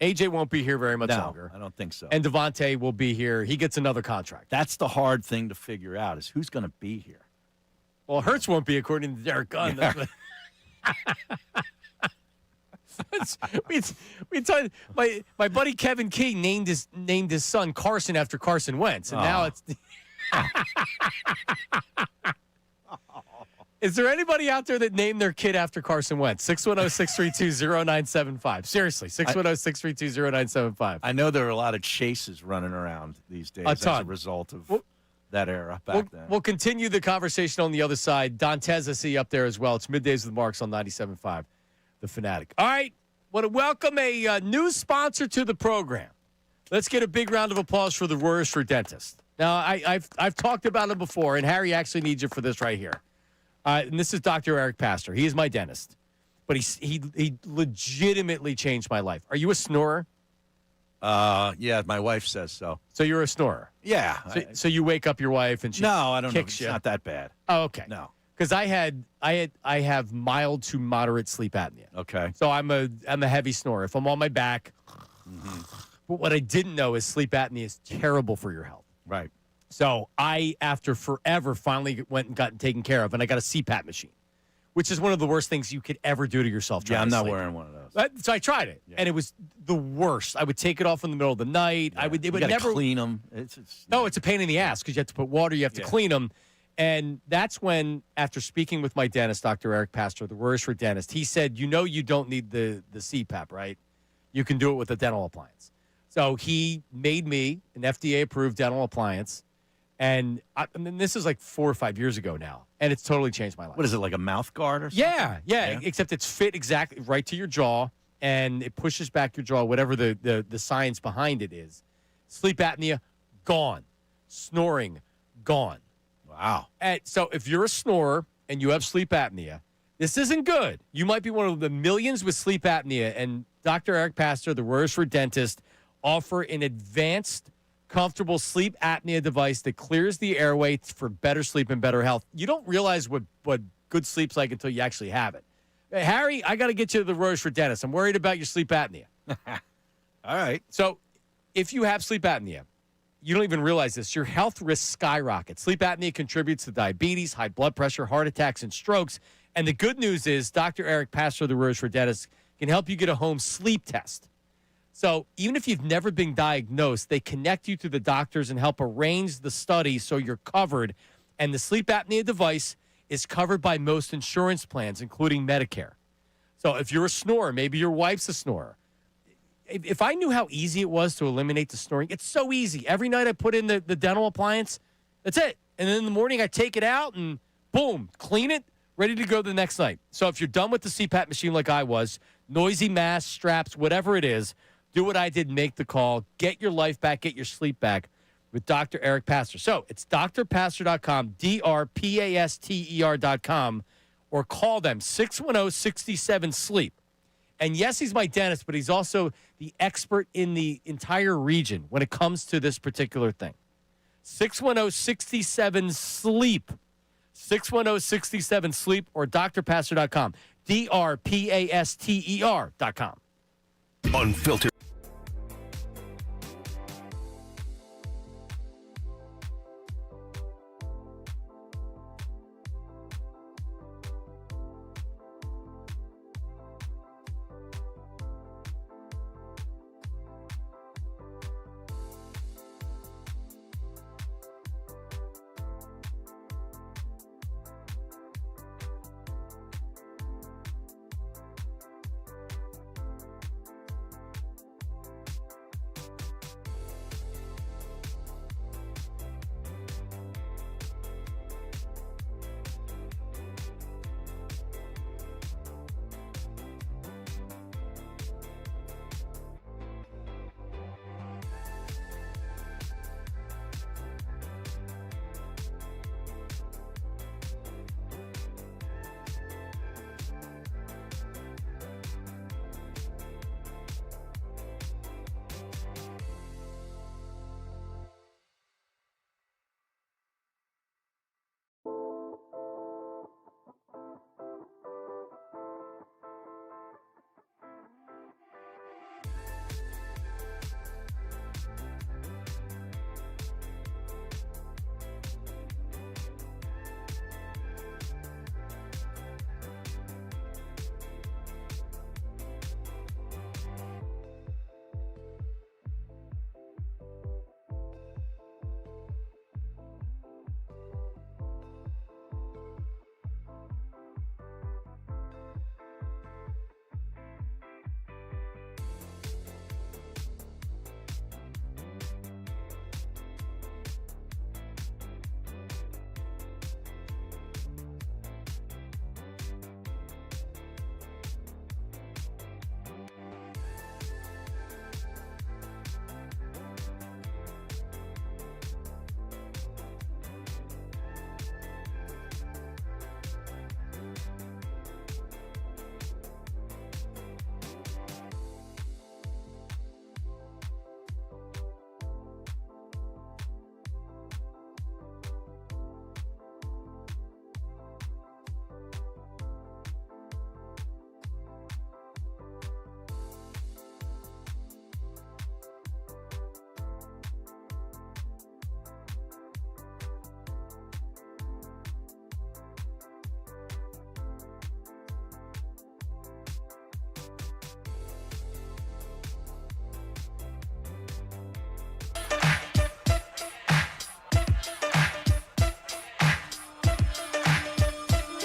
AJ won't be here very much No, longer. I don't think so. And Devontae will be here. He gets another contract. That's the hard thing to figure out is who's going to be here. Well, Hurts won't be, according to Derek Gunn. Yeah. we told my buddy Kevin King named his son Carson after Carson Wentz, and now it's. Is there anybody out there that named their kid after Carson Wentz? 610-632-0975. Seriously, 610-632-0975. I know there are a lot of chases running around these days as a result of that era back then. We'll continue the conversation on the other side. Dantes, I see you up there as well. It's Middays with Marks on 97.5, The Fanatic. All right, want to welcome a new sponsor to the program. Let's get a big round of applause for the Royers for Dentist. Now, I've talked about it before, and Harry actually needs you for this right here. And this is Dr. Eric Pastor. He is my dentist, but he legitimately changed my life. Are you a snorer? Yeah, my wife says so. So you're a snorer? Yeah. So you wake up your wife and she I don't know. kicks It's you. not that bad. Oh, okay. No. Because I have mild to moderate sleep apnea. Okay. So I'm a heavy snorer. If I'm on my back, but what I didn't know is sleep apnea is terrible for your health. Right. So I, after forever, finally went and got taken care of, and I got a CPAP machine, which is one of the worst things you could ever do to yourself. Yeah, I'm not sleep. wearing one of those. So I tried it, and it was the worst. I would take it off in the middle of the night. Yeah. It would you gotta never clean them. It's a pain in the ass because you have to put water, you have to clean them. And that's when, after speaking with my dentist, Dr. Eric Pastor, the Royers for Dentist, he said, you don't need the CPAP, right? You can do it with a dental appliance. So he made me an FDA-approved dental appliance. And this is like 4 or 5 years ago now, and it's totally changed my life. What is it, like a mouth guard or something? Yeah. Except it's fit exactly right to your jaw, and it pushes back your jaw, whatever the science behind it is. Sleep apnea, gone. Snoring, gone. Wow. And so if you're a snorer and you have sleep apnea, this isn't good. You might be one of the millions with sleep apnea. And Dr. Eric Pastor, the Royersford dentist, offer an advanced, comfortable sleep apnea device that clears the airway for better sleep and better health. You don't realize what good sleep's like until you actually have it. Hey, Harry, I got to get you to the Royersford dentist. I'm worried about your sleep apnea. All right. So if you have sleep apnea, you don't even realize this. Your health risks skyrocket. Sleep apnea contributes to diabetes, high blood pressure, heart attacks, and strokes. And the good news is Dr. Eric Pastor, the Royersford dentist, can help you get a home sleep test. So even if you've never been diagnosed, they connect you to the doctors and help arrange the study so you're covered. And the sleep apnea device is covered by most insurance plans, including Medicare. So if you're a snorer, maybe your wife's a snorer. If I knew how easy it was to eliminate the snoring, it's so easy. Every night I put in the dental appliance, that's it. And then in the morning I take it out and boom, clean it, ready to go the next night. So if you're done with the CPAP machine like I was, noisy masks, straps, whatever it is, do what I did, make the call, get your life back, get your sleep back with Dr. Eric Pastor. So it's drpastor.com, drpaster.com, or call them 610-67-SLEEP. And yes, he's my dentist, but he's also the expert in the entire region when it comes to this particular thing. 610-67-SLEEP. 610-67-SLEEP or drpastor.com. drpaster.com. Unfiltered.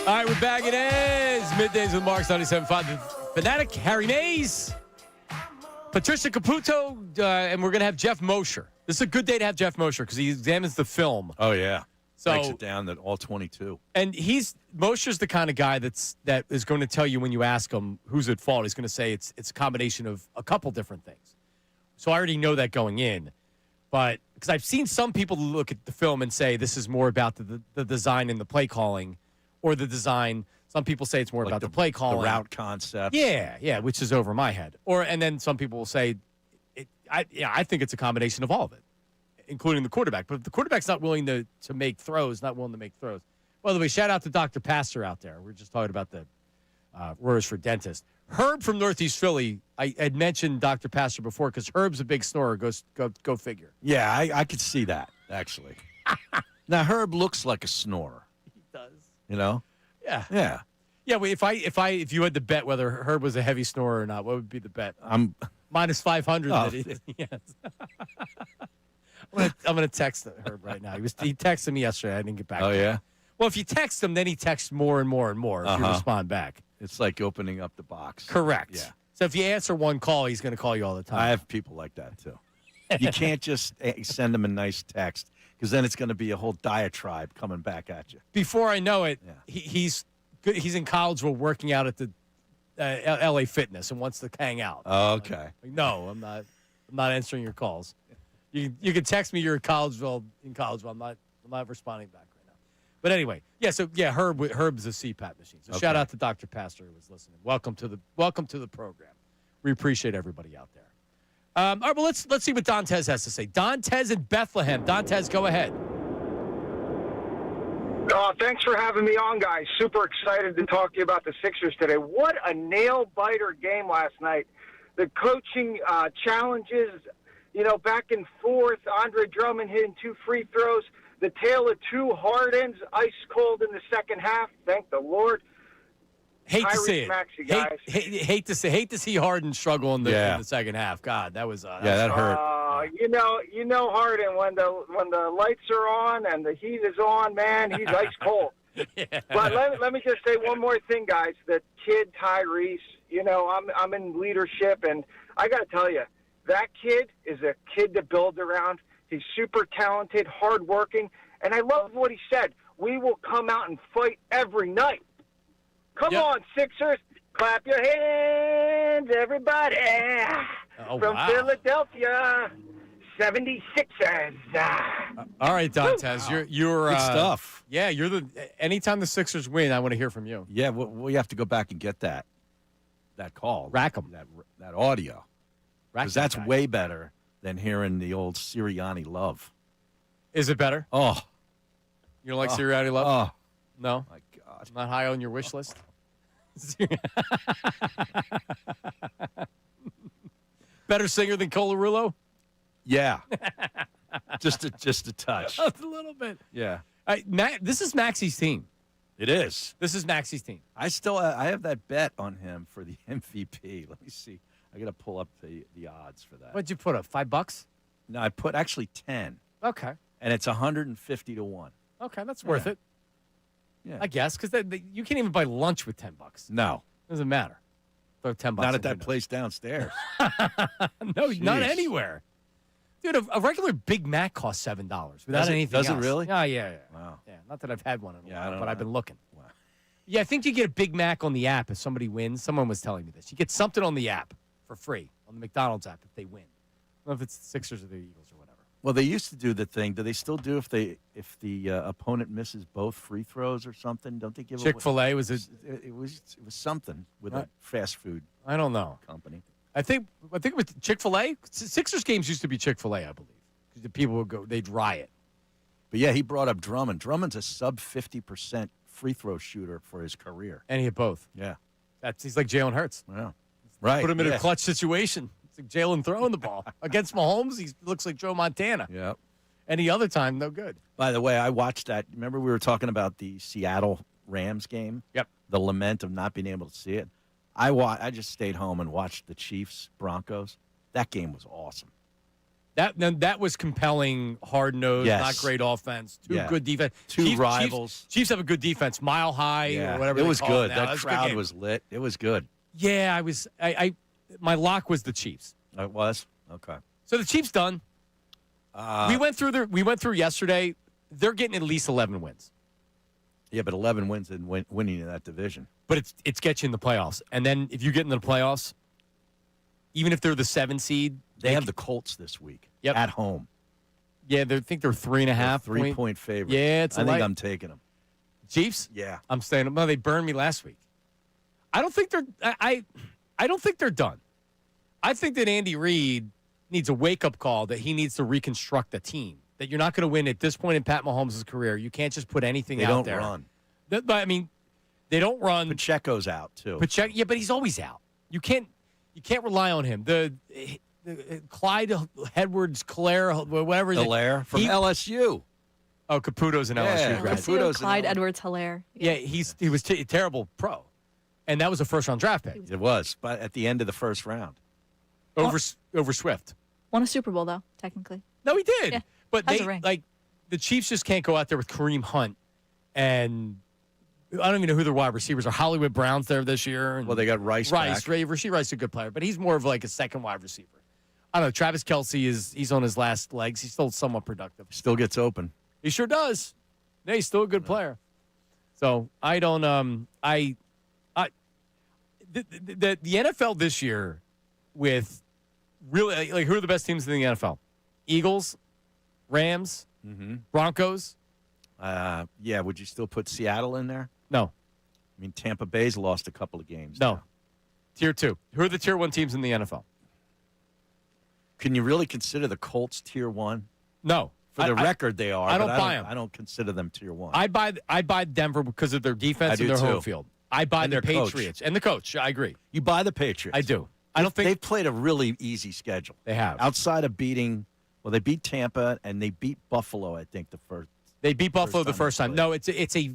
All right, we're back. It is Middays with Marks 97.5. The Fanatic, Harry Mays, Patricia Caputo, and we're going to have Jeff Mosher. This is a good day to have Jeff Mosher because he examines the film. Oh, yeah. So, breaks it down to all 22. And Mosher's the kind of guy that is going to tell you when you ask him who's at fault. He's going to say it's a combination of a couple different things. So I already know that going in. But because I've seen some people look at the film and say this is more about the design and the play calling, or the design. Some people say it's more about the play calling, the route concept. Yeah, which is over my head. And then some people will say, I think it's a combination of all of it, including the quarterback. But if the quarterback's not willing to make throws, By the way, shout out to Dr. Pastor out there. We're just talking about the Roars for Dentist. Herb from Northeast Philly, I had mentioned Dr. Pastor before because Herb's a big snorer. Go figure. Yeah, I could see that, actually. Now, Herb looks like a snorer. He does. You know? Yeah. Yeah. Yeah, well, if you had to bet whether Herb was a heavy snorer or not, what would be the bet? I'm minus 500. Oh. Yes. I'm gonna text Herb right now. He texted me yesterday. I didn't get back. Oh, to him. yeah? Well, if you text him, then he texts more and more and more if you respond back. It's like opening up the box. Correct. Yeah. So if you answer one call, he's going to call you all the time. I have people like that, too. You can't just send them a nice text because then it's going to be a whole diatribe coming back at you. Before I know it, he's in Collegeville working out at the LA Fitness and wants to hang out. Okay. No, I'm not answering your calls. You can text me you're in Collegeville. I'm not responding back right now. But anyway, Herb's a CPAP machine. So shout out to Dr. Pastor who was listening. Welcome to the program. We appreciate everybody out there. All right, well let's see what Dantes has to say. Dantes in Bethlehem. Dantes, go ahead. Thanks for having me on, guys. Super excited to talk to you about the Sixers today. What a nail-biter game last night. The coaching challenges, back and forth. Andre Drummond hitting 2 free throws. The tale of 2 Hardens, ice cold in the second half. Thank the Lord. Hate to see it. Maxey, guys. Hate to see Harden struggle in the second half. God, that was that hurt. You know Harden when the lights are on and the heat is on, man, he's ice cold. Yeah. But let me just say one more thing, guys. The kid Tyrese, I'm in leadership, and I got to tell you, that kid is a kid to build around. He's super talented, hardworking, and I love what he said. We will come out and fight every night. Come on, Sixers. Clap your hands, everybody. From Philadelphia, 76ers. All right, Dantes, you're good stuff. Yeah, anytime the Sixers win, I want to hear from you. Yeah, we have to go back and get that call. Rack 'em. That audio. Because that's way better than hearing the old Sirianni love. Is it better? Oh. You don't like Sirianni love? Oh. No? My God. Not high on your wish list? Better singer than Colarulo? Yeah. just a touch. Just a little bit. Yeah. This is Maxey's team. It is. This is Maxey's team. I have that bet on him for the MVP. Let me see. I got to pull up the odds for that. What'd you put up? $5? No, I put actually 10. Okay. And it's 150 to 1. Okay, that's worth it. Yeah. I guess, because you can't even buy lunch with $10. No. Doesn't matter. Throw $10. Not at that place downstairs. No, not anywhere. Dude, a regular Big Mac costs $7 without anything else. Does it really? Oh, yeah. Wow. Yeah, not that I've had one in a while, I don't but know. I've been looking. Wow. Yeah, I think you get a Big Mac on the app if somebody wins. Someone was telling me this. You get something on the app for free, on the McDonald's app if they win. I don't know if it's the Sixers or the Eagles or whatever. Well, they used to do the thing. Do they still do if the opponent misses both free throws or something? Don't they give Chick-fil-A was it was something with a fast food I don't know. company. I think with Chick-fil-A, Sixers games used to be Chick-fil-A, I believe. Because the people would go, they'd riot. But yeah, he brought up Drummond. Drummond's a sub 50% free throw shooter for his career. And he hit both. Yeah. He's like Jalen Hurts. Yeah. Right. Put him in a clutch situation. It's like Jalen throwing the ball. Against Mahomes, he looks like Joe Montana. Yep. Any other time, no good. By the way, I watched that. Remember we were talking about the Seattle Rams game? Yep. The lament of not being able to see it. I just stayed home and watched the Chiefs Broncos. That game was awesome. That was compelling, hard-nosed, not great offense. Good defense. Two rivals. Chiefs have a good defense, mile high or whatever. It was they call good. it now. That crowd was lit. It was good. Yeah, my lock was the Chiefs. It was? Okay. So the Chiefs done. We went through yesterday. They're getting at least 11 wins. Yeah, but 11 wins and winning in that division. But it's gets you in the playoffs. And then if you get into the playoffs, even if they're the 7 seed, they have the Colts this week at home. Yeah, I think they're 3.5 3-point favorites. Yeah, it's I think light. I'm taking them. Chiefs? Yeah. I'm staying. No, they burned me last week. I don't think they're. I don't think they're done. I think that Andy Reid needs a wake-up call that he needs to reconstruct the team. That you're not going to win at this point in Pat Mahomes' career. You can't just put anything They out don't there. run. But I mean, they don't run. Pacheco's out too. Pacheco, yeah, but he's always out. You can't rely on him. The Clyde Edwards, Claire, whatever. Hilaire from LSU. Oh, Caputo's an LSU grad. Caputo's Clyde Edwards Hilaire. Yeah, he was a terrible pro, and that was a first-round draft pick It was, but at the end of the first round. over Swift. Won a Super Bowl, though, technically. No, he did. Yeah, but has they a ring. the Chiefs just can't go out there with Kareem Hunt, and I don't even know who their wide receivers are. Hollywood Brown's there this year. And Well, they got Rice back. Rasheed Rice is a good player, but he's more of like a second wide receiver. I don't know. Travis Kelce he's on his last legs. He's still somewhat productive. Still gets open. He sure does. Yeah, he's still a good player. So I don't. The NFL this year with really like who are the best teams in the NFL? Eagles, Rams, Broncos. Yeah, would you still put Seattle in there? No. I mean, Tampa Bay's lost a couple of games. No. Tier 2. Who are the Tier 1 teams in the NFL? Can you really consider the Colts Tier 1? No. For the record, they are. I don't but buy them. I don't consider them Tier 1. I buy Denver because of their defense and their home field. I buy And the their coach. Patriots and the coach. I agree. You buy the Patriots. I do. I don't think they've played a really easy schedule. They have. Outside of beating, they beat Tampa and they beat Buffalo. I think the first. They beat Buffalo the first time. No, it's a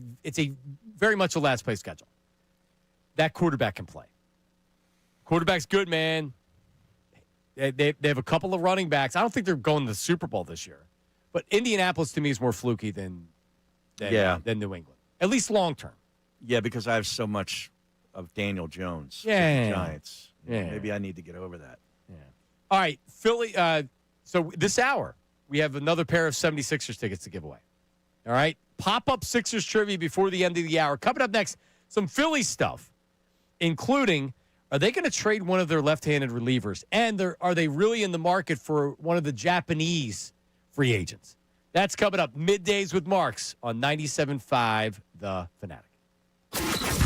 very much a last place schedule. That quarterback can play. Quarterback's good, man. They have a couple of running backs. I don't think they're going to the Super Bowl this year, but Indianapolis to me is more fluky than New England, at least long term. Yeah, because I have so much of Daniel Jones. with Yeah. the Giants. Yeah. Maybe I need to get over that. All right, Philly. So this hour, we have another pair of 76ers tickets to give away. All right, pop-up Sixers trivia before the end of the hour. Coming up next, some Philly stuff, including are they going to trade one of their left-handed relievers? And are they really in the market for one of the Japanese free agents? That's coming up. Middays with Marks on 97.5 The Fanatic.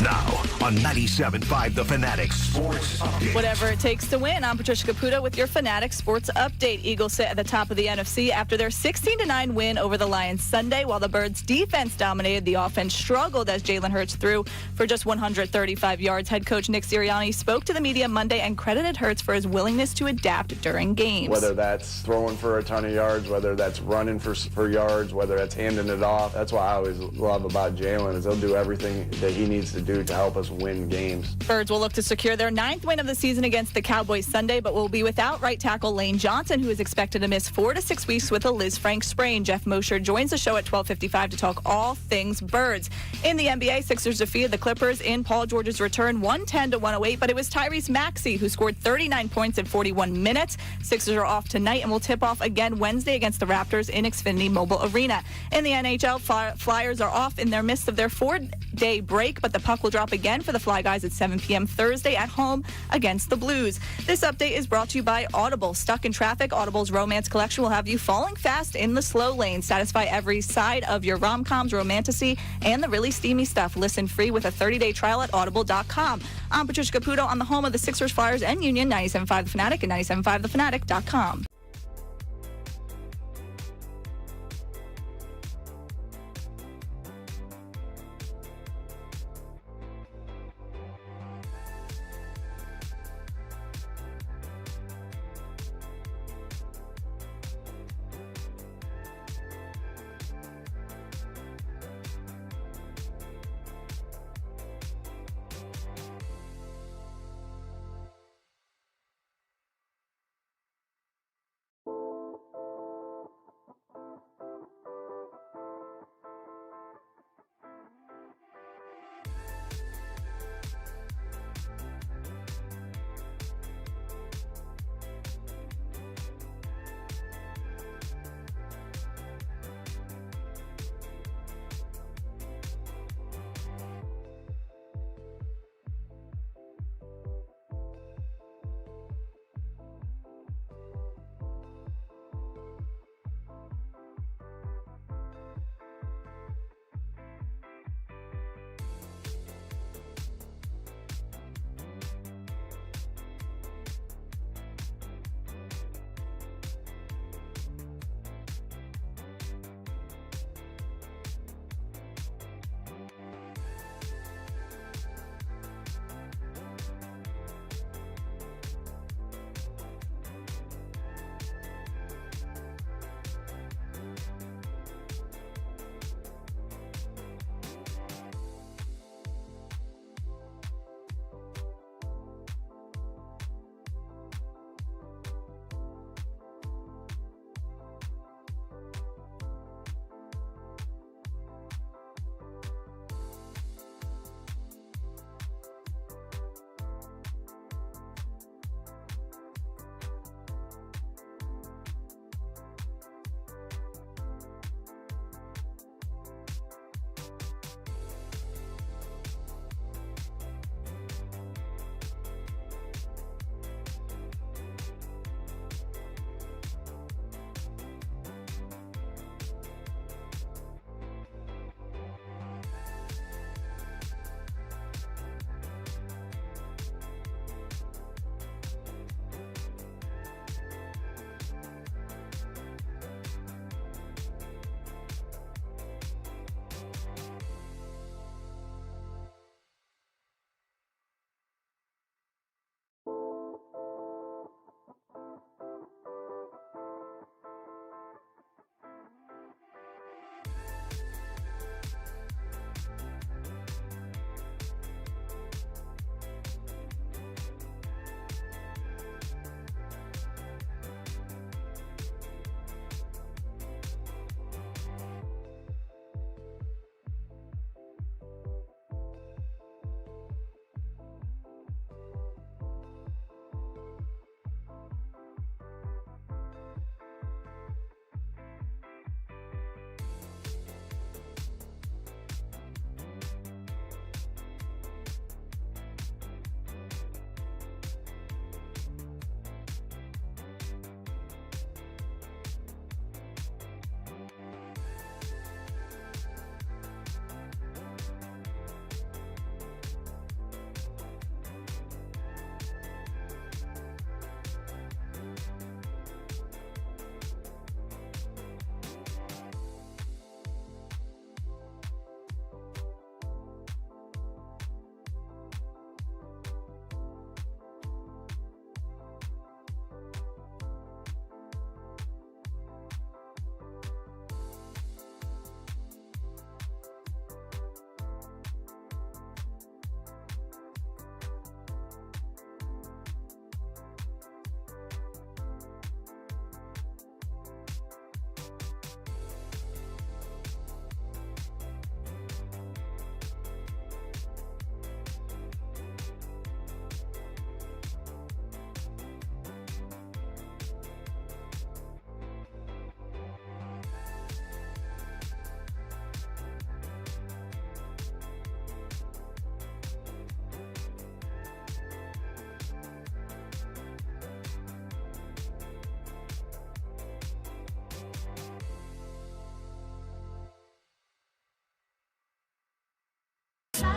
Now on 97.5 The Fanatic Sports Update. Whatever it takes to win. I'm Patricia Caputo with your Fanatic Sports Update. Eagles sit at the top of the NFC after their 16-9 win over the Lions Sunday, while the Birds' defense dominated. The offense struggled as Jalen Hurts threw for just 135 yards. Head coach Nick Sirianni spoke to the media Monday and credited Hurts for his willingness to adapt during games. Whether that's throwing for a ton of yards, whether that's running for yards, whether that's handing it off. That's what I always love about Jalen is he'll do everything that he needs to do to help us win games. Birds will look to secure their 9th win of the season against the Cowboys Sunday, but will be without right tackle Lane Johnson, who is expected to miss 4 to 6 weeks with a Liz Frank sprain. Jeff Mosher joins the show at 12:55 to talk all things Birds. In the NBA, Sixers defeated the Clippers in Paul George's return 110-108, but it was Tyrese Maxey who scored 39 points in 41 minutes. Sixers are off tonight and will tip off again Wednesday against the Raptors in Xfinity Mobile Arena. In the NHL, Flyers are off in their midst of their 4-day break, but the puck will drop again for the Fly Guys at 7 p.m. Thursday at home against the Blues. This update is brought to you by Audible. Stuck in traffic? Audible's romance collection will have you falling fast in the slow lane. Satisfy every side of your rom-coms, romantasy, and the really steamy stuff. Listen free with a 30-day trial at audible.com. I'm Patricia Caputo on the home of the Sixers, Flyers, and Union, 97.5 The Fanatic and 97.5thefanatic.com.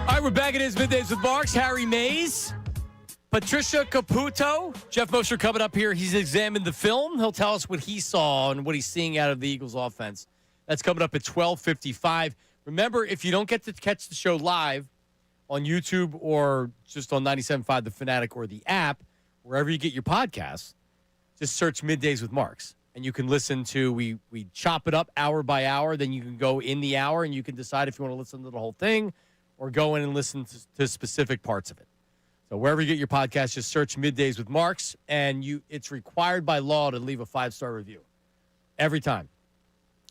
All right, we're back. It is Middays with Marks. Harry Mays, Patricia Caputo, Jeff Mosher coming up here. He's examined the film. He'll tell us what he saw and what he's seeing out of the Eagles offense. That's coming up at 12:55. Remember, if you don't get to catch the show live on YouTube or just on 97.5 The Fanatic or the app, wherever you get your podcasts, just search Middays with Marks. And you can listen to, we chop it up hour by hour. Then you can go in the hour and you can decide if you want to listen to the whole thing or go in and listen to specific parts of it. So wherever you get your podcast, just search Middays with Marks, and it's required by law to leave a 5-star review every time.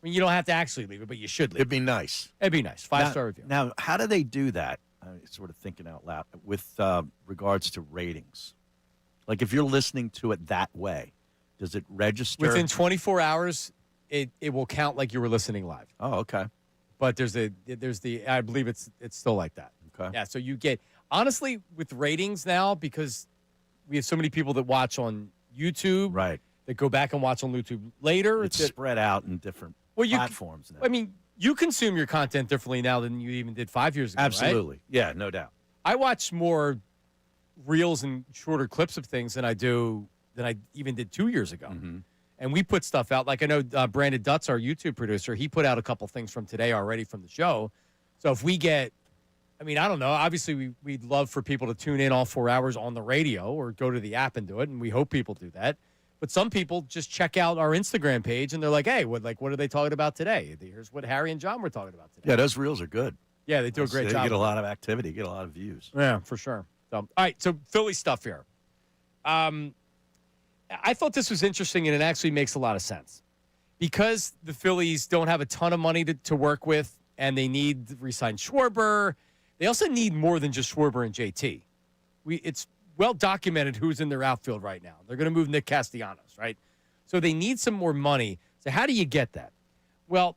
I mean, you don't have to actually leave it, but you should leave it. It'd be nice. It'd be nice. 5-star review. Now, how do they do that? I'm sort of thinking out loud with regards to ratings. Like if you're listening to it that way, does it register? Within 24 hours, it will count like you were listening live. Oh, okay. But there's the I believe it's still like that. Okay. Yeah, so you get, honestly, with ratings now, because we have so many people that watch on YouTube. Right. That go back and watch on YouTube later. It's spread out in different platforms now. I mean, you consume your content differently now than you even did 5 years ago, Absolutely. Right? Yeah, no doubt. I watch more reels and shorter clips of things than I even did 2 years ago. Mm-hmm. And we put stuff out. Like I know Brandon Dutz, our YouTube producer, he put out a couple things from today already from the show. So if we get, I mean, I don't know. Obviously, we'd love for people to tune in all 4 hours on the radio or go to the app and do it, and we hope people do that. But some people just check out our Instagram page, and they're like, hey, what are they talking about today? Here's what Harry and John were talking about today. Yeah, those reels are good. Yeah, they do a great job. They get a lot of activity, get a lot of views. Yeah, for sure. So, all right, so Philly stuff here. I thought this was interesting, and it actually makes a lot of sense. Because the Phillies don't have a ton of money to work with, and they need to re-sign Schwarber, they also need more than just Schwarber and JT. It's well documented who's in their outfield right now. They're going to move Nick Castellanos, right? So they need some more money. So how do you get that? Well,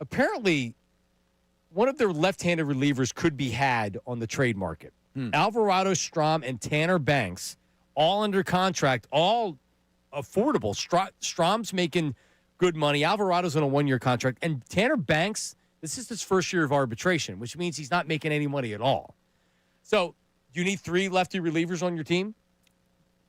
apparently one of their left-handed relievers could be had on the trade market. Alvarado, Strom, and Tanner Banks, all under contract, all affordable. Strom's making good money. Alvarado's on a 1-year contract. And Tanner Banks, this is his first year of arbitration, which means he's not making any money at all. So do you need 3 lefty relievers on your team?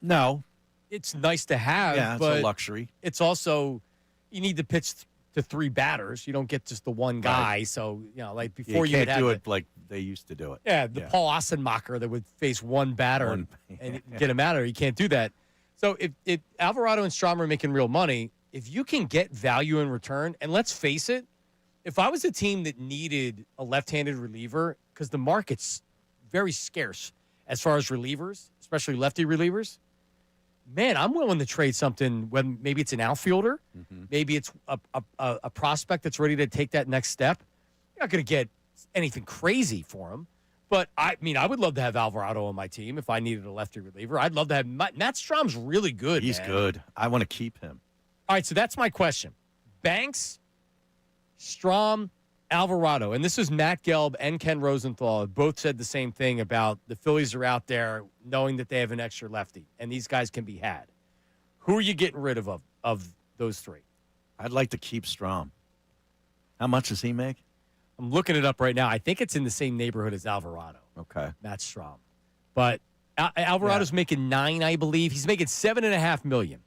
No. It's nice to have. Yeah, it's but a luxury. It's also, you need to pitch to 3 batters. You don't get just the one guy. Right. So, like before you you can't do it like they used to do it. Yeah, Paul Ossenmacher that would face one batter and get him out of there. You can't do that. So if Alvarado and Strom are making real money, if you can get value in return, and let's face it, if I was a team that needed a left-handed reliever, because the market's very scarce as far as relievers, especially lefty relievers, man, I'm willing to trade something when maybe it's an outfielder, maybe it's a prospect that's ready to take that next step. You're not going to get anything crazy for him. But, I mean, I would love to have Alvarado on my team if I needed a lefty reliever. I'd love to have Matt Strom's really good, He's good. I want to keep him. All right, so that's my question. Banks, Strom, Alvarado. And this is Matt Gelb and Ken Rosenthal both said the same thing about the Phillies are out there knowing that they have an extra lefty, and these guys can be had. Who are you getting rid of those 3? I'd like to keep Strom. How much does he make? I'm looking it up right now. I think it's in the same neighborhood as Alvarado. Okay. Matt Strom. But Alvarado's making 9, I believe. He's making $7.5 million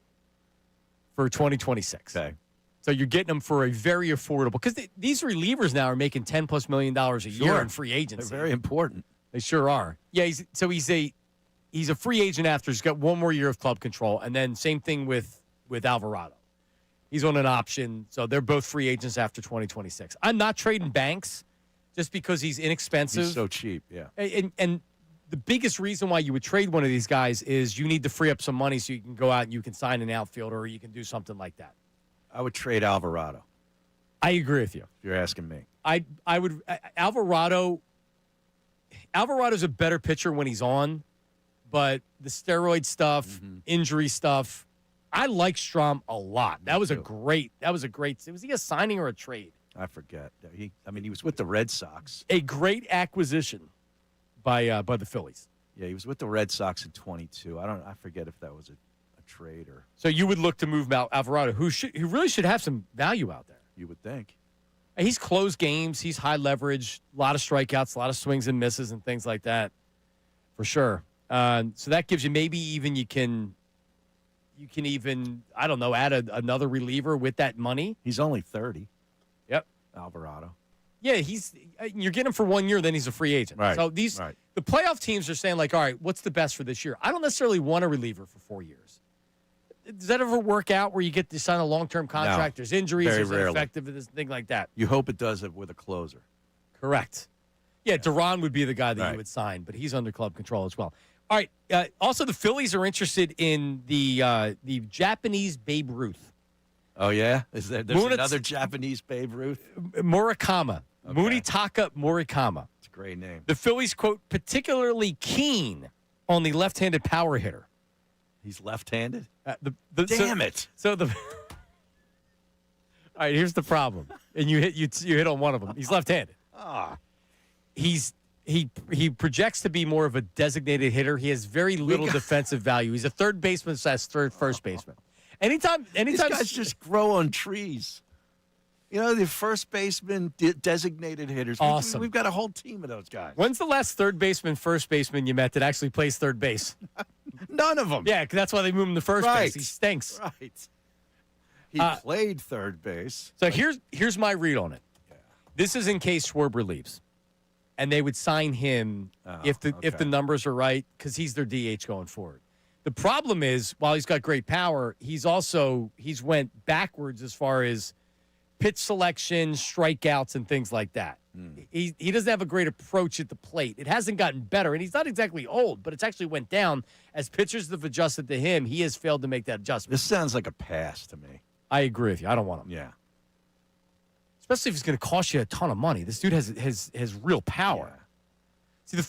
for 2026. Okay. So you're getting them for a very affordable, because these relievers now are making $10+ million a year in free agency. They're very important. They sure are. Yeah, he's a free agent after. He's got 1 more year of club control, and then same thing with Alvarado. He's on an option, so they're both free agents after 2026. I'm not trading Banks just because he's inexpensive. He's so cheap, yeah. And the biggest reason why you would trade one of these guys is you need to free up some money so you can go out and you can sign an outfielder or you can do something like that. I would trade Alvarado. I agree with you. If you're asking me. I would Alvarado's a better pitcher when he's on, but the steroid stuff, injury stuff, I like Strom a lot. That was a great. Was he a signing or a trade? I forget. He was with the Red Sox. A great acquisition by the Phillies. Yeah, he was with the Red Sox in 22. I forget if that was a trade or. So you would look to move Alvarado, who really should have some value out there. You would think. He's closed games. He's high leverage, a lot of strikeouts, a lot of swings and misses and things like that, for sure. So that gives you maybe even you can even, I don't know, add another reliever with that money. He's only 30. Yep. Alvarado. Yeah, you're getting him for 1 year, then he's a free agent. Right. So the playoff teams are saying, like, all right, what's the best for this year? I don't necessarily want a reliever for 4 years. Does that ever work out where you get to sign a long-term contract? No, There's injuries, very there's rarely. ineffectiveness, thing like that. You hope it does it with a closer. Correct. Yeah, Duran would be the guy that you would sign, but he's under club control as well. All right. Also, the Phillies are interested in the Japanese Babe Ruth. Oh, yeah? There's another Japanese Babe Ruth? Murakama. Okay. Munetaka Murakama. It's a great name. The Phillies, quote, particularly keen on the left-handed power hitter. He's left-handed? Damn it. So all right, here's the problem. And you hit on one of them. He's left-handed. He projects to be more of a designated hitter. He has very little defensive value. He's a third baseman / first baseman. Anytime These guys just grow on trees. You know, the first baseman, designated hitters. Awesome. We've got a whole team of those guys. When's the last third baseman, first baseman you met that actually plays third base? None of them. Yeah, 'cause that's why they moved him to first base. He stinks. Right. He played third base. So here's my read on it. This is in case Schwarber leaves. And they would sign him if the numbers are right, because he's their DH going forward. The problem is, while he's got great power, he's went backwards as far as pitch selection, strikeouts, and things like that. He doesn't have a great approach at the plate. It hasn't gotten better, and he's not exactly old, but it's actually went down. As pitchers have adjusted to him, he has failed to make that adjustment. This sounds like a pass to me. I agree with you. I don't want him. Yeah. Especially if it's going to cost you a ton of money. This dude has real power. Yeah. See, the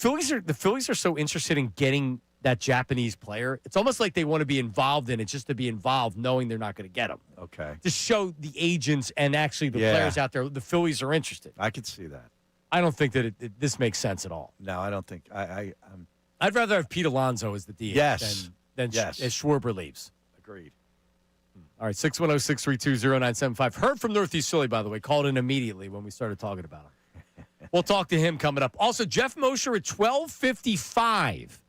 Phillies are so interested in getting that Japanese player. It's almost like they want to be involved in it just to be involved, knowing they're not going to get him. Okay. To show the agents and actually the players out there, the Phillies are interested. I could see that. I don't think that this makes sense at all. No, I don't think. I'd rather have Pete Alonso as the DH than as Schwarber leaves. Agreed. All right, 610-632-0975. Heard from Northeast Philly, by the way. Called in immediately when we started talking about him. We'll talk to him coming up. Also, Jeff Mosher at 12:55.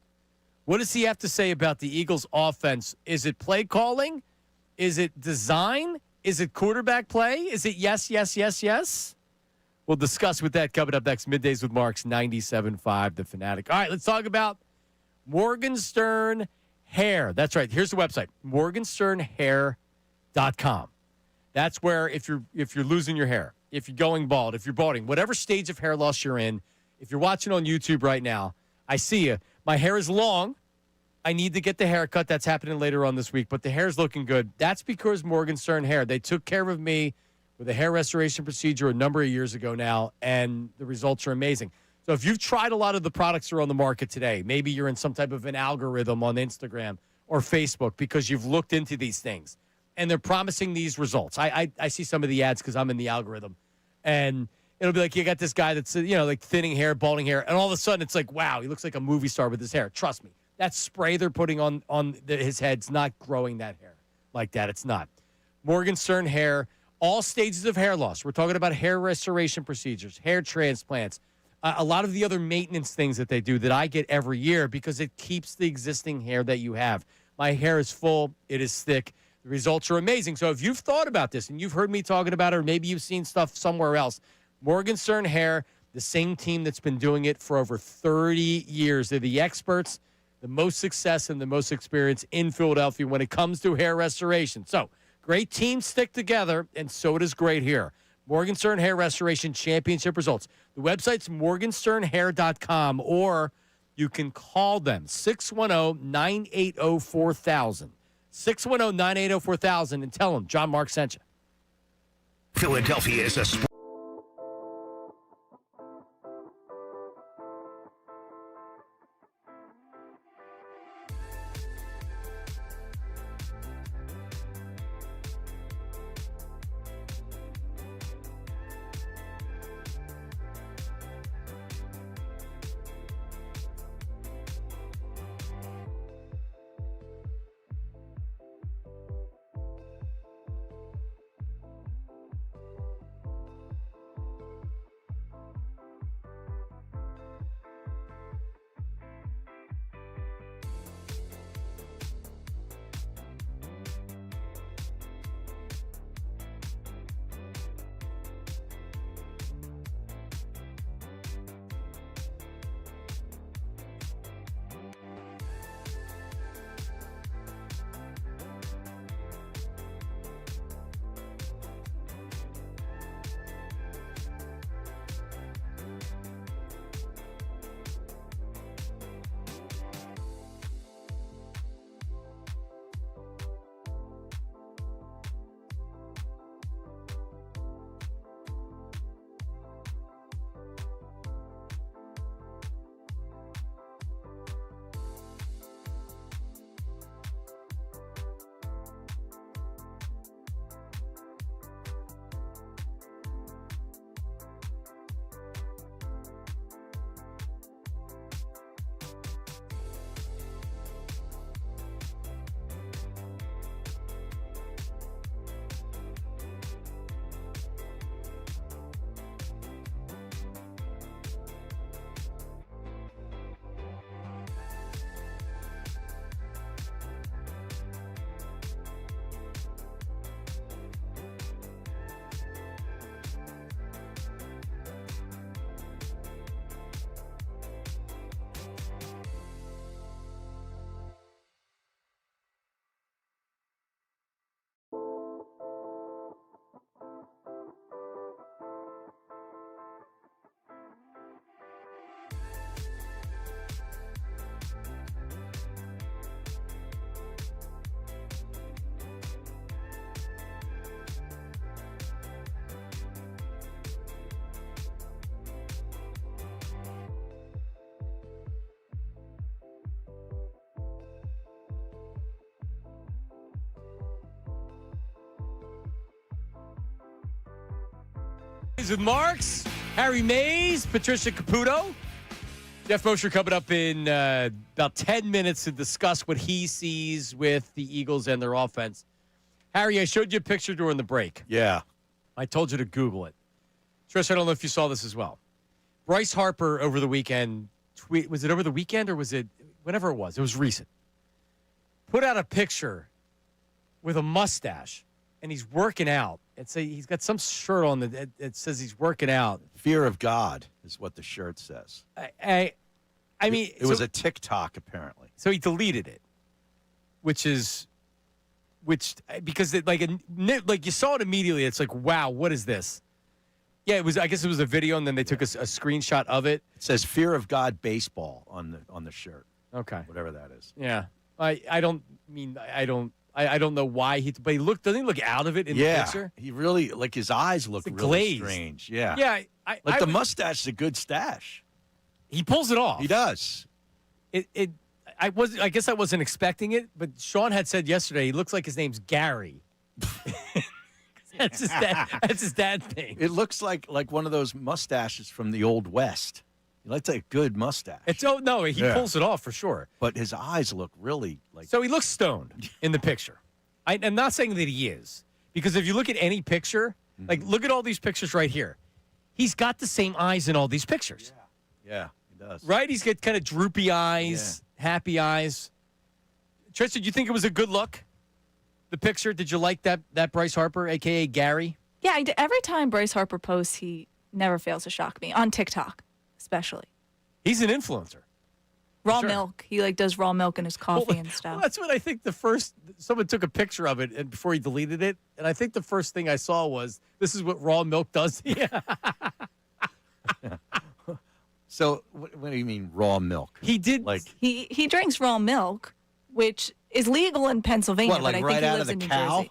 What does he have to say about the Eagles' offense? Is it play calling? Is it design? Is it quarterback play? Is it yes, yes, yes, yes? We'll discuss with that coming up next. Middays with Marks, 97.5 The Fanatic. All right, let's talk about Morgenstern Hair. That's right. Here's the website, morgensternhair.com. That's where if you're losing your hair, if you're going bald, if you're balding, whatever stage of hair loss you're in, if you're watching on YouTube right now, I see you. My hair is long. I need to get the haircut. That's happening later on this week, but the hair's looking good. That's because Morgenstern Hair. They took care of me with a hair restoration procedure a number of years ago now, and the results are amazing. So if you've tried a lot of the products that are on the market today, maybe you're in some type of an algorithm on Instagram or Facebook because you've looked into these things, and they're promising these results. I see some of the ads because I'm in the algorithm, and it'll be like, you got this guy that's, like thinning hair, balding hair, and all of a sudden it's like, wow, he looks like a movie star with his hair. Trust me, that spray they're putting on his head's not growing that hair like that. It's not. Morgenstern Hair, all stages of hair loss. We're talking about hair restoration procedures, hair transplants, a lot of the other maintenance things that they do that I get every year because it keeps the existing hair that you have. My hair is full. It is thick. The results are amazing. So if you've thought about this and you've heard me talking about it, or maybe you've seen stuff somewhere else, Morgenstern Hair, the same team that's been doing it for over 30 years. They're the experts, the most success and the most experience in Philadelphia when it comes to hair restoration. So great teams stick together, and so does great hair. Morgenstern Hair Restoration Championship results. The website's morgensternhair.com, or you can call them 610-980-4000. 610-980-4000 and tell them John Mark sent you. Philadelphia is a sport. Middays with Marks, Harry Mays, Patricia Caputo. Jeff Mosher coming up in about 10 minutes to discuss what he sees with the Eagles and their offense. Harry, I showed you a picture during the break. Yeah. I told you to Google it. Trish, I don't know if you saw this as well. Bryce Harper over the weekend, was it over the weekend or was it whenever it was? It was recent. Put out a picture with a mustache, and he's working out. He's got some shirt on that says he's working out. Fear of God is what the shirt says. I mean, it was a TikTok apparently. So he deleted it, because you saw it immediately. It's like, wow, what is this? Yeah, it was. I guess it was a video, and then they took a screenshot of it. It says "Fear of God" baseball on the shirt. Okay, whatever that is. Yeah, I don't know why but he doesn't he look out of it in the picture? He really, his eyes look really glazed. strange. Yeah. Yeah. The mustache is a good stash. He pulls it off. He does. I guess I wasn't expecting it, but Sean had said yesterday he looks like his name's Gary. That's his dad's name. It looks like one of those mustaches from the Old West. He likes a good mustache. He pulls it off for sure. But his eyes look really like. So he looks stoned in the picture. I'm not saying that he is, because if you look at any picture, look at all these pictures right here. He's got the same eyes in all these pictures. Yeah, he does. Right? He's got kind of droopy eyes, happy eyes. Tristan, did you think it was a good look? The picture? Did you like that Bryce Harper, a.k.a. Gary? Yeah, every time Bryce Harper posts, he never fails to shock me, on TikTok especially. He's an influencer. Raw milk. He does raw milk in his coffee and stuff. Well, that's what I think someone took a picture of it and before he deleted it, and I think the first thing I saw was, this is what raw milk does. Yeah. So what do you mean raw milk? He did. He drinks raw milk, which is legal in Pennsylvania, What, but I think right he out lives of in the New cow? Jersey.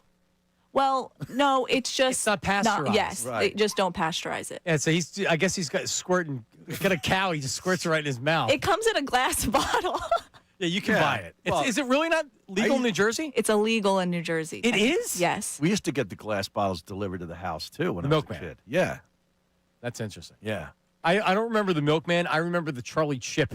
Well, no, it's just It's not pasteurized. yes, Right. they just don't pasteurize it. Yeah, so I guess he's got squirting. He's got a cow. He just squirts it right in his mouth. It comes in a glass bottle. Yeah, you can buy it. Is it really not legal in New Jersey? It's illegal in New Jersey. It is? Yes. We used to get the glass bottles delivered to the house too when I was a Milkman. kid. Yeah, That's interesting. yeah. I don't remember the milkman. I remember the Charlie Chip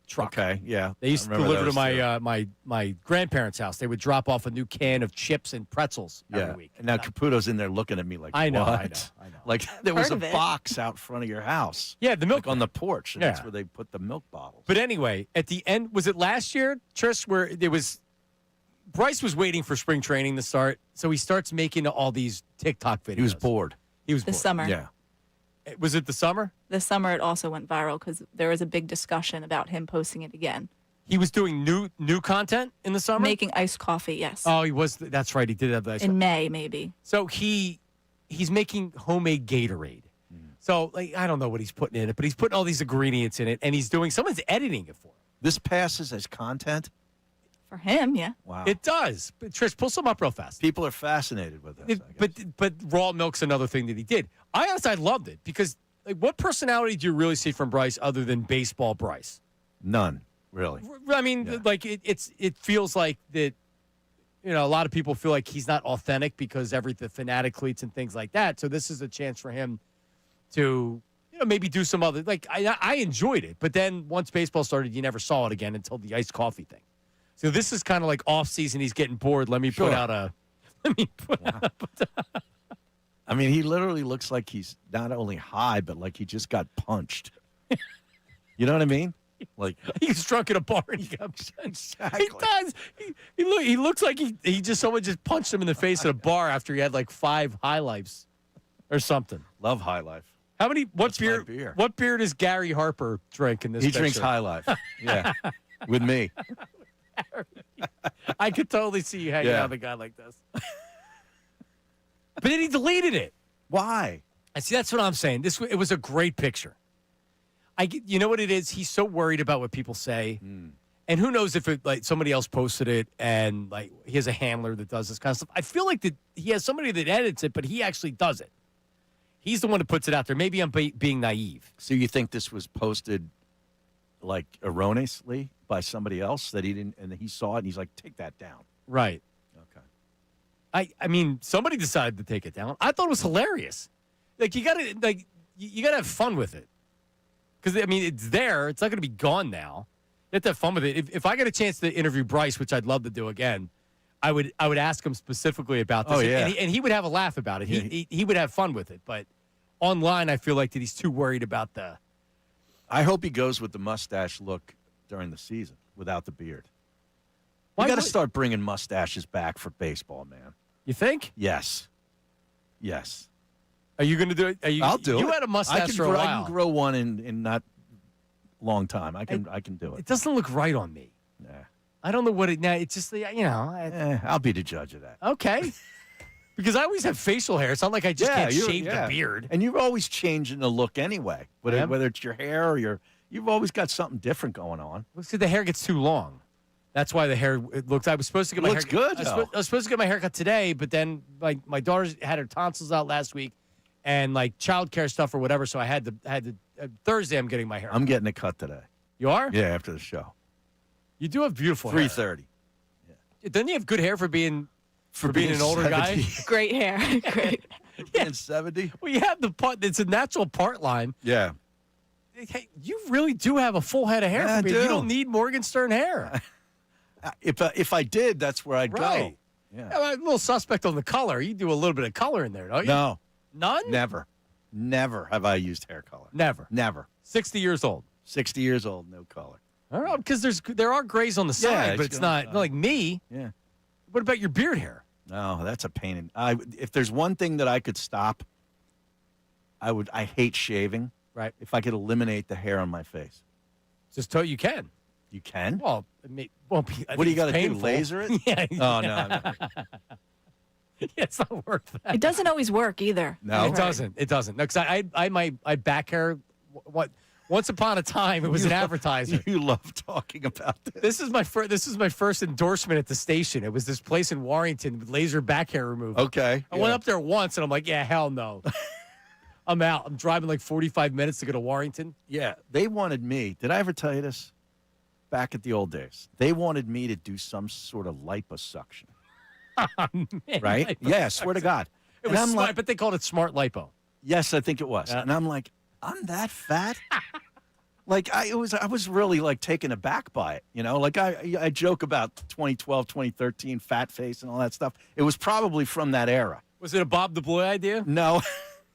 truck. Okay, yeah. They used I to remember deliver to those, my too. my grandparents' house. They would drop off a new can of chips and pretzels every week. And now Caputo's in there looking at me like, I know, what? I know. Like there was Heard a of it. box out front of your house. Yeah, the milk Like on the porch. And that's Yeah. where they put the milk bottles. But anyway, at the end, was it last year, Trish, where Bryce was waiting for spring training to start, so he starts making all these TikTok videos. He was bored. He was This bored. summer. Yeah. Was it the summer? This summer, it also went viral because there was a big discussion about him posting it again. He was doing new content in the summer? Making iced coffee, yes. Oh, he was. That's right. He did have that. In May, maybe. So he's making homemade Gatorade. So I don't know what he's putting in it, but he's putting all these ingredients in it, and someone's editing it for him. This passes as content? For him, yeah. Wow. It does. But Trish, pull some up real fast. People are fascinated with this. I guess. But raw milk's another thing that he did. I honestly loved it because what personality do you really see from Bryce other than baseball Bryce? None, really. I mean, it feels like that. A lot of people feel like he's not authentic because the Fanatic cleats and things like that. So this is a chance for him to maybe do some other. I enjoyed it, but then once baseball started, you never saw it again until the iced coffee thing. So this is kind of like off season. He's getting bored. Let me put out a. I mean, he literally looks like he's not only high, but like he just got punched. You know what I mean? Like he's drunk at a bar and he got exactly. He does. He looks like someone just punched him in the face at a bar after he had like 5 High Lifes or something. Love High Life. How many? What my beer? What beer does Gary Harper drink in this? He picture? drinks High Life. Yeah, with me. I could totally see you hanging out with a guy like this. But then he deleted it. Why? I see. That's what I'm saying. It was a great picture. You know what it is? He's so worried about what people say, and who knows if somebody else posted it and he has a handler that does this kind of stuff. I feel like that he has somebody that edits it, but he actually does it. He's the one that puts it out there. Maybe I'm being naive. So you think this was posted erroneously by somebody else that he didn't, and he saw it and he's like, take that down. Right. Okay. I mean, somebody decided to take it down. I thought it was hilarious. like you gotta have fun with it. Because I mean, it's there. It's not going to be gone now. You have to have fun with it. If I get a chance to interview Bryce, which I'd love to do again, I would ask him specifically about this. Oh, yeah. And he would have a laugh about it. He would have fun with it. But online, I feel like that he's too worried about the. I hope he goes with the mustache look during the season without the beard. Why We got to would- start bringing mustaches back for baseball, man. You think? Yes. Yes. Are you going to do it? I'll do it. You had a mustache for a while. I can grow one in not long time. I can do it. It doesn't look right on me. Nah. I don't know what it. Now it's just I'll be the judge of that. Okay. Because I always have facial hair. It's not like I just can't shave the beard. And you're always changing the look anyway. Whether it's your hair or you've always got something different going on. Let's see, the hair gets too long. That's why the hair it looks. I was supposed to get my hair. Looks good, I was supposed to get my haircut today, but then my daughter had her tonsils out last week, and like childcare stuff or whatever. So I had to Thursday. I'm getting my hair. I'm getting a cut today. You are? Yeah, after the show. You do have beautiful hair. 3:30. Doesn't he have good hair for being an older 70. guy? Great hair. Great. Being 70. Well, you have the part. It's a natural part line. Yeah. Hey, you really do have a full head of hair. Yeah, I for being, You do. don't need Morgan Stern hair. If I did, that's where I'd Right. go. Yeah. I'm a little suspect on the color. You do a little bit of color in there, don't you? No. None? Never have I used hair color. Never. 60 years old. 60 years old, no color. All right, because there are grays on the side, but it's not like me. Yeah. What about your beard hair? No, that's a pain. If there's one thing that I could stop, I hate shaving. Right. If I could eliminate the hair on my face. Just you can. You can? Well, it won't be. What do you got to do? painful. Laser it? Yeah. Oh, no. It's not worth that. It doesn't always work either. No. It doesn't. It doesn't. No, because my back hair. Once upon a time, it was an advertiser. You love talking about this. This is my first endorsement at the station. It was this place in Warrington with laser back hair removal. Okay. I went up there once, and I'm like, yeah, hell no. I'm out. I'm driving like 45 minutes to go to Warrington. Yeah, they wanted me. Did I ever tell you this? Back at the old days, they wanted me to do some sort of liposuction. Right? Yeah, swear to God. It And was I'm smart, like, but they called it smart lipo. yes, I think it was. Yeah. And I'm like, I'm that fat? Like I was really like taken aback by it, you know? Like I joke about 2012, 2013 fat face and all that stuff. It was probably from that era. Was it a Bob the Boy idea? No.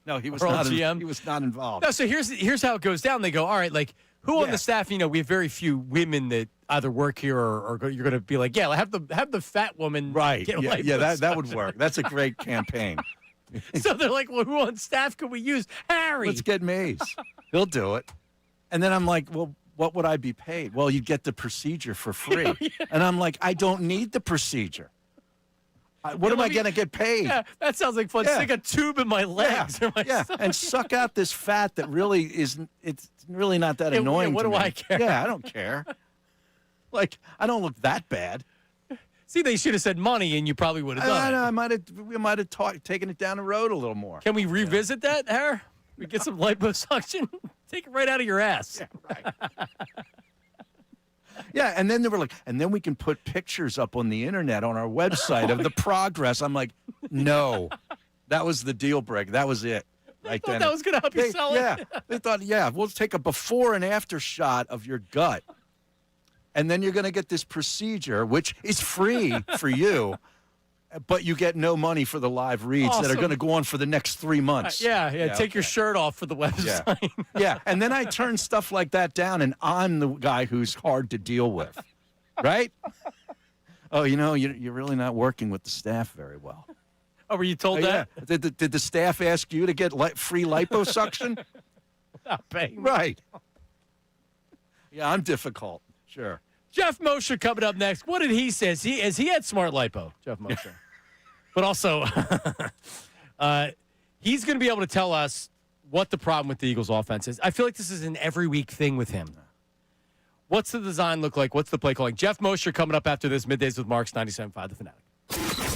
No, he was Or not GM? he was not involved. No, so here's how it goes down. They go, all right, like who on the staff, we have very few women that either work here or you're going to be like, yeah, have the fat woman Right. get a Yeah, that liposuction. would work. That's a great campaign. So they're like, well, who on staff could we use? Harry. Let's get Mays. He'll do it. And then I'm like, well, what would I be paid? Well, you'd get the procedure for free. And I'm like, I don't need the procedure. What am I going to get paid? Yeah, that sounds like fun. Yeah. Stick a tube in my legs. Or my stomach. And suck out this fat that really isn't. It's really not that Yeah, annoying. what to do me. I care? Yeah, I don't care. Like I don't look that bad. See, they should have said money, and you probably would have done it. We might have taken it down the road a little more. Can we revisit that, Harry? We get some liposuction. Take it right out of your ass. Yeah, right. Yeah, and then they were like, and then we can put pictures up on the internet on our website of the progress. I'm like, no, that was the deal breaker. That was it. Right thought then. that was gonna help you sell it. Yeah, they thought, yeah, we'll take a before and after shot of your gut, and then you're going to get this procedure, which is free for you, but you get no money for the live reads that are Awesome. going to go on for the next 3 months. Yeah. Take your shirt off for the website. Yeah. Yeah, and then I turn stuff like that down, and I'm the guy who's hard to deal with, right? Oh, you're really not working with the staff very well. Oh, were you told that? Yeah. Did the staff ask you to get free liposuction? Not paying. Right. Yeah, I'm difficult. Sure. Jeff Mosher coming up next. What did he say? Has he had smart lipo, Jeff Mosher? But also, he's going to be able to tell us what the problem with the Eagles offense is. I feel like this is an every week thing with him. What's the design look like? What's the play calling? Jeff Mosher coming up after this. Middays with Marks, 97.5 The Fanatic.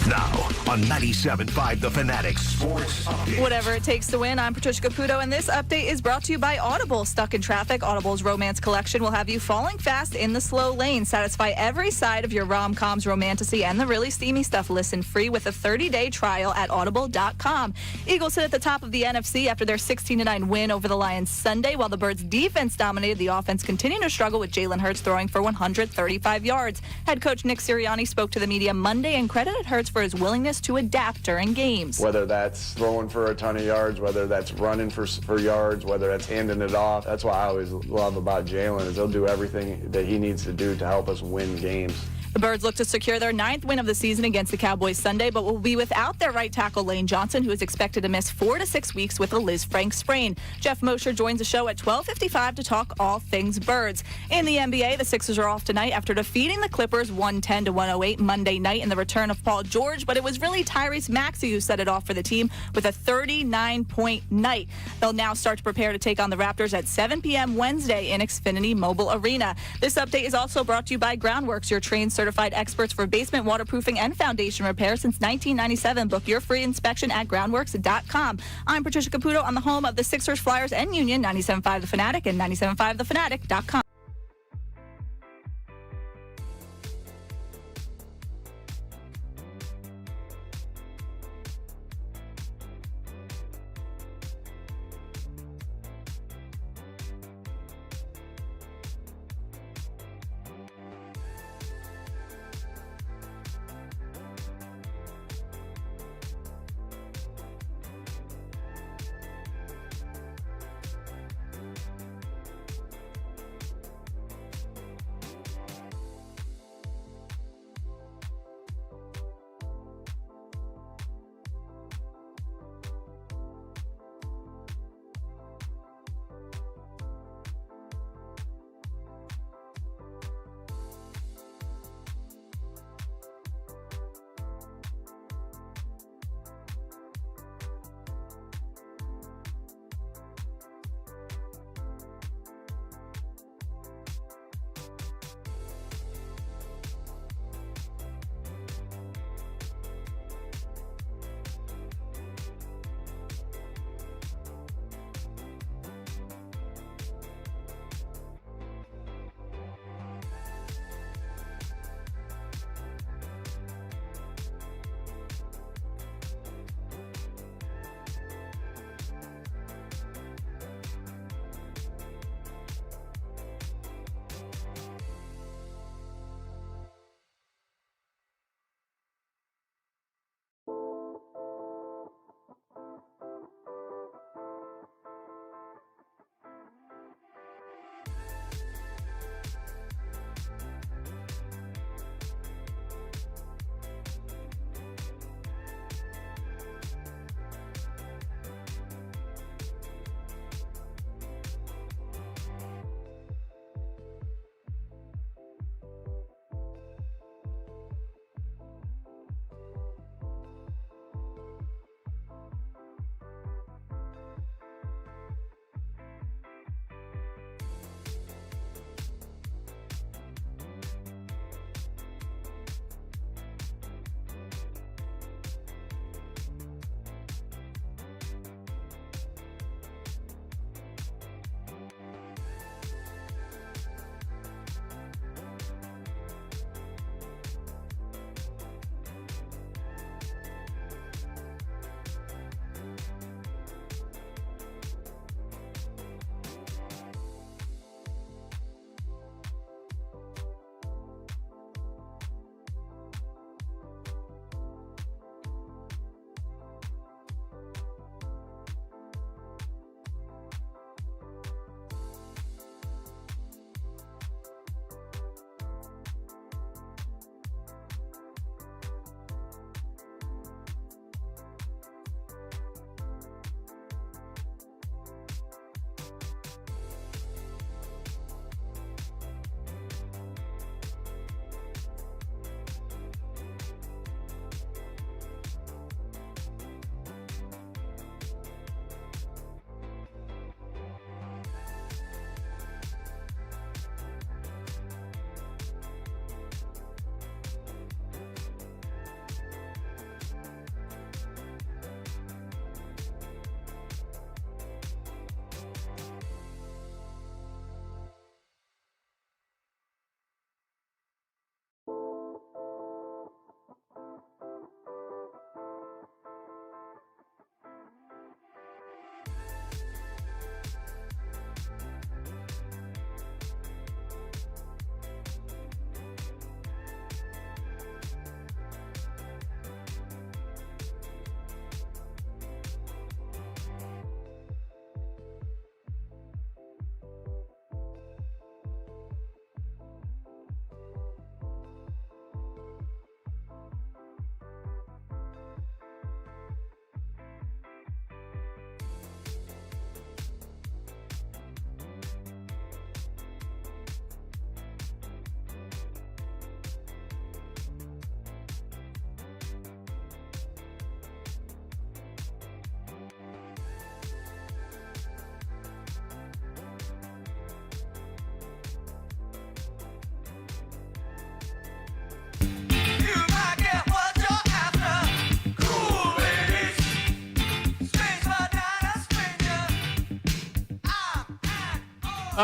Now on 97.5 The Fanatic Sports Update. Whatever it takes to win, I'm Patricia Caputo, and this update is brought to you by Audible. Stuck in traffic? Audible's romance collection will have you falling fast in the slow lane. Satisfy every side of your rom-coms, romantasy, and the really steamy stuff. Listen free with a 30-day trial at audible.com. Eagles sit at the top of the NFC after their 16-9 win over the Lions Sunday, while the Birds' defense dominated. The offense continued to struggle with Jalen Hurts throwing for 135 yards. Head coach Nick Sirianni spoke to the media Monday and credited Hurts for his willingness to adapt during games. Whether that's throwing for a ton of yards, whether that's running for yards, whether that's handing it off. That's what I always love about Jalen is he'll do everything that he needs to do to help us win games. The Birds look to secure their 9th win of the season against the Cowboys Sunday, but will be without their right tackle Lane Johnson, who is expected to miss 4 to 6 weeks with a Liz Frank sprain. Jeff Mosher joins the show at 12:55 to talk all things Birds. In the NBA, the Sixers are off tonight after defeating the Clippers 110 to 108 Monday night in the return of Paul George, but it was really Tyrese Maxey who set it off for the team with a 39-point night. They'll now start to prepare to take on the Raptors at 7 p.m. Wednesday in Xfinity Mobile Arena. This update is also brought to you by Groundworks, your trained certified experts for basement waterproofing and foundation repair since 1997. Book your free inspection at groundworks.com. I'm Patricia Caputo on the home of the Sixers, Flyers, and Union, 97.5 The Fanatic and 97.5thefanatic.com.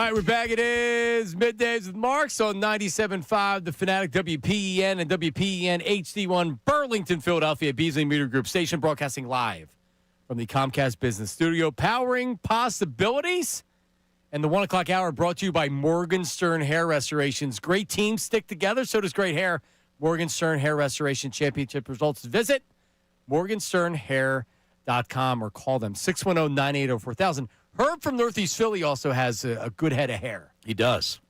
right, we're back. It is Middays with Marks on 97.5, the Fanatic, WPEN, and WPEN HD1, Burlington, Philadelphia, Beasley Media Group Station, broadcasting live from the Comcast Business Studio, powering possibilities. And the 1 o'clock hour brought to you by Morgenstern Hair Restorations. Great teams stick together, so does great hair. Morgenstern Hair Restoration Championship results. Visit morgensternhair.com or call them 610-980-4000. Herb from Northeast Philly also has a good head of hair. He does.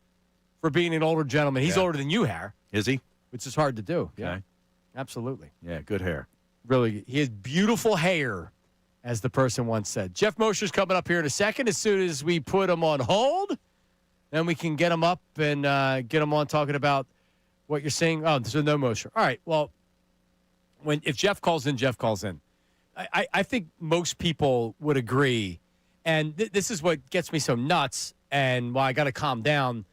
For being an older gentleman. He's older than you, Har. Is he? Which is hard to do. Okay. Yeah, absolutely. Yeah, good hair. Really, he has beautiful hair, as the person once said. Jeff Mosher's coming up here in a second. As soon as we put him on hold, then we can get him up and get him on talking about what you're saying. Oh, there's no Mosher. All right, well, if Jeff calls in, Jeff calls in. I think most people would agree. And this is what gets me so nuts and why I got to calm down,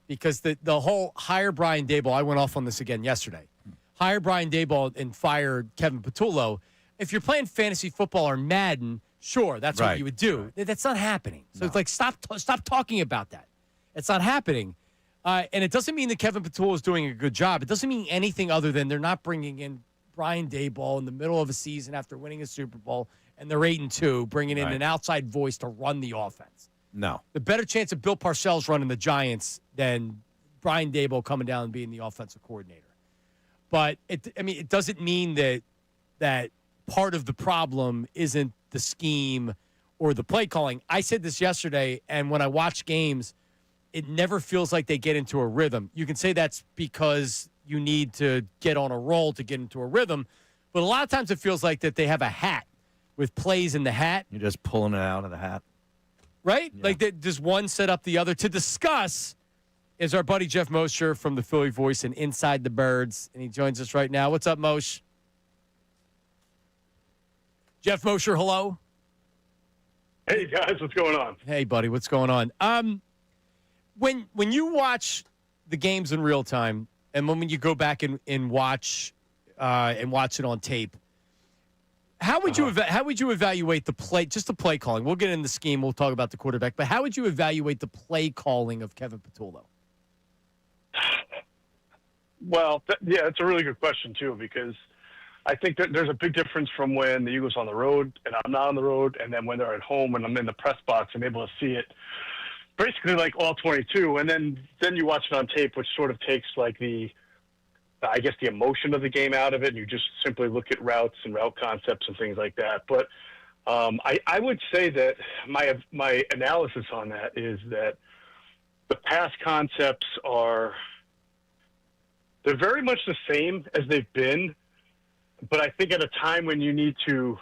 because the whole hire Brian Daboll, I went off on this again yesterday. Hire Brian Daboll and fire Kevin Patullo. If you're playing fantasy football or Madden, sure, that's what you would do. Right. That's not happening. So it's like, stop talking about that. It's not happening. And it doesn't mean that Kevin Patullo is doing a good job. It doesn't mean anything other than they're not bringing in Brian Daboll in the middle of a season after winning a Super Bowl, and they're 8-2, bringing in an outside voice to run the offense. No. The better chance of Bill Parcells running the Giants than Brian Daboll coming down and being the offensive coordinator. But it doesn't mean that part of the problem isn't the scheme or the play calling. I said this yesterday, and when I watch games, it never feels like they get into a rhythm. You can say that's because you need to get on a roll to get into a rhythm, but a lot of times it feels like that they have a hat with plays in the hat. You're just pulling it out of the hat. Right? Yeah. Like, does one set up the other? To discuss is our buddy Jeff Mosher from the Philly Voice and Inside the Birds, and he joins us right now. What's up, Mosh? Jeff Mosher, hello. Hey, guys, what's going on? Hey, buddy, what's going on? When you watch the games in real time, and when you go back and watch it on tape, how would you evaluate the play, just the play calling? We'll get in the scheme. We'll talk about the quarterback. But how would you evaluate the play calling of Kevin Patullo? Well, it's a really good question, too, because I think that there's a big difference from when the Eagles are on the road and I'm not on the road, and then when they're at home and I'm in the press box, I'm able to see it basically like all 22. And then you watch it on tape, which sort of takes like the emotion of the game out of it, and you just simply look at routes and route concepts and things like that. But I would say that my analysis on that is that the pass concepts they're very much the same as they've been, but I think at a time when you need to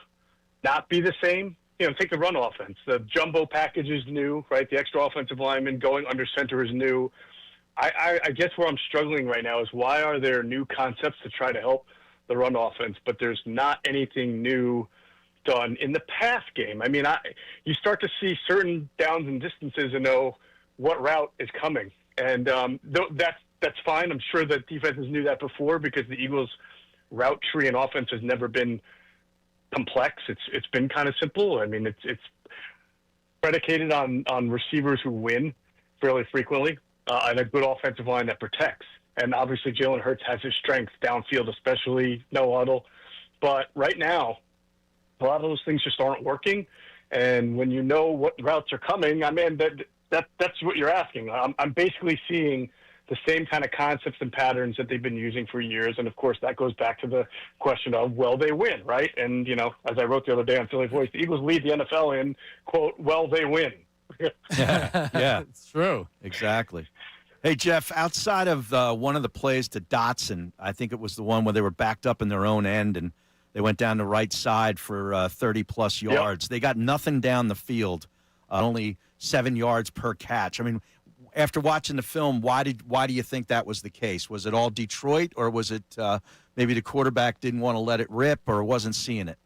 not be the same, take the run offense. The jumbo package is new, right? The extra offensive lineman going under center is new. I guess where I'm struggling right now is why are there new concepts to try to help the run offense, but there's not anything new done in the pass game. I mean, you start to see certain downs and distances and know what route is coming. And that's fine. I'm sure that defenses knew that before because the Eagles' route tree and offense has never been complex. It's been kind of simple. I mean, it's predicated on receivers who win fairly frequently. And a good offensive line that protects. And obviously Jalen Hurts has his strengths downfield, especially no huddle. But right now, a lot of those things just aren't working. And when you know what routes are coming, I mean, that's what you're asking. I'm basically seeing the same kind of concepts and patterns that they've been using for years. And, of course, that goes back to the question of, well, they win, right? And, as I wrote the other day on Philly Voice, the Eagles lead the NFL in, quote, well, they win. Yeah, it's true. Exactly. Hey, Jeff, outside of one of the plays to Dotson, I think it was the one where they were backed up in their own end and they went down the right side for 30-plus yards. Yep. They got nothing down the field, only 7 yards per catch. I mean, after watching the film, why do you think that was the case? Was it all Detroit, or was it maybe the quarterback didn't want to let it rip or wasn't seeing it?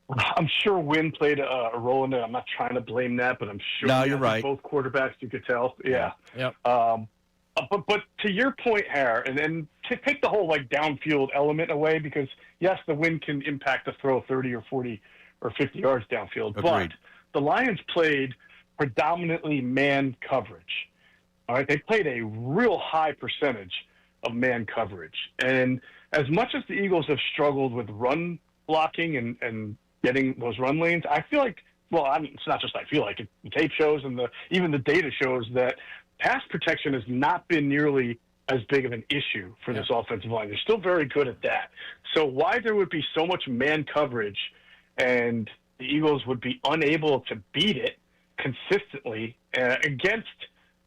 I'm sure wind played a role in it. I'm not trying to blame that, but I'm sure. No, you're right. Both quarterbacks, you could tell. Yeah. Yep. But to your point, Har, and to take the whole downfield element away, because yes, the wind can impact the throw 30 or 40 or 50 yards downfield. Agreed. But the Lions played predominantly man coverage. All right, they played a real high percentage of man coverage. And as much as the Eagles have struggled with run blocking and getting those run lanes, I feel like, well, I mean, it's not just I feel like it. The tape shows and even the data shows that pass protection has not been nearly as big of an issue for this offensive line. They're still very good at that. So why there would be so much man coverage and the Eagles would be unable to beat it consistently against,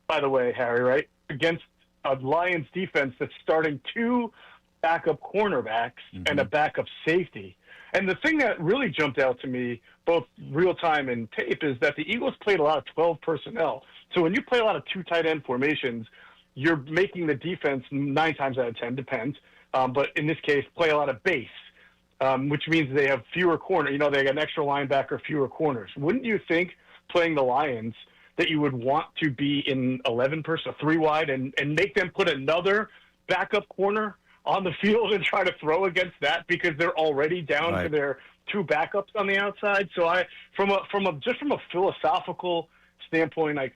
by the way, Harry, right, against a Lions defense that's starting 2 backup cornerbacks and a backup safety. And the thing that really jumped out to me, both real time and tape, is that the Eagles played a lot of 12 personnel. So when you play a lot of 2 tight end formations, you're making the defense 9 times out of 10, depends. But in this case, play a lot of base, which means they have fewer corners. You know, they got an extra linebacker, fewer corners. Wouldn't you think playing the Lions that you would want to be in 11 personnel, 3 wide, and make them put another backup corner on the field and try to throw against that because they're already down to their 2 backups on the outside? So from a philosophical standpoint, I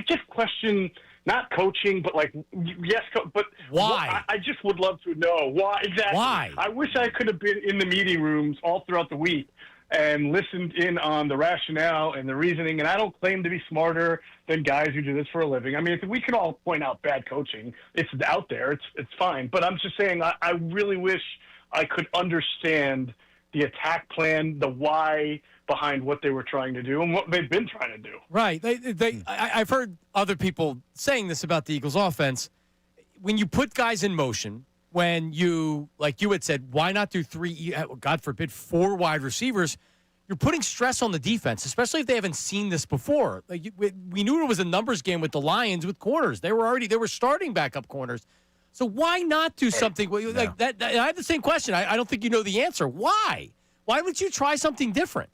just question not coaching, but like yes, but why? I just would love to know why exactly. Why? I wish I could have been in the meeting rooms all throughout the week and listened in on the rationale and the reasoning. And I don't claim to be smarter than guys who do this for a living. I mean, we can all point out bad coaching. It's out there. It's fine. But I'm just saying I really wish I could understand the attack plan, the why behind what they were trying to do and what they've been trying to do. Right. I've heard other people saying this about the Eagles offense. When you put guys in motion, when you, like you had said, why not do 3, God forbid, 4 wide receivers? You're putting stress on the defense, especially if they haven't seen this before. Like we knew it was a numbers game with the Lions with corners. They were starting backup corners. So why not do something like that? I have the same question. I don't think you know the answer. Why? Why would you try something different?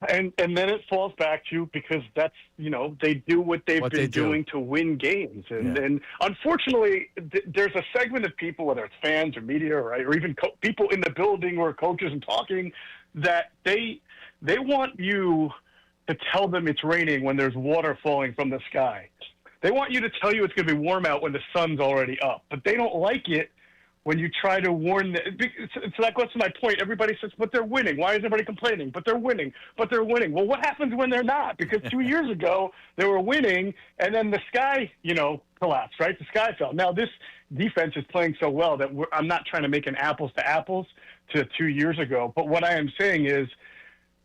And then it falls back to because that's, you know, they do what they've been doing to win games. And unfortunately, there's a segment of people, whether it's fans or media or even people in the building or coaches and talking, that they want you to tell them it's raining when there's water falling from the sky. They want you to tell you it's going to be warm out when the sun's already up. But they don't like it when you try to warn them. It's like, what's my point? Everybody says, but they're winning. Why is everybody complaining? But they're winning. But they're winning. Well, what happens when they're not? Because 2 years ago, they were winning, and then the sky, collapsed, right? The sky fell. Now, this defense is playing so well that I'm not trying to make an apples to apples to 2 years ago. But what I am saying is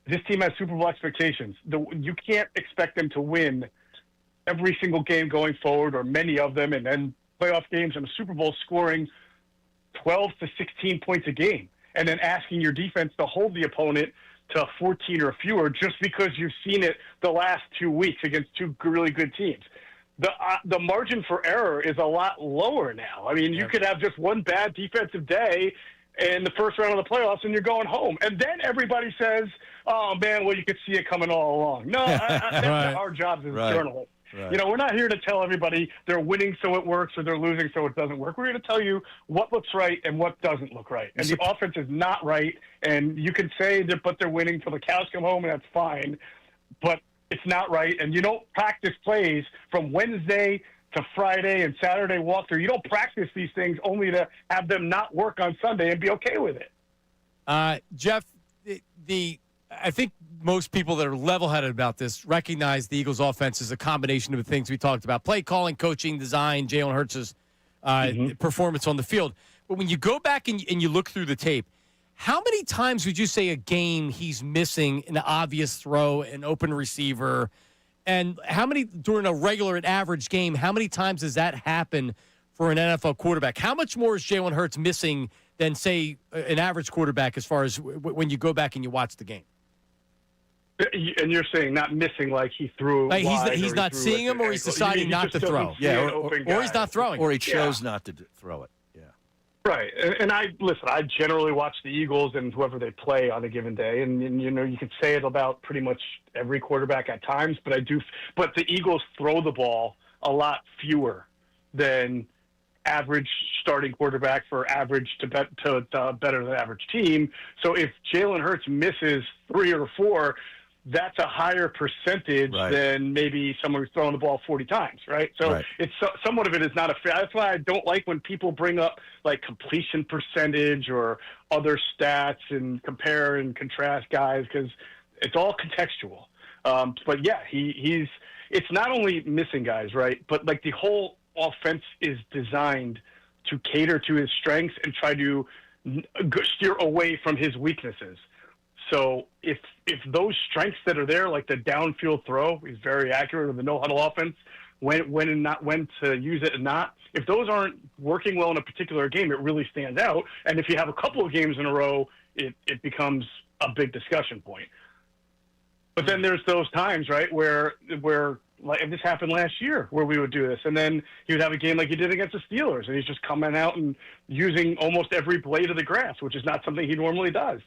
this team has Super Bowl expectations. You can't expect them to win every single game going forward, or many of them, and then playoff games and the Super Bowl scoring 12 to 16 points a game, and then asking your defense to hold the opponent to 14 or fewer just because you've seen it the last 2 weeks against 2 really good teams. The margin for error is a lot lower now. I mean, you could have just one bad defensive day in the first round of the playoffs and you're going home. And then everybody says, oh, man, well, you could see it coming all along. No, that's not our jobs as journalists. Right. We're not here to tell everybody they're winning so it works or they're losing so it doesn't work. We're here to tell you what looks right and what doesn't look right. And the offense is not right, and you can say that, but they're winning till the cows come home, and that's fine. But it's not right, and you don't practice plays from Wednesday to Friday and Saturday walkthrough. You don't practice these things only to have them not work on Sunday and be okay with it. Jeff, I think most people that are level-headed about this recognize the Eagles' offense is a combination of the things we talked about: play calling, coaching, design, Jalen Hurts' performance on the field. But when you go back and you look through the tape, how many times would you say a game he's missing an obvious throw, an open receiver? And how many, during a regular and average game, how many times does that happen for an NFL quarterback? How much more is Jalen Hurts missing than, say, an average quarterback as far as when you go back and you watch the game? And you're saying not missing like he threw like he's not seeing him, or he's deciding not to throw. Yeah, or he's not throwing. Or he chose not to throw it. Yeah. Right. And I generally watch the Eagles and whoever they play on a given day. And you could say it about pretty much every quarterback at times, but the Eagles throw the ball a lot fewer than average starting quarterback for average to better than average team. So if Jalen Hurts misses 3 or 4, that's a higher percentage than maybe someone who's throwing the ball 40 times, right? So it's somewhat of it is not a fair. That's why I don't like when people bring up like completion percentage or other stats and compare and contrast guys, because it's all contextual. But yeah, he's it's not only missing guys, right? But like the whole offense is designed to cater to his strengths and try to steer away from his weaknesses. So if those strengths that are there, like the downfield throw, he's very accurate, or the no-huddle offense, when to use it and not, if those aren't working well in a particular game, it really stands out. And if you have a couple of games in a row, it becomes a big discussion point. But then there's those times, right, where like, and this happened last year, where we would do this, and then he would have a game like he did against the Steelers, and he's just coming out and using almost every blade of the grass, which is not something he normally does.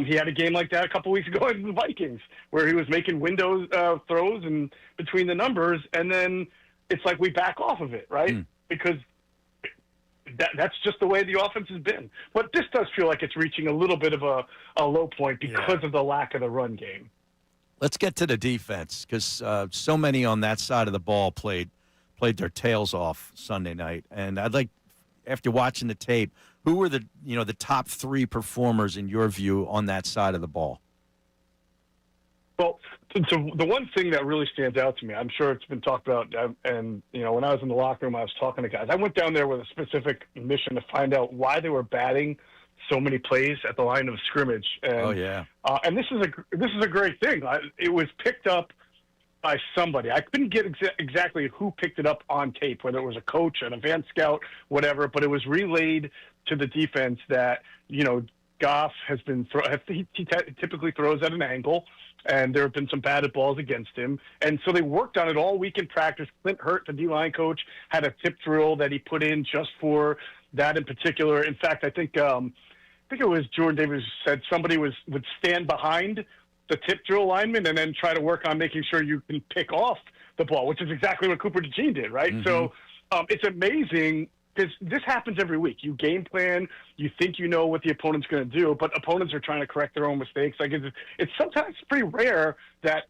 He had a game like that a couple weeks ago in the Vikings, where he was making window throws and between the numbers, and then it's like we back off of it, right? Because that's just the way the offense has been. But this does feel like it's reaching a little bit of a low point because of the lack of the run game. Let's get to the defense, because so many on that side of the ball played their tails off Sunday night. And I'd like, after watching the tape, who were the top three performers in your view on that side of the ball? Well, so the one thing that really stands out to me, I'm sure it's been talked about, and when I was in the locker room, I was talking to guys. I went down there with a specific mission to find out why they were batting so many plays at the line of scrimmage. And, and this is a great thing. It was picked up by somebody. I couldn't get exactly who picked it up on tape, whether it was a coach, an advanced scout, whatever, but it was relayed to the defense that, Goff has been he typically throws at an angle, and there have been some batted balls against him. And so they worked on it all week in practice. Clint Hurt, the D-line coach, had a tip drill that he put in just for that in particular. In fact, I think it was Jordan Davis said somebody would stand behind the tip drill lineman and then try to work on making sure you can pick off the ball, which is exactly what Cooper DeJean did, right? So it's amazing, because this happens every week. You game plan, you think you know what the opponent's going to do, but opponents are trying to correct their own mistakes. Like it's sometimes pretty rare that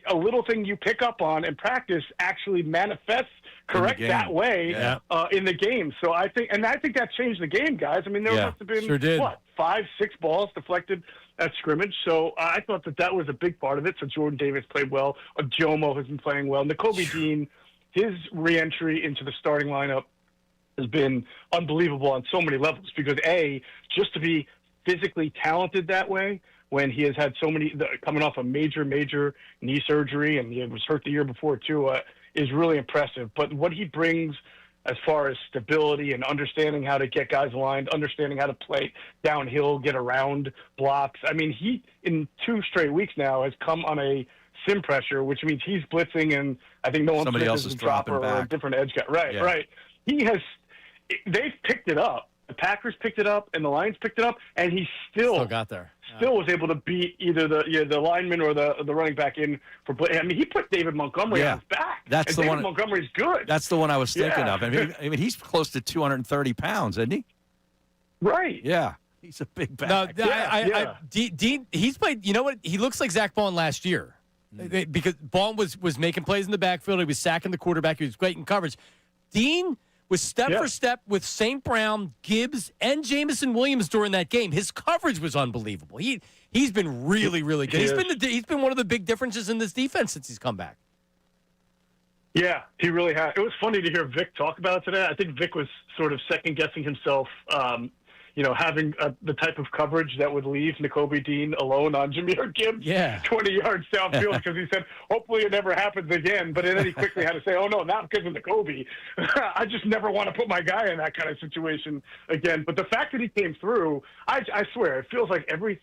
a little thing you pick up on in practice actually manifests correct that way in the game. So I think that changed the game, guys. I mean, there must have been 5-6 balls deflected at scrimmage. So I thought that was a big part of it. So Jordan Davis played well. Jomo has been playing well. Nakobe Dean, his reentry into the starting lineup has been unbelievable on so many levels, because just to be physically talented that way, when he has had so many coming off a major knee surgery, and he was hurt the year before too, is really impressive. But what he brings as far as stability and understanding how to get guys aligned, understanding how to play downhill, get around blocks. I mean, he in 2 straight weeks now has come on a sim pressure, which means he's blitzing, and I think somebody else is dropping back, or a different edge guy. Right. They've picked it up. The Packers picked it up, and the Lions picked it up, and he still got there. Still was able to beat either the lineman or the running back in for. I mean, he put David Montgomery on his back. That's the David one. Montgomery's good. That's the one I was thinking of. I mean, he's close to 230 pounds, isn't he? Right. Yeah. He's a big back. No, Dean, he's played. You know what? He looks like Zach Bond last year, because Bond was making plays in the backfield. He was sacking the quarterback. He was great in coverage. Dean was step for step with St. Brown, Gibbs, and Jamison Williams during that game. His coverage was unbelievable. He's been really, really good. He's been one of the big differences in this defense since he's come back. Yeah, he really has. It was funny to hear Vic talk about it today. I think Vic was sort of second guessing himself. Having the type of coverage that would leave Nakobe Dean alone on Jahmyr Gibbs 20 yards downfield, because he said, hopefully it never happens again. But then he quickly had to say, oh, no, not because of Nakobe. I just never want to put my guy in that kind of situation again. But the fact that he came through, I swear, it feels like every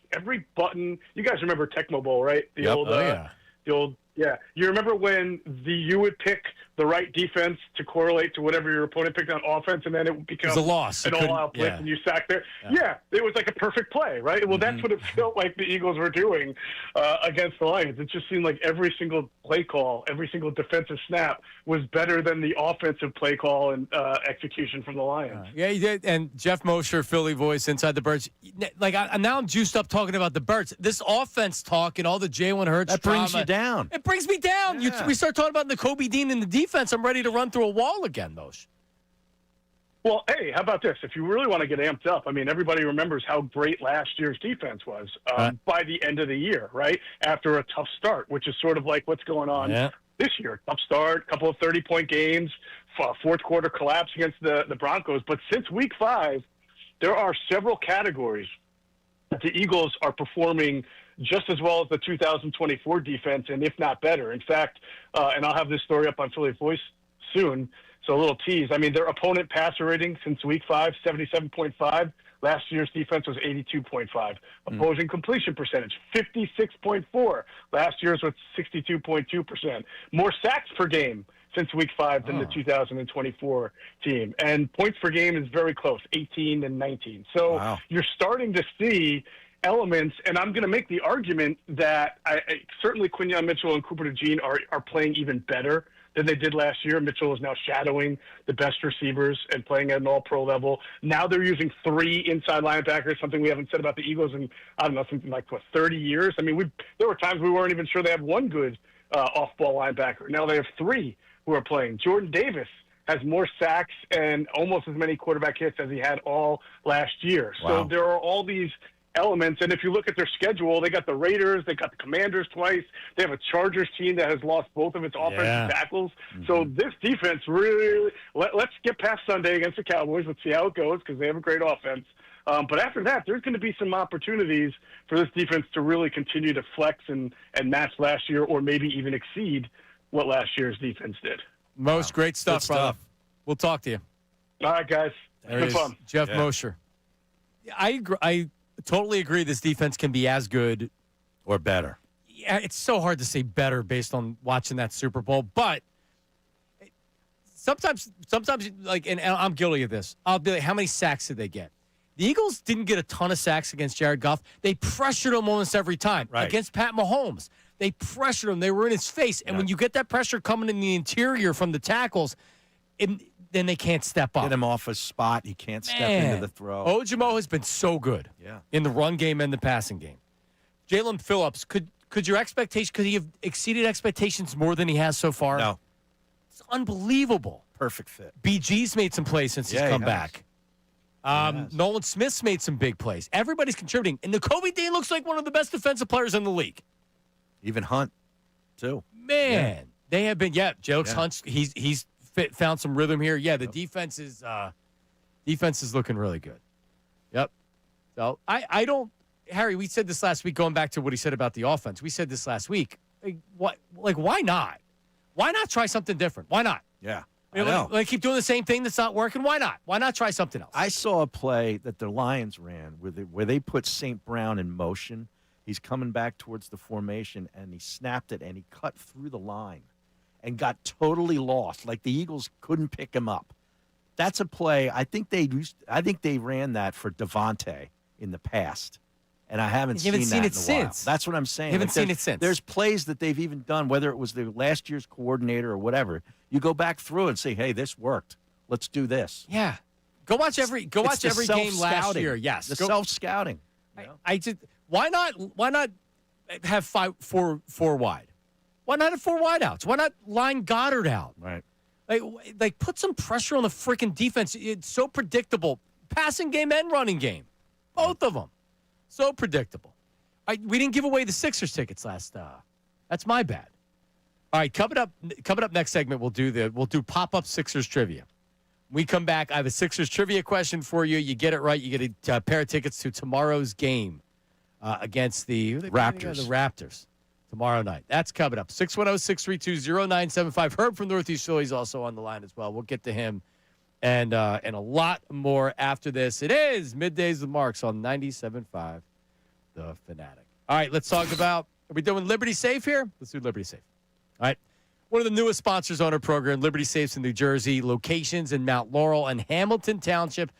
button. You guys remember Tecmo Bowl, right? The old Yeah, you remember when you would pick the right defense to correlate to whatever your opponent picked on offense, and then it would become It was a loss. an You couldn't- all-out blitz, yeah. and you sacked there. Yeah, it was like a perfect play, right? Well, that's what it felt like the Eagles were doing against the Lions. It just seemed like every single play call, every single defensive snap was better than the offensive play call and execution from the Lions. Yeah, he did. And Jeff Mosher, Philly voice, Inside the Birds. Like, now I'm juiced up talking about the Birds. This offense talk and all the Jalen Hurts That brings drama, you down. It brings me down. Yeah. We start talking about the Kobe Dean and the defense. I'm ready to run through a wall again, Mosh. Well, hey, how about this? If you really want to get amped up, I mean, everybody remembers how great last year's defense was by the end of the year, right? After a tough start, which is sort of like what's going on this year. Tough start, couple of 30-point games, fourth quarter collapse against the Broncos. But since week 5, there are several categories that the Eagles are performing just as well as the 2024 defense, and if not better. In fact, and I'll have this story up on Philly Voice soon, so a little tease. I mean, their opponent passer rating since week 5, 77.5. Last year's defense was 82.5. Opposing completion percentage, 56.4. Last year's was 62.2%. More sacks per game since week 5 than the 2024 team. And points per game is very close, 18 and 19. So you're starting to see elements, and I'm going to make the argument that certainly Quinyon Mitchell and Cooper DeJean are playing even better than they did last year. Mitchell is now shadowing the best receivers and playing at an all-pro level. Now they're using 3 inside linebackers, something we haven't said about the Eagles in, I don't know, something like, 30 years? I mean, there were times we weren't even sure they had one good off-ball linebacker. Now they have 3 who are playing. Jordan Davis has more sacks and almost as many quarterback hits as he had all last year. So there are all these elements, and if you look at their schedule, they got the Raiders, they got the Commanders twice, they have a Chargers team that has lost both of its offensive tackles. So this defense really, let's get past Sunday against the Cowboys, let's see how it goes, because they have a great offense. But after that, there's going to be some opportunities for this defense to really continue to flex and match last year, or maybe even exceed what last year's defense did. Most great stuff, brother. We'll talk to you. All right, guys. Good fun. Jeff Mosher. I agree. I totally agree this defense can be as good or better. Yeah, it's so hard to say better based on watching that Super Bowl, but sometimes like, and I'm guilty of this, I'll be like, how many sacks did they get? The Eagles didn't get a ton of sacks against Jared Goff. They pressured him almost every time. Against Pat Mahomes, they pressured him. They were in his face. And when you get that pressure coming in the interior from the tackles, then they can't step up. Get him off his spot. He can't step into the throw. Ojimo has been so good in the run game and the passing game. Jalen Phillips, could your expectation, could he have exceeded expectations more than he has so far? No. It's unbelievable. Perfect fit. BG's made some plays since he's come back. Has. Nolan Smith's made some big plays. Everybody's contributing. And Kobe Dean looks like one of the best defensive players in the league. Even Hunt, too. Man, they have been, Jokes Hunt, he's found some rhythm here. Yeah, the defense is looking really good. Yep. So I don't, Harry, we said this last week, going back to what he said about the offense. We said this last week. Why not? Why not try something different? Why not? Yeah. I know. Like keep doing the same thing that's not working. Why not? Why not try something else? I saw a play that the Lions ran where they put St. Brown in motion. He's coming back towards the formation, and he snapped it, and he cut through the line and got totally lost. Like the Eagles couldn't pick him up. That's a play. I think they ran that for Devontae in the past, and I haven't seen that in a since. while. That's what I'm saying. You haven't seen it since. There's plays that they've even done, whether it was the last year's coordinator or whatever. You go back through and say, "Hey, this worked. Let's do this." Yeah, go watch every game last year. Yes, the self-scouting. I just why not have four wide? Why not have 4 wideouts? Why not line Goddard out? Right. Like put some pressure on the freaking defense. It's so predictable. Passing game and running game, both of them, so predictable. We didn't give away the Sixers tickets last. That's my bad. All right, coming up next segment, we'll do pop-up Sixers trivia. When we come back, I have a Sixers trivia question for you. You get it right, you get a pair of tickets to tomorrow's game against the Raptors. The Raptors tomorrow night. That's coming up. 610-632-0975. Herb from Northeast Philly's also on the line as well. We'll get to him and a lot more after this. It is Middays with Marks on 97.5 The Fanatic. All right, let's talk about, are we doing Liberty Safe here? Let's do Liberty Safe. All right. One of the newest sponsors on our program, Liberty Safes in New Jersey, locations in Mount Laurel and Hamilton Township.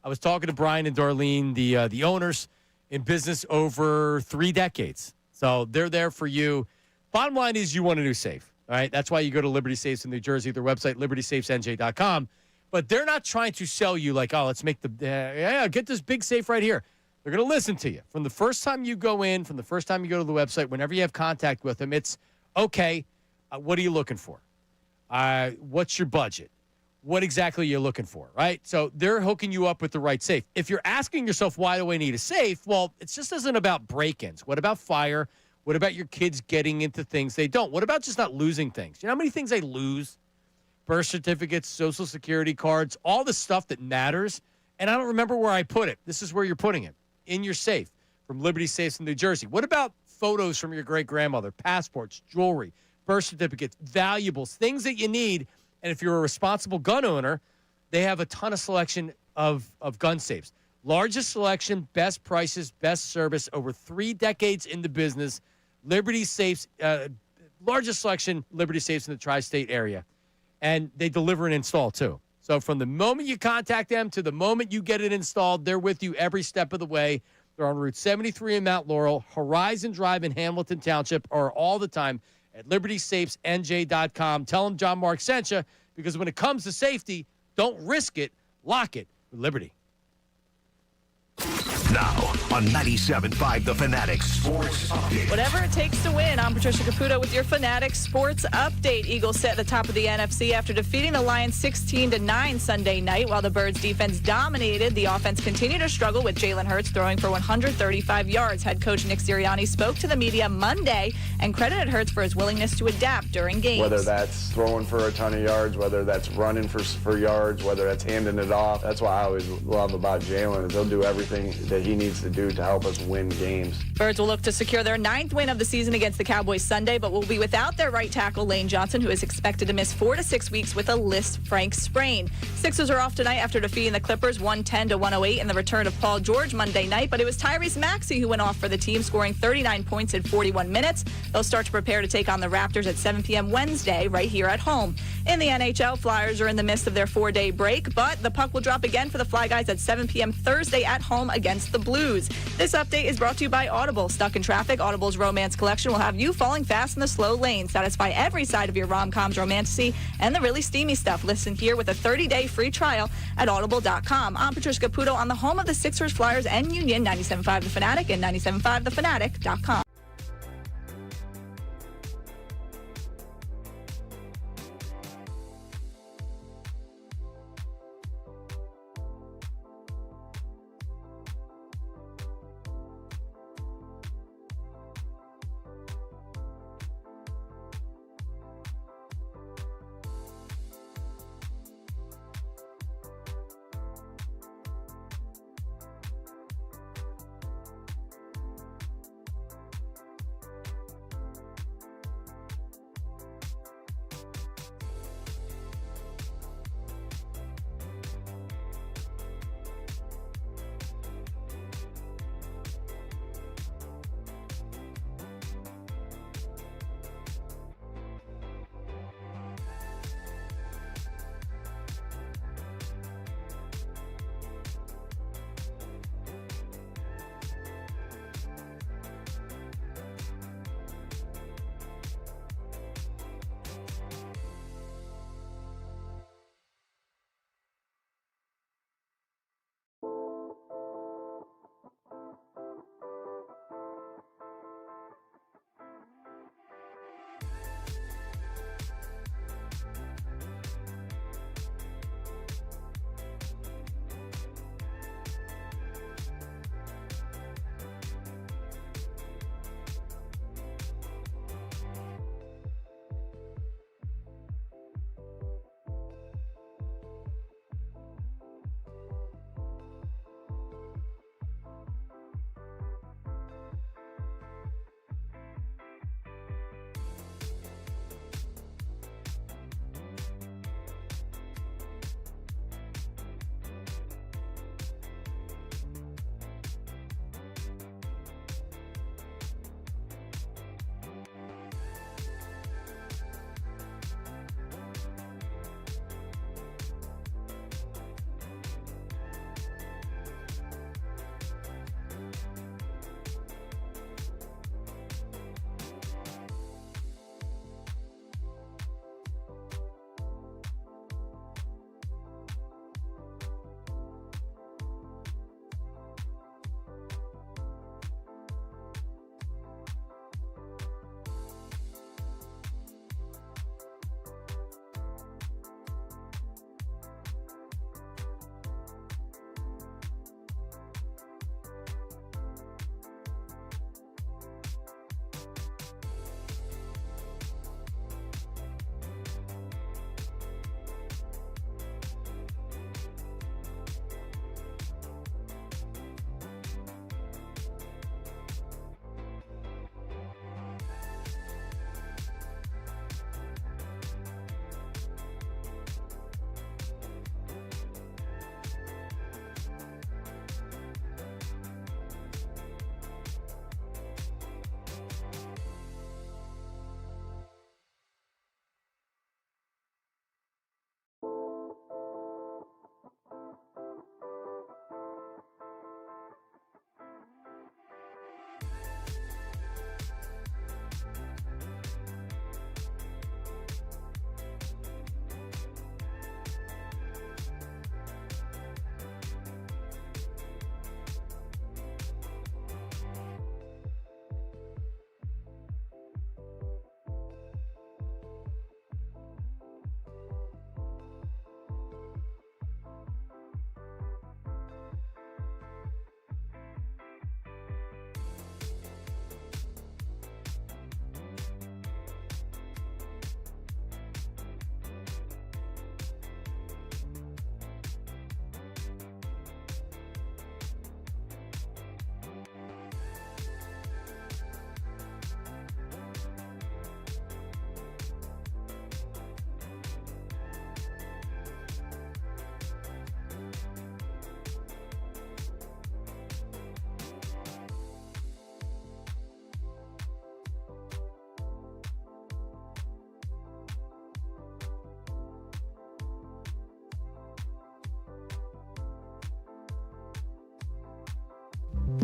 I was talking to Brian and Darlene, the owners, in business over 3 decades. So they're there for you. Bottom line is you want a new safe. All right. That's why you go to Liberty Safes in New Jersey, their website, libertysafesnj.com. But they're not trying to sell you like, oh, let's make get this big safe right here. They're going to listen to you. From the first time you go in, from the first time you go to the website, whenever you have contact with them, it's, okay, what are you looking for? What's your budget? What exactly are you looking for, right? So they're hooking you up with the right safe. If you're asking yourself, why do I need a safe? Well, it just isn't about break-ins. What about fire? What about your kids getting into things they don't? What about just not losing things? You know how many things they lose? Birth certificates, Social Security cards, all the stuff that matters. And I don't remember where I put it. This is where you're putting it, in your safe from Liberty Safes in New Jersey. What about photos from your great-grandmother, passports, jewelry, birth certificates, valuables, things that you need? And if you're a responsible gun owner, they have a ton of selection of gun safes. Largest selection, best prices, best service, over 3 decades in the business. Liberty Safes, largest selection, Liberty Safes in the tri-state area. And they deliver and install, too. So from the moment you contact them to the moment you get it installed, they're with you every step of the way. They're on Route 73 in Mount Laurel, Horizon Drive in Hamilton Township, or all the time at libertysafesnj.com. Tell them John Mark sent you, because when it comes to safety, don't risk it, lock it with Liberty. Now on 97.5 The Fanatic Sports Update. Whatever it takes to win, I'm Patricia Caputo with your Fanatic Sports Update. Eagles set at the top of the NFC after defeating the Lions 16-9 Sunday night. While the Birds' defense dominated, the offense continued to struggle with Jalen Hurts throwing for 135 yards. Head coach Nick Sirianni spoke to the media Monday and credited Hurts for his willingness to adapt during games. Whether that's throwing for a ton of yards, whether that's running for yards, whether that's handing it off. That's what I always love about Jalen, is he'll do everything that he needs to do to help us win games. Birds will look to secure their 9th win of the season against the Cowboys Sunday, but will be without their right tackle Lane Johnson, who is expected to miss 4 to 6 weeks with a Lisfranc sprain. Sixers are off tonight after defeating the Clippers 110-108 in the return of Paul George Monday night, but it was Tyrese Maxey who went off for the team, scoring 39 points in 41 minutes. They'll start to prepare to take on the Raptors at 7 p.m. Wednesday right here at home. In the NHL, Flyers are in the midst of their 4-day break, but the puck will drop again for the Fly Guys at 7 p.m. Thursday at home against the Blues. This update is brought to you by Audible. Stuck in traffic? Audible's romance collection will have you falling fast in the slow lane. Satisfy every side of your rom-com's romantasy and the really steamy stuff. Listen here with a 30-day free trial at audible.com. I'm Patricia Caputo on the home of the Sixers, Flyers, and Union, 97.5 The Fanatic and 97.5thefanatic.com.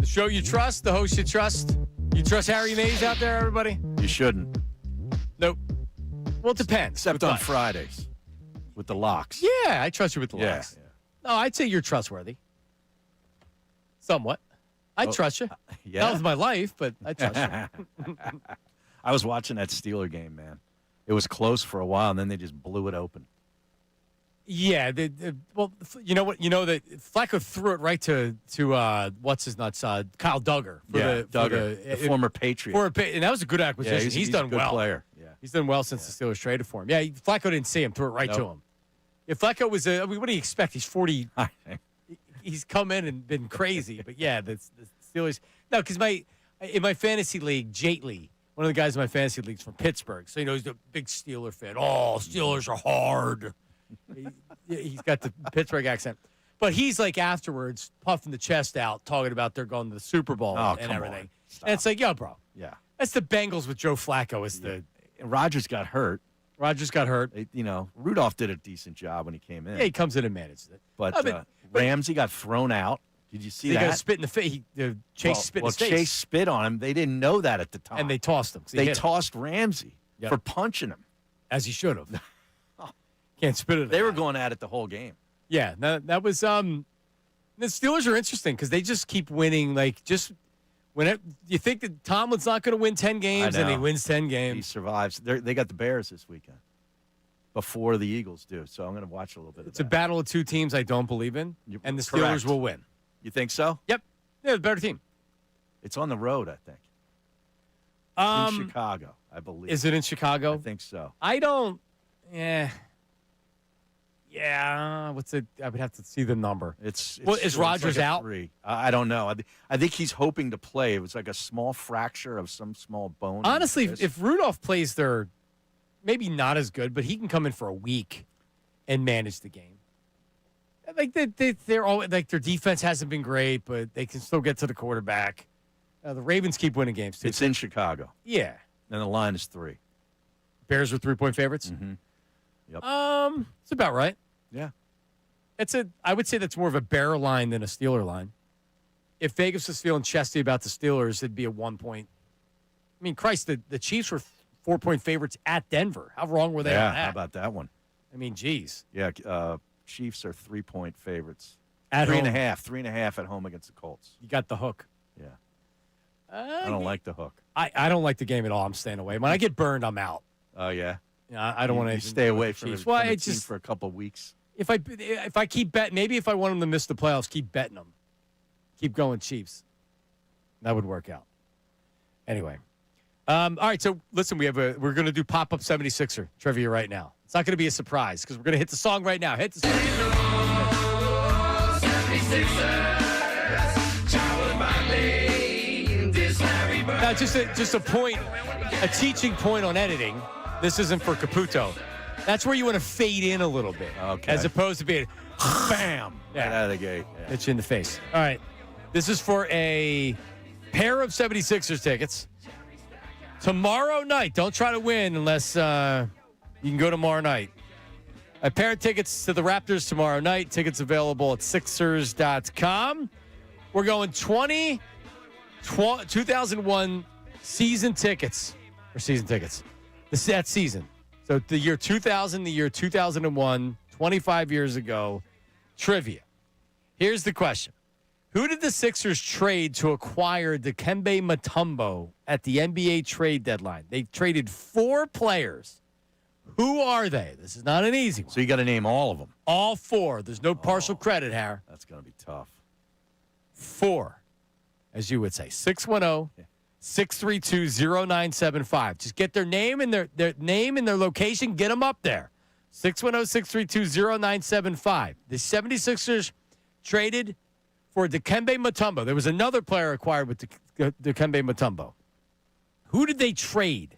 show you trust, the host you trust. You trust Harry Mays out there, everybody? You shouldn't. Nope. Well, it depends. Except on Fridays with the locks. Yeah, I trust you with the locks. Yeah. No, I'd say you're trustworthy. Somewhat. I trust you. Yeah. That was my life, but I trust you. I was watching that Steeler game, man. It was close for a while, and then they just blew it open. Yeah. Well, you know what? You know that Flacco threw it right to what's his nuts? Kyle Duggar. The former Patriot. And that was a good acquisition. Yeah, he's done a good well. Player. Yeah. He's done well since the Steelers traded for him. Yeah, Flacco didn't see him, threw it right to him. If Flacco was what do you expect? He's 40. He's come in and been crazy. But yeah, the Steelers. No, because in my fantasy league, Jately, one of the guys in my fantasy league is from Pittsburgh. So, he's a big Steeler fan. Oh, Steelers are hard. He's got the Pittsburgh accent. But he's like afterwards puffing the chest out, talking about they're going to the Super Bowl and everything. And it's like, yo, bro. Yeah. That's the Bengals with Joe Flacco. And Rodgers got hurt. Rudolph did a decent job when he came in. Yeah, he comes in and manages it. But Ramsey got thrown out. Did you see that? He got spit in the face. Chase spit in his face. Chase spit on him. They didn't know that at the time. And they tossed him. They tossed Ramsey for punching him. As he should have. Can't spit it. They were going at it the whole game. Yeah, that was the Steelers are interesting because they just keep winning. Like you think that Tomlin's not going to win 10 games and he wins 10 games. He survives. They got the Bears this weekend before the Eagles do. So I'm going to watch a little bit of that. It's a battle of two teams I don't believe in, and the Steelers will win. You think so? Yep. They're the better team. It's on the road, I think. It's in Chicago, I believe. Is it in Chicago? I think so. I don't. Yeah. What's it? I would have to see the number. Is Rodgers like out? 3. I don't know. I think he's hoping to play. It was like a small fracture of some small bone. Honestly, if Rudolph plays, they're maybe not as good, but he can come in for a week and manage the game. Like they're all like their defense hasn't been great, but they can still get to the quarterback. The Ravens keep winning games too. It's in Chicago. Yeah, and the line is 3. Bears are 3-point favorites. Mm-hmm. Yep. It's about right. Yeah. I would say that's more of a Bear line than a Steeler line. If Vegas was feeling chesty about the Steelers, it'd be a 1 point. I mean, Christ, the Chiefs were 4-point favorites at Denver. How wrong were they on that? How about that one? I mean, geez. Yeah, Chiefs are 3-point favorites. At 3.5 at home against the Colts. You got the hook. Yeah. I don't like the hook. I don't like the game at all. I'm staying away. When I get burned, I'm out. Oh, yeah? Yeah, I don't want to stay away from the team just for a couple of weeks. If I keep betting, maybe if I want them to miss the playoffs, keep betting them. Keep going Chiefs. That would work out. Anyway. All right, so listen, we're going to do pop-up 76er trivia right now. It's not going to be a surprise because we're going to hit the song right now. Hit the song. Now, just a point, a teaching point on editing. This isn't for Caputo. That's where you want to fade in a little bit, as opposed to being bam, right out of the gate. Yeah. Hit you in the face. All right, this is for a pair of 76ers tickets. Tomorrow night, don't try to win unless you can go tomorrow night. A pair of tickets to the Raptors tomorrow night. Tickets available at Sixers.com. We're going 2001 season tickets. That season. So the year 2000, the year 2001, 25 years ago, trivia. Here's the question. Who did the Sixers trade to acquire Dikembe Mutombo at the NBA trade deadline? They traded 4 players. Who are they? This is not an easy one. So you got to name all of them. All 4. There's no partial credit, Har. That's going to be tough. 4, as you would say. 610-632-0975. Just get their name and their name and their location. Get them up there. 610-632-0975. The 76ers traded for Dikembe Mutombo. There was another player acquired with Dikembe Mutombo. Who did they trade?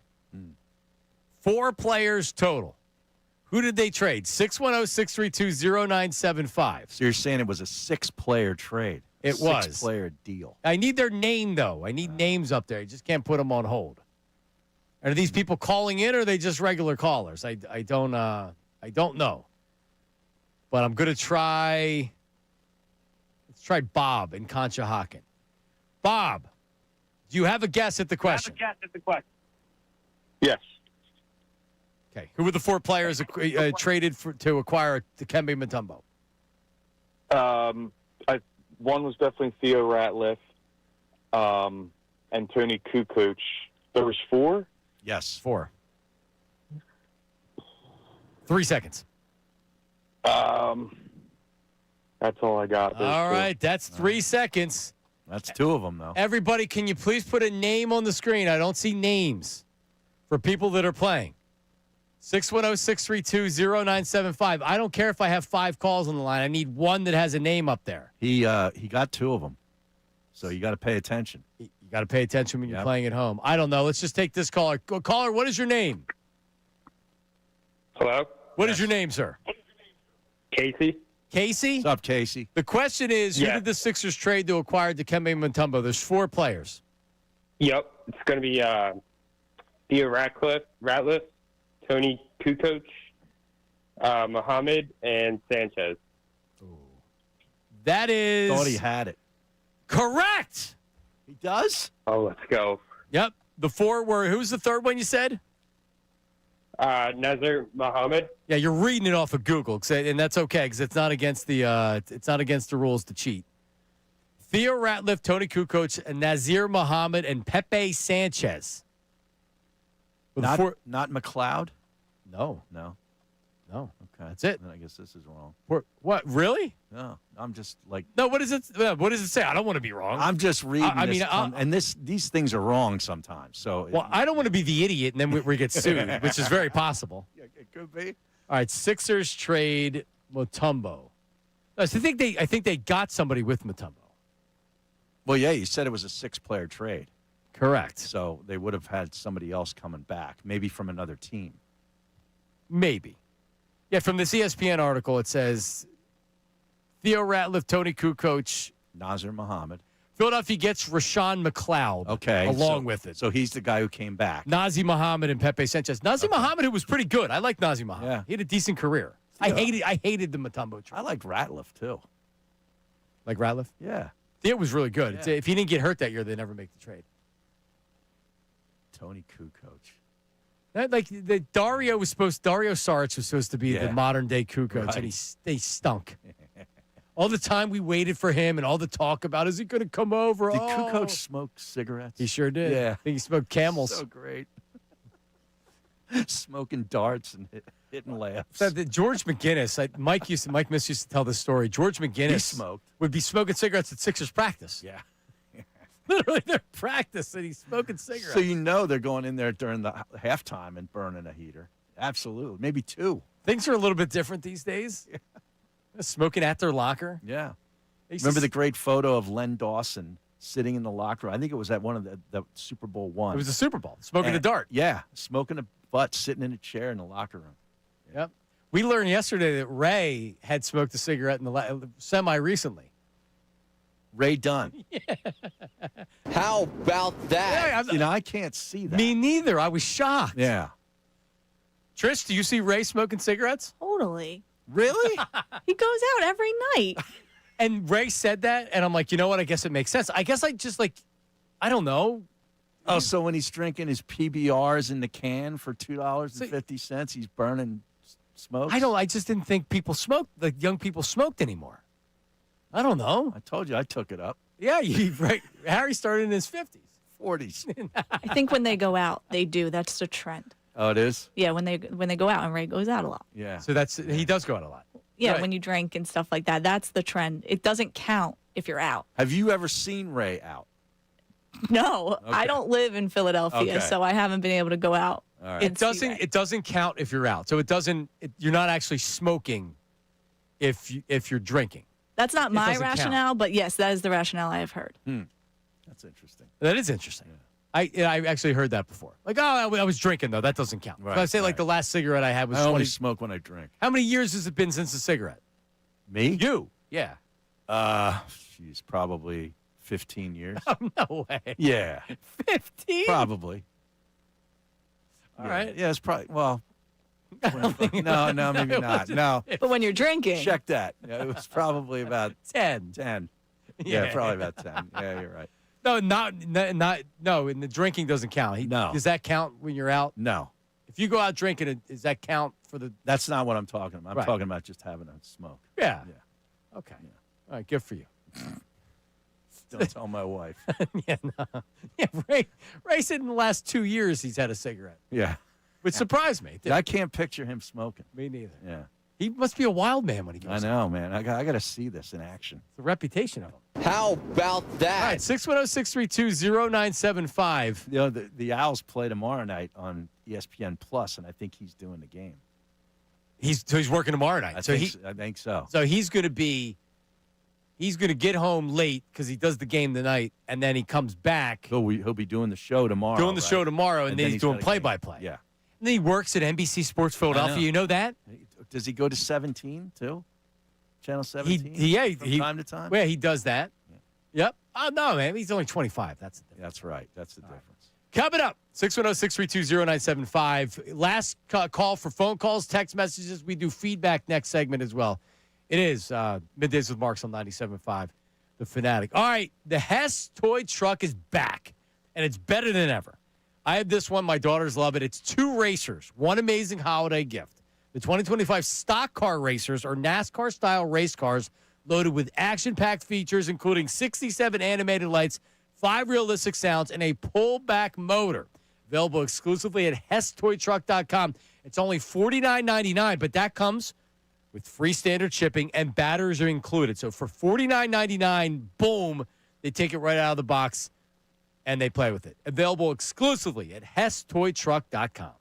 4 players total. Who did they trade? 610-632-0975. So you're saying it was a 6-player trade? It was. 6-player deal. I need their name, though. I need names up there. You just can't put them on hold. Are these people calling in, or are they just regular callers? I don't know. But I'm going to try. Let's try Bob in Conshohocken. Bob, do you have a guess at the question? Yes. Okay. Who were the 4 players traded to acquire Dikembe Mutombo? One was definitely Theo Ratliff, and Tony Kukoc. There was 4? Yes. 4. 3 seconds. That's all I got. All right, that's 3 seconds. That's 2 of them, though. Everybody, can you please put a name on the screen? I don't see names for people that are playing. 610-632-0975. I don't care if I have 5 calls on the line. I need one that has a name up there. He got 2 of them, so you got to pay attention. You got to pay attention when you're playing at home. I don't know. Let's just take this caller. Caller, what is your name? Hello? What is your name, sir? Casey? Casey? What's up, Casey? The question is, who did the Sixers trade to acquire Dikembe Mutombo? There's 4 players. Yep. It's going to be Theo Ratliff, Tony Kukoc, Muhammad, and Sanchez. That is... Thought he had it. Correct! He does? Oh, let's go. Yep. The 4 were... Who's the third one you said? Nazir Muhammad. Yeah, you're reading it off of Google, and that's okay because it's not against the rules to cheat. Theo Ratliff, Tony Kukoc, and Nazir Muhammad, and Pepe Sanchez. Not McLeod? No. Okay. That's it. Then I guess this is wrong. What? Really? No. I'm just like... No, what does it say? I don't want to be wrong. I'm just reading these things are wrong sometimes. So Well, I don't want to be the idiot, and then we get sued, which is very possible. Yeah, it could be. All right, Sixers trade Mutombo. I think they got somebody with Mutombo. Well, yeah, you said it was a 6-player trade. Correct. So they would have had somebody else coming back, maybe from another team. Maybe. Yeah, from this ESPN article, it says Theo Ratliff, Tony Kukoc, Nazir Muhammad. Philadelphia gets Rashawn McLeod along with it. So he's the guy who came back. Nazir Muhammad and Pepe Sanchez. Nazir Muhammad, who was pretty good. I like Nazir Muhammad. Yeah. He had a decent career. I hated the Mutombo trade. I like Ratliff, too. Like Ratliff? Yeah. It was really good. Yeah. If he didn't get hurt that year, they never make the trade. Tony Kukoc. Dario Saric was supposed to be the modern day Kukoc, and they stunk. All the time we waited for him, and all the talk about is he going to come over? Did Kukoc smoke cigarettes? He sure did. Yeah, I think he smoked Camels. So great. Smoking darts and hitting laughs. So George McGinnis, Mike Miss used to tell this story. George McGinnis would be smoking cigarettes at Sixers practice. Yeah. Literally, they're practice, and he's smoking cigarettes. So they're going in there during the halftime and burning a heater. Absolutely. Maybe 2. Things are a little bit different these days. Yeah. Smoking at their locker. Yeah. Remember the great photo of Len Dawson sitting in the locker room? I think it was at one of the Super Bowl one. It was the Super Bowl. Smoking a dart. Yeah. Smoking a butt, sitting in a chair in the locker room. Yeah. Yep. We learned yesterday that Ray had smoked a cigarette in the semi-recently. Ray Dunn. Yeah. How about that? Yeah, I can't see that. Me neither. I was shocked. Yeah. Trish, do you see Ray smoking cigarettes? Totally. Really? He goes out every night. And Ray said that, and I'm like, you know what? I guess it makes sense. I guess I just I don't know. Oh, so when he's drinking his PBRs in the can for $2.50, he's burning smoke? I just didn't think people smoked, young people smoked anymore. I don't know. I told you I took it up. Yeah, right. Harry started in his 50s. 40s. I think when they go out, they do. That's the trend. Oh, it is? Yeah, when they go out, and Ray goes out a lot. Yeah. So he does go out a lot. Yeah, right. When you drink and stuff like that, that's the trend. It doesn't count if you're out. Have you ever seen Ray out? No, Okay. I don't live in Philadelphia, so I haven't been able to go out. All right. It doesn't count if you're out. So you're not actually smoking if you're drinking. That's not my doesn't rationale, count. but yes, that is the rationale I have heard. That's interesting. That is interesting. Yeah. I actually heard that before. I was drinking, though. That doesn't count. Right, So I say, the last cigarette I had was I 20. only smoke when I drink. How many years has it been since a cigarette? Me? You. Yeah. She's probably 15 years. Oh, no way. Yeah. 15? Probably. All right. Yeah, it's probably, well. No, maybe not. No. But when you're drinking. Check that. Yeah, it was probably about 10. 10. Yeah. Yeah, probably about 10. Yeah, you're right. No, no. And the drinking doesn't count. No. Does that count when you're out? No. If you go out drinking, does that count for the? That's not what I'm talking about. I'm Right. talking about just having a smoke. Yeah. Yeah. Okay. All right. Good for you. Don't tell my wife. Yeah. No. Yeah. Ray said in the last 2 years he's had a cigarette, Yeah. which surprised me. I can't picture him smoking. Me neither. Yeah. He must be a wild man when he goes. I know, man. I got to see this in action. The reputation of him. How about that? All right. 610-632-0975. You know, the Owls play tomorrow night on ESPN Plus, and I think he's doing the game. He's working tomorrow night. I So think so. So he's going to get home late because he does the game tonight, and then he comes back He'll be doing the show tomorrow. doing the show tomorrow, and then he's doing got a game. play-by-play. Yeah. And then he works at NBC Sports Philadelphia. know. You know that? Does he go to 17 too? Channel 17? From time to time? Yeah, he does that. Yep. Oh, no, man. He's only 25. That's the difference. That's right. That's the difference. Coming up, 610-632-0975. Last call for phone calls, text messages. We do feedback next segment as well. It is Middays with Marks on 97.5, The Fanatic. All right, the Hess toy truck is back, and it's better than ever. I have this one. My daughters love it. It's 2 racers, one amazing holiday gift. The 2025 stock car racers are NASCAR-style race cars loaded with action-packed features, including 67 animated lights, 5 realistic sounds, and a pull-back motor. Available exclusively at HessToyTruck.com. It's only $49.99, but that comes with free standard shipping, and batteries are included. So for $49.99, boom, they take it right out of the box, and they play with it. Available exclusively at HessToyTruck.com.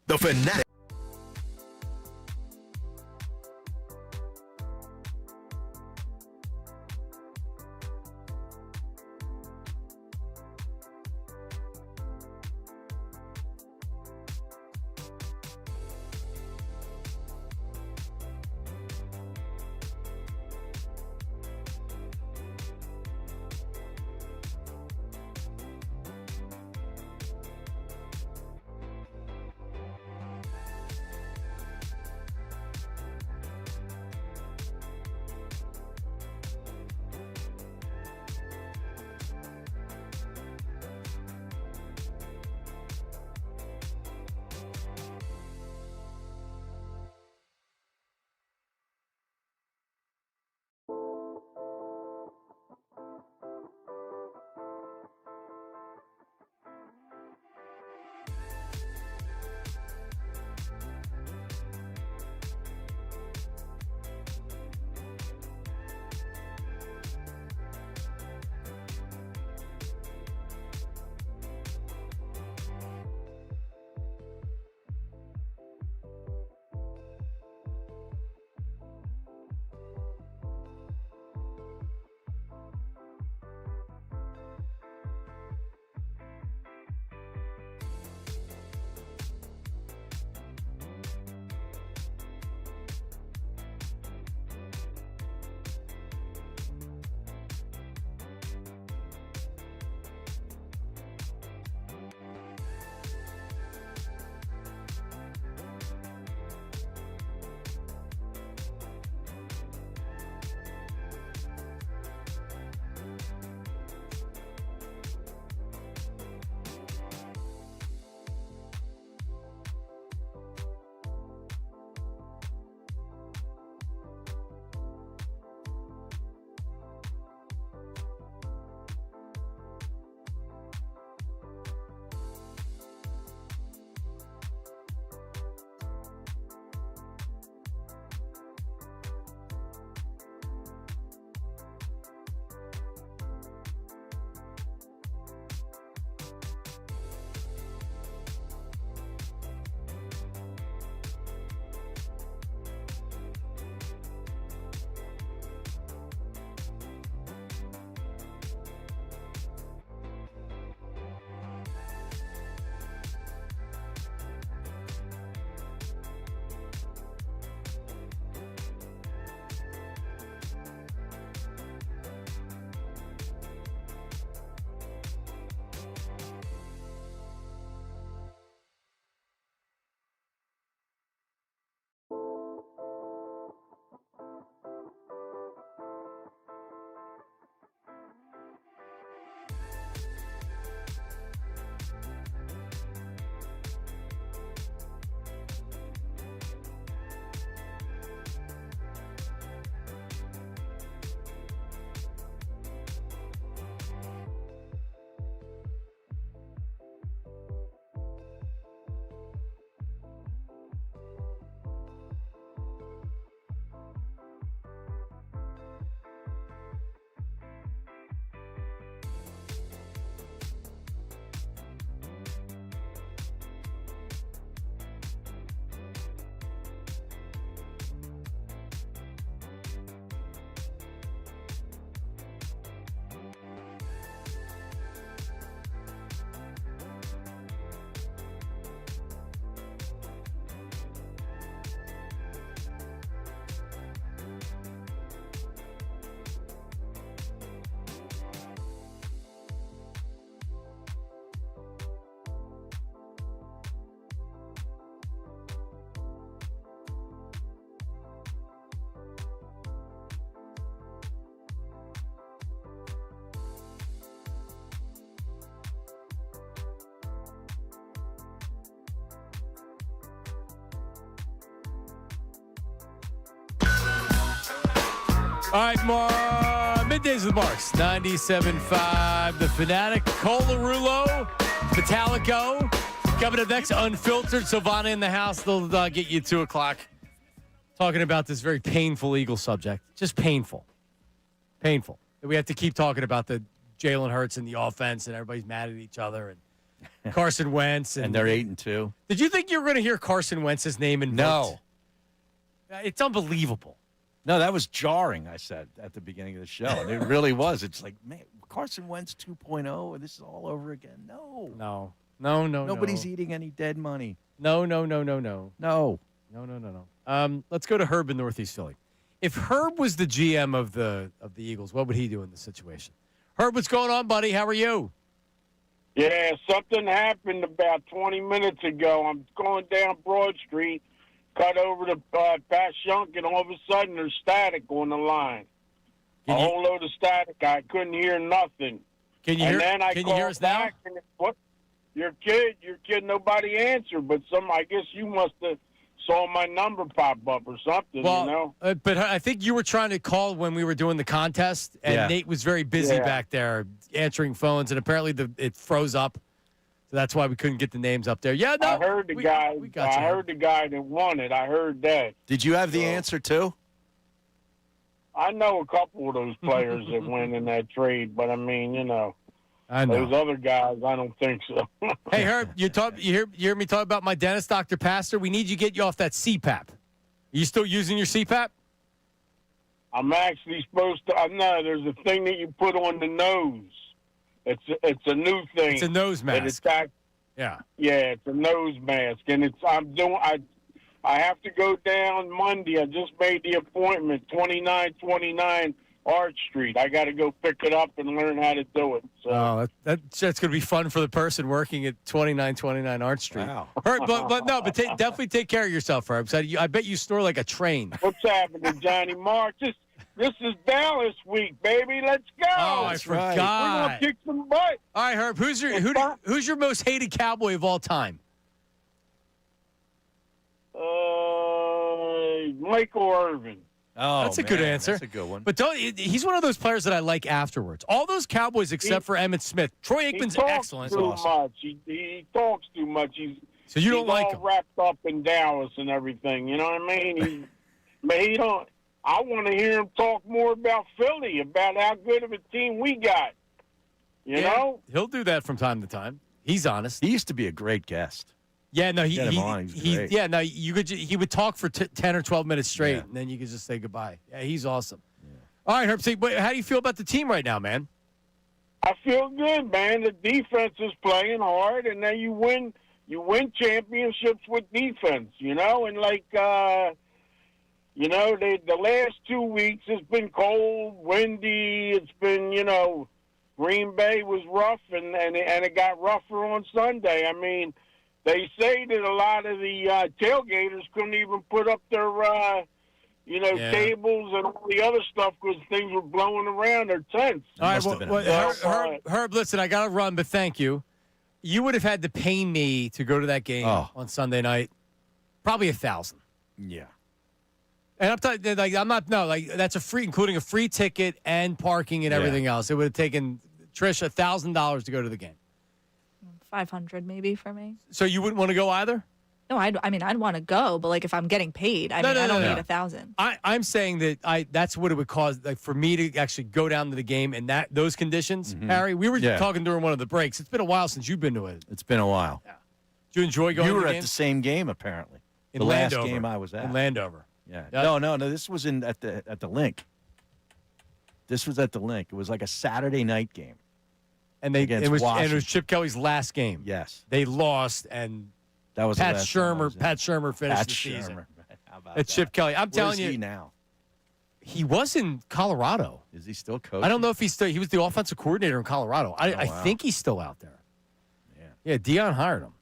The Fanatic. All right, more Middays with Marks. 97.5, The Fanatic, Colarulo, Metallico. Coming up next, Unfiltered. Savannah in the house. They'll get you 2 o'clock. Talking about this very painful Eagle subject. Just painful. Painful. We have to keep talking about the Jalen Hurts and the offense, and everybody's mad at each other. And Carson Wentz. And they're 8-2. Did you think you were going to hear Carson Wentz's name invoked? No. It's unbelievable. No, that was jarring, I said, at the beginning of the show. And it really was. It's like, man, Carson Wentz 2.0, and this is all over again. No. Nobody's eating any dead money. No. Let's go to Herb in Northeast Philly. If Herb was the GM of the Eagles, what would he do in this situation? Herb, what's going on, buddy? How are you? Yeah, something happened about 20 minutes ago. I'm going down Broad Street, cut over to Pat Shunk, and all of a sudden there's static on the line. A whole load of static. I couldn't hear nothing. Can you hear us now? And what? Your kid, nobody answered, but I guess you must have saw my number pop up or something, well, you know? But I think you were trying to call when we were doing the contest, and Nate was very busy back there answering phones, and apparently it froze up. So that's why we couldn't get the names up there. Yeah, no. I heard the guy. I heard the guy that won it. I heard that. Did you have the answer too? I know a couple of those players that went in that trade, but I mean, you know. I know. Those other guys, I don't think so. Hey, Herb, you hear me talk about my dentist, Dr. Pastor? We need you to get you off that CPAP. Are you still using your CPAP? I'm actually supposed to. No, there's a thing that you put on the nose. It's a new thing. It's a nose mask. Yeah, it's a nose mask, and I have to go down Monday. I just made the appointment, 2929 Arch Street. I got to go pick it up and learn how to do it. So. That's going to be fun for the person working at 2929 Arch Street. Wow. Herb, but definitely take care of yourself, Herb. I bet you snore like a train. What's happening, Johnny Mark? This is Dallas week, baby. Let's go. Oh, I forgot. We're going to kick some butt. All right, Herb, who's your most hated Cowboy of all time? Michael Irvin. Oh, that's a good answer. That's a good one. But he's one of those players that I like afterwards. All those Cowboys except for Emmitt Smith. Troy Aikman's excellent. He talks too much. He talks too much. So you don't like him? Wrapped up in Dallas and everything. You know what I mean? He don't. I want to hear him talk more about Philly, about how good of a team we got. You know? He'll do that from time to time. He's honest. He used to be a great guest. Yeah, no, he great. he would talk for 10 or 12 minutes straight, and then you could just say goodbye. Yeah, he's awesome. Yeah. All right, Herb, how do you feel about the team right now, man? I feel good, man. The defense is playing hard, and then you win championships with defense, you know? And the last 2 weeks has been cold, windy. It's been, Green Bay was rough, and it got rougher on Sunday. I mean, they say that a lot of the tailgaters couldn't even put up their, tables and all the other stuff because things were blowing around their tents. All right, Herb, listen, I got to run, but thank you. You would have had to pay me to go to that game on Sunday night. Probably $1,000. Yeah. And I'm talking that's a free, including a free ticket and parking and everything else. It would have taken Trish $1,000 to go to the game. 500 maybe for me. So you wouldn't want to go either? No, I'd want to go, but if I'm getting paid, I don't need 1,000. I'm saying that that's what it would cost for me to actually go down to the game in those conditions. Mm-hmm. Harry, we were talking during one of the breaks. It's been a while since you've been to it. It's been a while. Yeah. Did you enjoy going? You were to the at the same game apparently. In the Landover. last game I was at. In Landover. Yeah. No. This was at the Link. This was at the Link. It was like a Saturday night game. And it was Chip Kelly's last game. Yes. They lost, and that was Pat Shermer finished the season. How about It's Chip Kelly. I'm telling you. Where is he now? He was in Colorado. Is he still coaching? I don't know if he's still. He was the offensive coordinator in Colorado. I think he's still out there. Yeah, Deion hired him.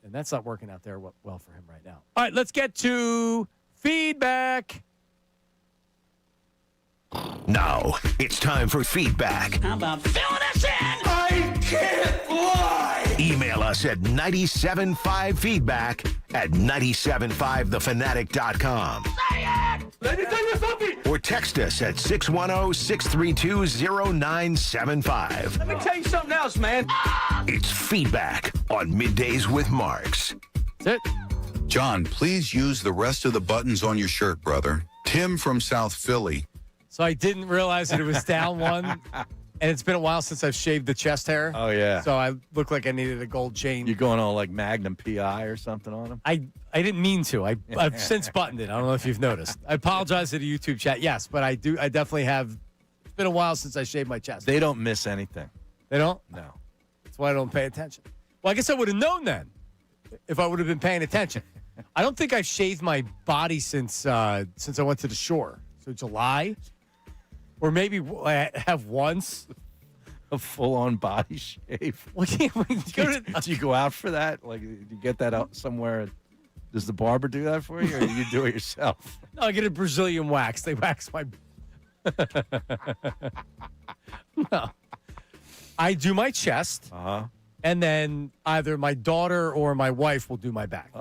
And that's not working out there well for him right now. All right, let's get to feedback. Now, it's time for feedback. How about filling us in? I can't lie! Email us at 975feedback at 975thefanatic.com. Say it! Let me tell you something! or text us at 610-632-0975. Let me tell you something else, man. It's Feedback on Middays with Marks. That's it. John, please use the rest of the buttons on your shirt, brother. Tim from South Philly. So I didn't realize that it was down one, and it's been a while since I've shaved the chest hair. Oh, yeah. So I look like I needed a gold chain. You're going all like Magnum PI or something on them? I didn't mean to. I've since buttoned it. I don't know if you've noticed. I apologize to the YouTube chat. Yes, but I definitely have. It's been a while since I shaved my chest. They don't miss anything. They don't? No. That's why I don't pay attention. Well, I guess I would have known then if I would have been paying attention. I don't think I've shaved my body since I went to the shore. So July, or maybe I have once. A full-on body shave. Well, yeah, do you go out for that? Like, do you get that out somewhere? Does the barber do that for you, or do you do it yourself? No, I get a Brazilian wax. They wax my. No, I do my chest, and then either my daughter or my wife will do my back.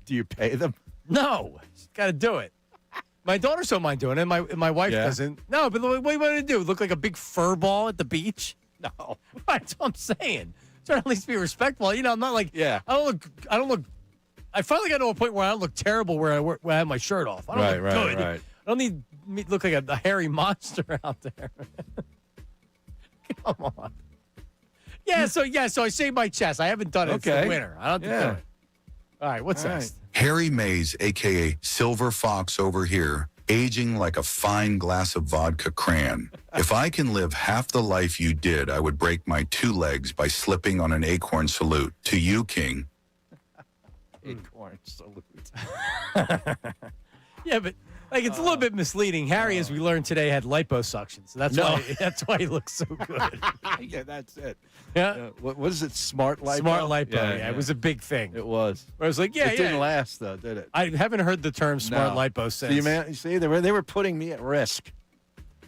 Do you pay them? No, got to do it. My daughters don't mind doing it. My wife doesn't. No, but what do you want to do? Look like a big fur ball at the beach? No, that's what I'm saying. Try to at least be respectful. You know, I'm not like I don't look. I finally got to a point where I don't look terrible where I have my shirt off. I don't look good. Right. I don't need me to look like a hairy monster out there. Come on. Yeah, so I shaved my chest. I haven't done it. It's the winter. I don't have to do it. All right, what's next? Harry Mays, a.k.a. Silver Fox over here, aging like a fine glass of vodka crayon. If I can live half the life you did, I would break my 2 legs by slipping on an acorn salute. To you, King. Acorn salute. Yeah, but like it's a little bit misleading. Harry, as we learned today, had liposuction, so that's why he looks so good. Yeah, that's it. Yeah. What is it? Smart lipo. Smart lipo. Yeah, it was a big thing. It was. Where I was like, it didn't last though, did it? I haven't heard the term smart lipo since. You see, they were putting me at risk.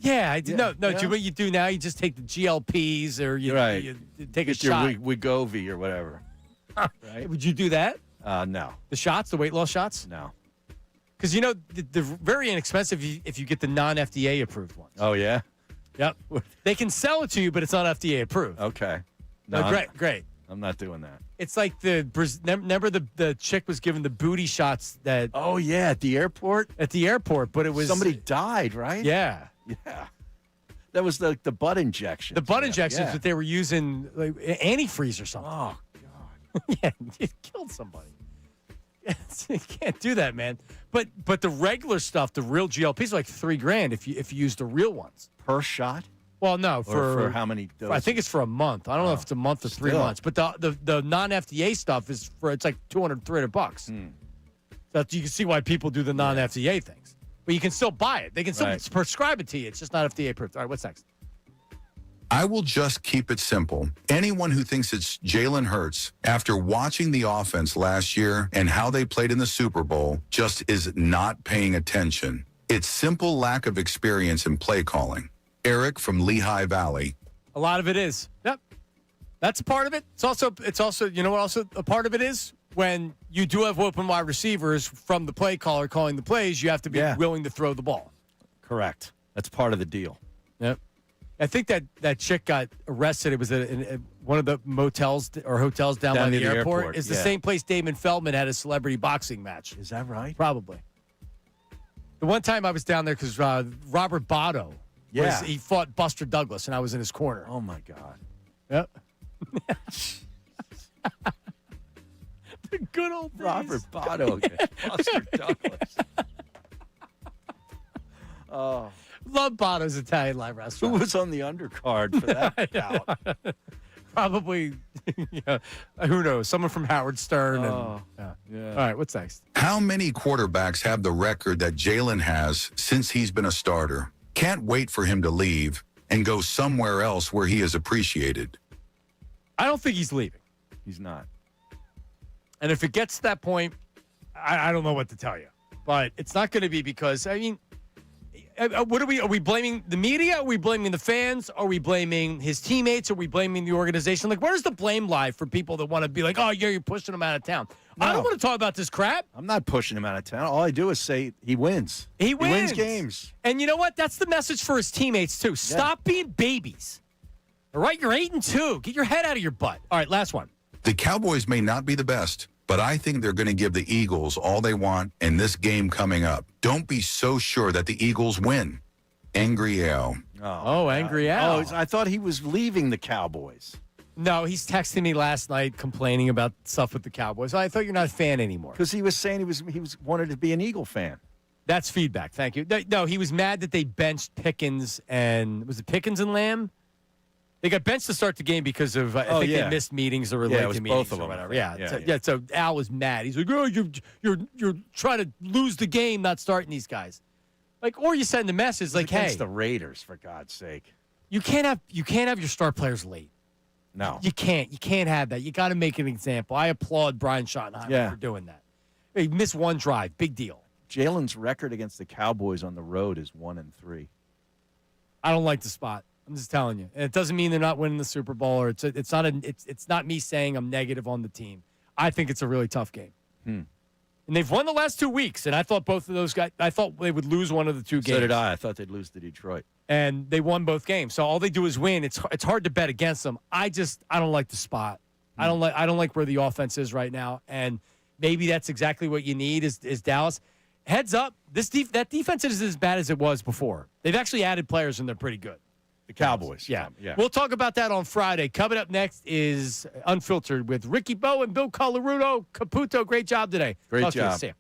Yeah, I did. No. What you do now, you just take the GLPs or you take a shot. Your Wegovy or whatever. Right? Would you do that? No. The shots, the weight loss shots? No. Because, they're very inexpensive if you get the non-FDA approved ones. Oh, yeah? Yep. They can sell it to you, but it's not FDA approved. Okay. No, great. I'm not doing that. It's like remember the chick was given the booty shots that. Oh, yeah, at the airport? At the airport, but it was. Somebody died, right? Yeah. Yeah. That was the butt injection. The butt injections that they were using, like antifreeze or something. Oh, God. Yeah, it killed somebody. You can't do that, man. But the regular stuff, the real GLPs, are like $3,000 if you use the real ones per shot. Well, no, for how many doses? I think it's for a month. I don't know if it's a month or 3 months. But the non-FDA stuff it's like $200, $300. So you can see why people do the non-FDA things. But you can still buy it. They can still prescribe it to you. It's just not FDA approved. All right, what's next? I will just keep it simple. Anyone who thinks it's Jalen Hurts, after watching the offense last year and how they played in the Super Bowl, just is not paying attention. It's simple lack of experience in play calling. Eric from Lehigh Valley. A lot of it is. Yep. That's a part of it. It's also, you know what also a part of it is? When you do have open wide receivers from the play caller calling the plays, you have to be willing to throw the ball. Correct. That's part of the deal. Yep. I think that chick got arrested. It was in one of the motels or hotels down by the airport. It's the same place Damon Feldman had a celebrity boxing match. Is that right? Probably. The one time I was down there because Robert Botto, he fought Buster Douglas, and I was in his corner. Oh, my God. Yep. The good old days. Robert Botto against Buster Douglas. Oh. Love Botto's Italian Live Restaurant. Who was on the undercard for that bout? Probably, who knows? Someone from Howard Stern. All right, what's next? How many quarterbacks have the record that Jalen has since he's been a starter? Can't wait for him to leave and go somewhere else where he is appreciated. I don't think he's leaving. He's not. And if it gets to that point, I don't know what to tell you. But it's not going to be because, What are we blaming the media? Are we blaming the fans? Are we blaming his teammates? Are we blaming the organization? Like, where does the blame lie for people that want to be like, oh, yeah, you're pushing him out of town? No. I don't want to talk about this crap. I'm not pushing him out of town. All I do is say he wins. He wins games. And you know what? That's the message for his teammates, too. Stop being babies. All right? You're 8-2. Get your head out of your butt. All right, last one. The Cowboys may not be the best, but I think they're going to give the Eagles all they want in this game coming up. Don't be so sure that the Eagles win. Angry Al. Angry Al. Oh, I thought he was leaving the Cowboys. No, he's texting me last night complaining about stuff with the Cowboys. I thought you're not a fan anymore. Because he was saying he was wanted to be an Eagle fan. That's feedback. Thank you. No, he was mad that they benched Pickens and was it Pickens and Lamb? They got benched to start the game because of I think they missed meetings or were late it was to meetings both of them, or whatever. Yeah. So Al was mad. He's like, "Oh, you're trying to lose the game, not starting these guys." Like, or you send the message like, against "Hey, the Raiders, for God's sake, you can't have your star players late. No, you can't have that. You got to make an example." I applaud Brian Schottenheimer for doing that. He missed one drive, big deal. Jalen's record against the Cowboys on the road is 1-3. I don't like the spot. I'm just telling you. And it doesn't mean they're not winning the Super Bowl, or it's not me saying I'm negative on the team. I think it's a really tough game. And they've won the last 2 weeks, and I thought both of those guys, I thought they would lose one of the two games. So did I. I thought they'd lose to Detroit. And they won both games. So all they do is win. It's hard to bet against them. I don't like the spot. I don't like where the offense is right now. And maybe that's exactly what you need is Dallas. Heads up, that defense is as bad as it was before. They've actually added players, and they're pretty good. The Cowboys. Yeah. We'll talk about that on Friday. Coming up next is Unfiltered with Ricky Bowe and Bill Colarudo. Caputo, great job today. Great Talk to you. job. See ya.